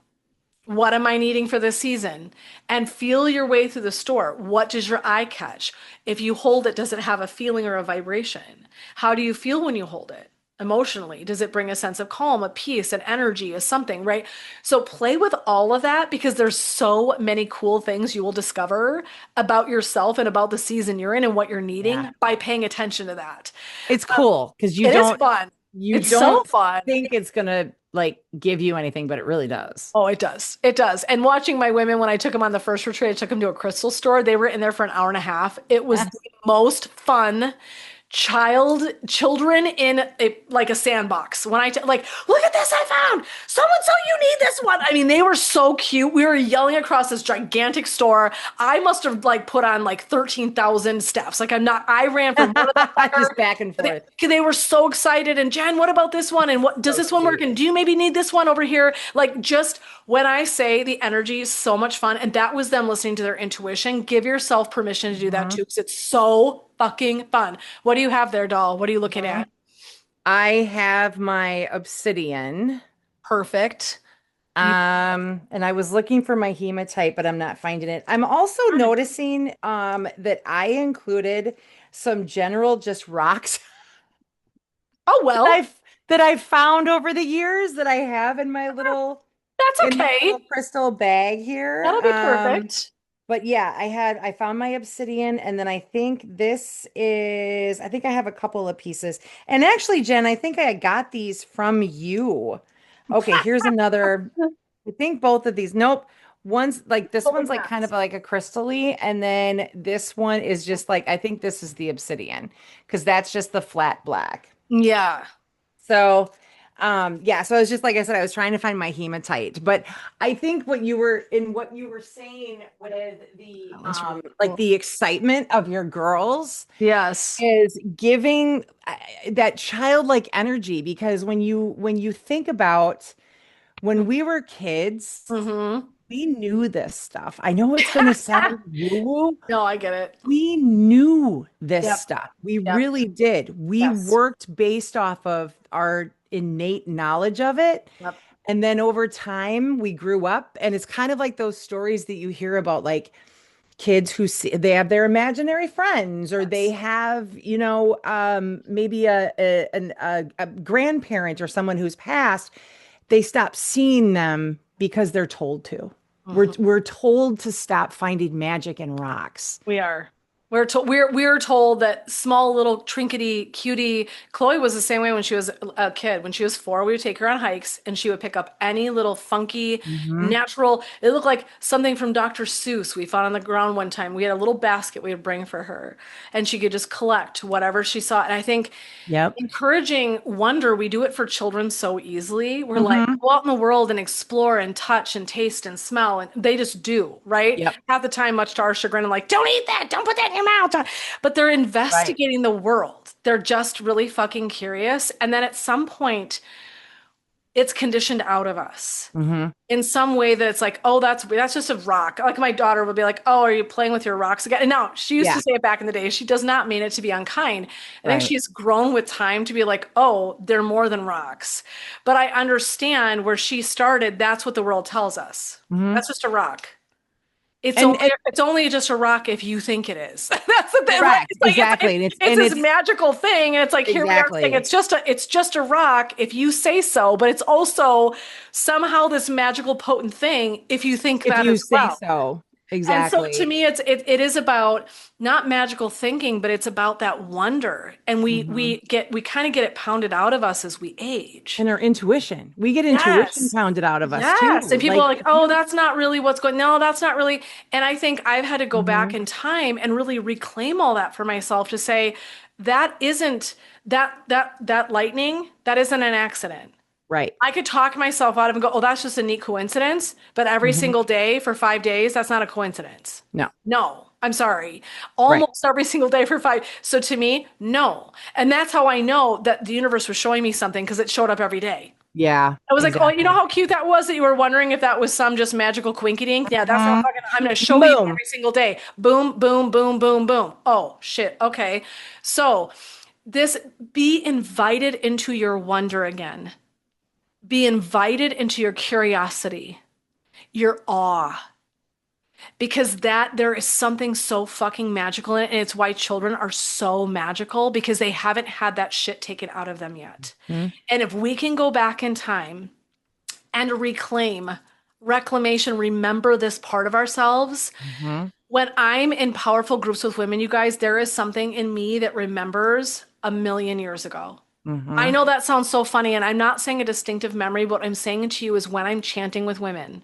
What am I needing for this season? And feel your way through the store. What does your eye catch? If you hold it, does it have a feeling or a vibration? How do you feel when you hold it? emotionally? Does it bring a sense of calm, a peace, an energy, a something, right? So play with all of that because there's so many cool things you will discover about yourself and about the season you're in and what you're Yeah. needing by paying attention to that. It's cool because It is fun. you It's so don't fun. think it's gonna like give you anything, but it really does. Oh, it does. It does. And watching my women, when I took them on the first retreat, I took them to a crystal store. They were in there for an hour and a half. It was the most fun children in like a sandbox. When like, look at this I found. Someone so you need this one. I mean, they were so cute. We were yelling across this gigantic store. I must have like put on like 13,000 steps. Like I ran from one of the Just back and forth. they were so excited. And Jen, what about this one? And what does So this one work? cute. And do you maybe need this one over here? Like just when I say the energy is so much fun, and that was them listening to their intuition, give yourself permission to do that Mhm. too, because it's so fucking fun. What do you have there, doll? What are you looking Mhm. at? I have my obsidian. Perfect. You And I was looking for my hematite, but I'm not finding it. I'm also noticing that I included some general just rocks oh that well, I've found over the years that I have that's in my okay. little crystal bag here. That'll be perfect. But yeah, I found my obsidian, and then I think I have a couple of pieces. And actually, Jen, I think I got these from you. Okay, here's another. I think both of these. Nope. This Holy one's like kind crap. of like a crystally, and then this one is just like I think this is the obsidian because that's just the flat black. Yeah. So, yeah, so it's just like I said, I was trying to find my hematite, but I think what you were saying with the That was really like cool. the excitement of your girls Yes. is giving that childlike energy because when you think about when we were kids, Mm-hmm. we knew this stuff. I know it's going to sound woo. No, I get it. We knew this Yep. stuff. We Yep. really did. We Yes. worked based off of our innate knowledge of it. Yep. And then over time, we grew up, and it's kind of like those stories that you hear about, like kids who see they have their imaginary friends, or they Yes. have, maybe a grandparent or someone who's passed. They stop seeing them because they're told to. Mhm. We're told to stop finding magic in rocks. We are. We're told that small little trinkety cutie Chloe was the same way when she was a kid. When she was 4, we would take her on hikes and she would pick up any little funky, Hmm. natural. It looked like something from Dr. Seuss we found on the ground one time. We had a little basket we would bring for her, and she could just collect whatever she saw. And I think Yep. encouraging wonder, we do it for children so easily. We're like, Hmm. go out in the world and explore and touch and taste and smell. And they just do, right? Yep. Half the time, much to our chagrin, and like, don't eat that, don't put that in your mouth. But they're Right. investigating the world. They're just really fucking curious. And then at some point, it's conditioned out of us Hmm. in some way that it's like, oh, that's just a rock. Like my daughter would be like, oh, are you playing with your rocks again? And now she used to Yeah. say it back in the day. She does not mean it to be unkind. I think Right. she's grown with time to be like, oh, they're more than rocks. But I understand where she started. That's what the world tells us. Hmm. That's just a rock. And It's only just a rock if you think it is. That's the thing, right? correct. It's like Exactly. it's this magical thing, and it's like here we are saying Exactly. it's just a rock if you say so, but it's also somehow this magical potent thing if you think If that you as say well. so. And so to Exactly. me, it is about not magical thinking, but it's about that wonder. And Hmm. we kind of get it pounded out of us as we age. And our intuition. We get intuition Yes. pounded out of us Yes. And too. people are Like like, if oh, you that's not really what's going, no, that's not really. And I think I've had to go back Mhm. in time and really reclaim all that for myself to say, that isn't that lightning, that isn't an accident. Right. I could talk myself out of and go, oh, that's just a neat coincidence. But every Hmm. single day for 5 days, that's not a coincidence. No. No, I'm sorry. Right. Almost every single day for 5. So to me, no. And that's how I know that the universe was showing me something because it showed up every day. Yeah, I was like, oh, you know exactly. how cute that was that you were wondering if that was some just magical quinky dink? Yeah, that's how Mhm. fucking I'm going to show you Boom. every single day. Boom, boom, boom, boom, boom. Oh, shit. Okay. So this be invited into your wonder again. Be invited into your curiosity, your awe. because that there is something so fucking magical in it, and it's why children are so magical because they haven't had that shit taken out of them yet. Mhm. And if we can go back in time and remember this part of ourselves. Mhm. When I'm in powerful groups with women, you guys, there is something in me that remembers a million years ago. I Mhm. know that sounds so funny, and I'm not saying a distinctive memory, but what I'm saying to you is when I'm chanting with women,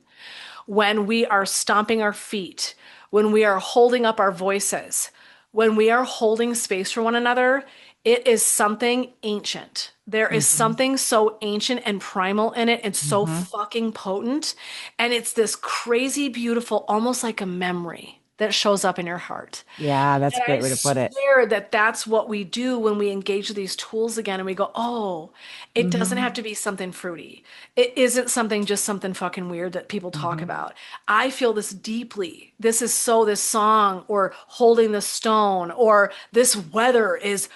when we are stomping our feet, when we are holding up our voices, when we are holding space for one another, it is something ancient. There is Mhm. something so ancient and primal in it and so Mhm. fucking potent. And it's this crazy, beautiful, almost like a memory that shows up in your heart. Yeah, that's a And I great way to put it. swear that that's what we do when we engage these tools again and we go, oh, it doesn't have Mhm. to be something fruity. It isn't something just something fucking weird that people talk Mhm. about. I feel this deeply. This is so this song or holding the stone or this weather is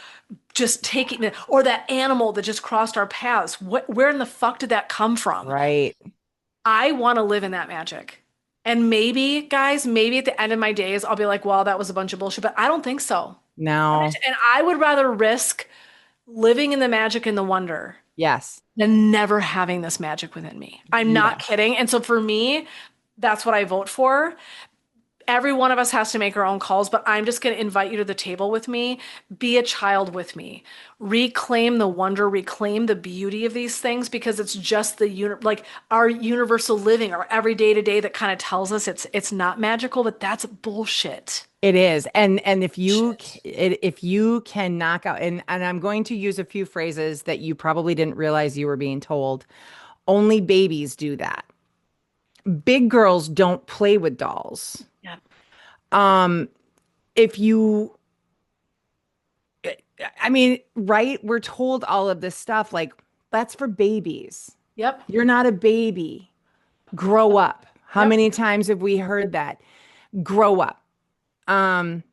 just taking it or that animal that just crossed our paths. Where in the fuck did that come from? Right. I want to live in that magic. And maybe, guys, maybe at the end of my days, I'll be like, well, that was a bunch of bullshit, but I don't think so. No. And I would rather risk living in the magic and the wonder Yes. than never having this magic within me. I'm not Yes. kidding. And so for me, that's what I vote for. Every one of us has to make our own calls, but I'm just going to invite you to the table with me. Be a child with me. Reclaim the wonder, reclaim the beauty of these things because it's just like our universal living, our everyday to day that kind of tells us it's not magical, but that's bullshit. It is. And Shit. if you can knock out and I'm going to use a few phrases that you probably didn't realize you were being told. Only babies do that. Big girls don't play with dolls. Yeah. Um, if you I mean, right? We're told all of this stuff like that's for babies. Yep. You're not a baby. Grow up. How Yep. many times have we heard that? Grow up. Um,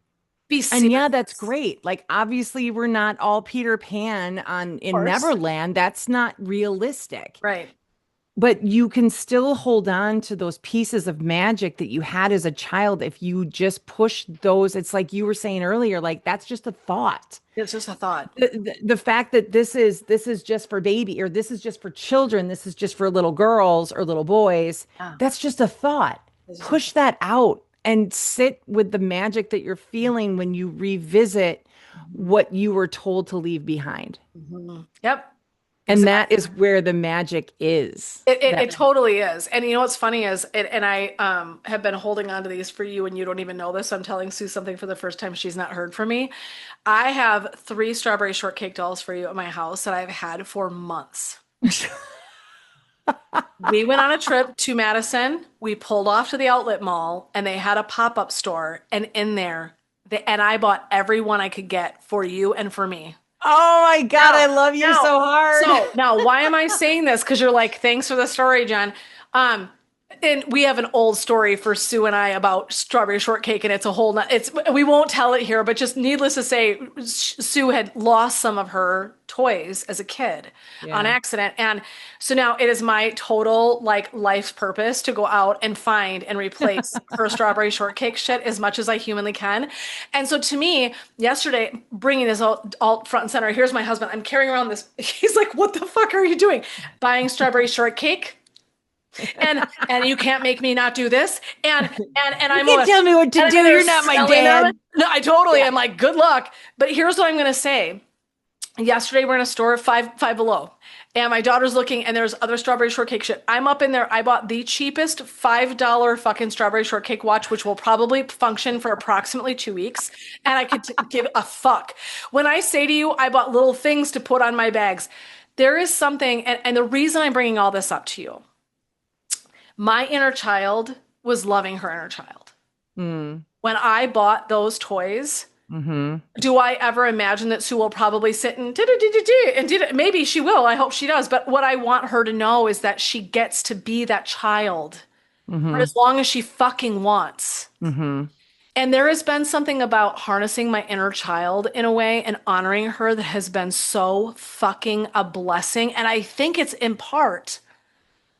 Be and serious. yeah, that's great. Like obviously we're not all Peter Pan on Of in course. Neverland. That's not realistic. Right. But you can still hold on to those pieces of magic that you had as a child if you just push those. It's like you were saying earlier, like that's just a thought. It's just a thought. The fact that this is just for baby or this is just for children, this is just for little girls or little boys, Yeah. that's just a thought. It's just a Push that out and sit with the magic that you're feeling when you revisit what you were told to leave behind. Mhm. Yep. And that Exactly. is where the magic is. It totally is. And you know what's funny is and I have been holding on to these for you and you don't even know this. So I'm telling Sue something for the first time she's not heard from me. I have three strawberry shortcake dolls for you at my house that I've had for months. We went on a trip to Madison. We pulled off to the outlet mall and they had a pop-up store and in there and I bought every one I could get for you and for me. Oh my God, I Now, love you now, so hard. now, why am I saying this? Because you're like, thanks for the story, Jen. Um, and we have an old story for Sue and I about strawberry shortcake, and it's a whole. It's we won't tell it here, but just needless to say, Sue had lost some of her toys as a kid on Yeah. accident, and so now it is my total like life's purpose to go out and find and replace her strawberry shortcake shit as much as I humanly can. And so to me, yesterday, bringing this all front and center. Here's my husband. I'm carrying around this. He's like, "What the fuck are you doing? Buying strawberry shortcake?" And you can't make me not do this and You I'm can't almost tell me what and to I'm do. in there You're not my selling them. dad. No, I totally Yeah. am like good luck, but here's what I'm gonna say. Yesterday we're in a store five below and my daughter's looking and there's other strawberry shortcake shit. I'm up in there. I bought the cheapest $5 fucking strawberry shortcake watch which will probably function for approximately 2 weeks and I could give a fuck. When I say to you I bought little things to put on my bags, there is something and the reason I'm bringing all this up to you, my inner child was loving her inner child. Mm. When I bought those toys, Mm-hmm. do I ever imagine that Sue will probably sit and did it? Maybe she will. I hope she does. But what I want her to know is that she gets to be that child for Mm-hmm. as long as she fucking wants. Mm-hmm. And there has been something about harnessing my inner child in a way and honoring her that has been so fucking a blessing. And I think it's in part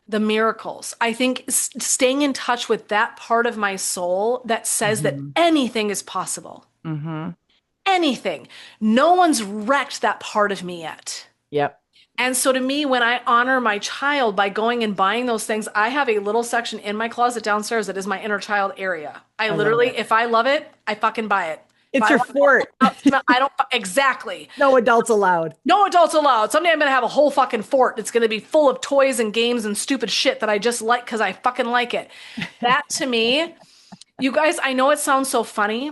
the miracles. I think staying in touch with that part of my soul that says that Hmm. anything is possible. Hmm. Anything. No one's wrecked that part of me yet. Yep. And so to me, when I honor my child by going and buying those things, I have a little section in my closet downstairs that is my inner child area. I I love literally, it. if I love it, I fucking buy it. If It's I your want to go fort. out, smell, I don't, exactly. No adults allowed. No adults allowed. Someday I'm going to have a whole fucking fort. It's going to be full of toys and games and stupid shit that I just like because I fucking like it. That to me, you guys, I know it sounds so funny,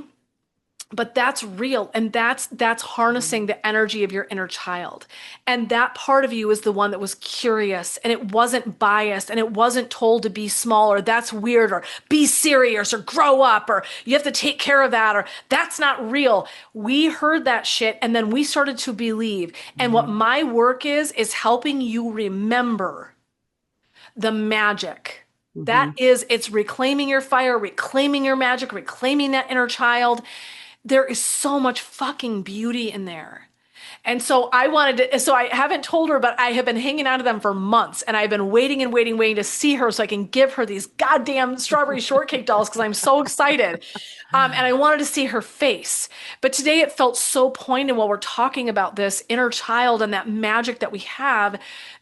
but that's real, and that's harnessing the energy of your inner child. And that part of you is the one that was curious, and it wasn't biased, and it wasn't told to be small, or that's weird, or be serious, or grow up, or you have to take care of that, or that's not real. We heard that shit, and then we started to believe. And what Mhm. my work is helping you remember the magic. That Mhm. is, it's reclaiming your fire, reclaiming your magic, reclaiming that inner child. There is so much fucking beauty in there. And so I wanted to, so I haven't told her, but I have been hanging out to them for months, and I've been waiting and waiting, waiting to see her so I can give her these goddamn strawberry shortcake dolls because I'm so excited. And I wanted to see her face. But today it felt so poignant while we're talking about this inner child and that magic that we have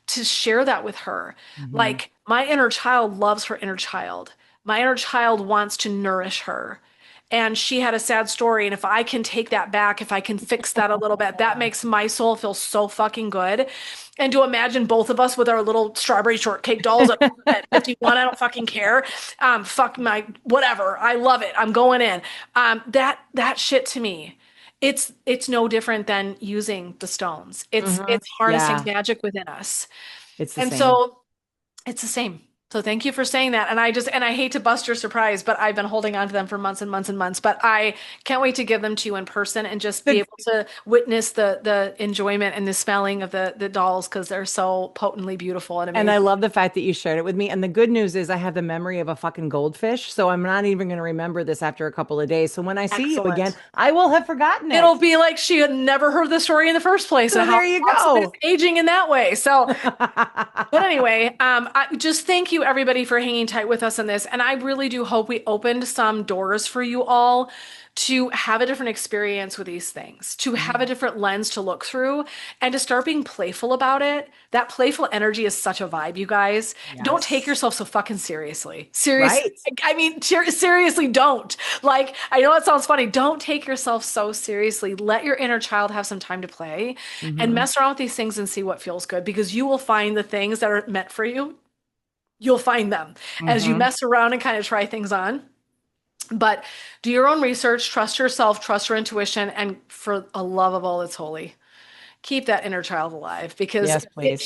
to share that with her. Mhm. Like, my inner child loves her inner child. My inner child wants to nourish her. And she had a sad story. And if I can take that back, if I can fix that a little bit, that makes my soul feel so fucking good. And to imagine both of us with our little strawberry shortcake dolls at 51, I don't fucking care. Fuck my whatever. I love it. I'm going in. That shit to me, it's no different than using the stones. Mhm. It's harnessing Yeah, magic within us. it's the And same. so it's the same. So thank you for saying that. And I hate to bust your surprise, but I've been holding on to them for months and months and months. But I can't wait to give them to you in person and just be The able to witness the enjoyment and the smelling of the dolls because they're so potently beautiful and And I amazing. love the fact that you shared it with me. And the good news is I have the memory of a fucking goldfish. So I'm not even going to remember this after a couple of days. So when I see you again, Excellent. I will have forgotten It'll it. be like she had never heard the story in the first place and So how there you awesome it's go. aging in that way. So but anyway, I just thank you everybody for hanging tight with us in this. And I really do hope we opened some doors for you all to have a different experience with these things, to have a Mhm. different lens to look through, and to start being playful about it. That playful energy is such a vibe, you guys. Don't take Yes. yourself so fucking seriously. Seriously. Right. I mean, seriously, don't. Like, I know it sounds funny. Don't take yourself so seriously. Let your inner child have some time to play and Hmm. mess around with these things and see what feels good because you will find the things that are meant for you. You'll find them as you Hmm. mess around and kind of try things on. But do your own research, trust yourself, trust your intuition, and for a love of all that's holy, keep that inner child alive because Yes, please.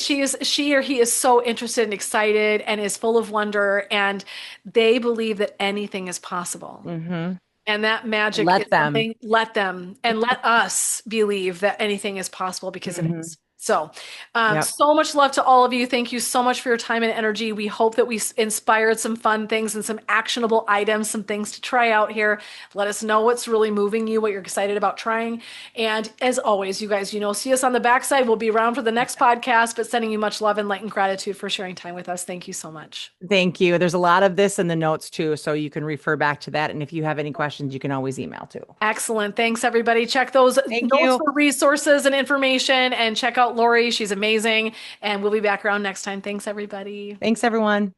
she or he is so interested and excited and is full of wonder, and they believe that anything is possible. Hmm. And that magic is Let them. something, let them and let us believe that anything is possible because it Hmm. is. So, Yep. so much love to all of you. Thank you so much for your time and energy. We hope that we inspired some fun things and some actionable items, some things to try out here. Let us know what's really moving you, what you're excited about trying. And as always, you guys, see us on the backside. We'll be around for the next podcast, but sending you much love and light and gratitude for sharing time with us. Thank you so much. Thank you. There's a lot of this in the notes too, so you can refer back to that. And if you have any questions, you can always email too. Excellent. Thanks, everybody. Check those Thank notes you. for resources and information and check out Lori. She's amazing. And we'll be back around next time. Thanks, everybody. Thanks, everyone.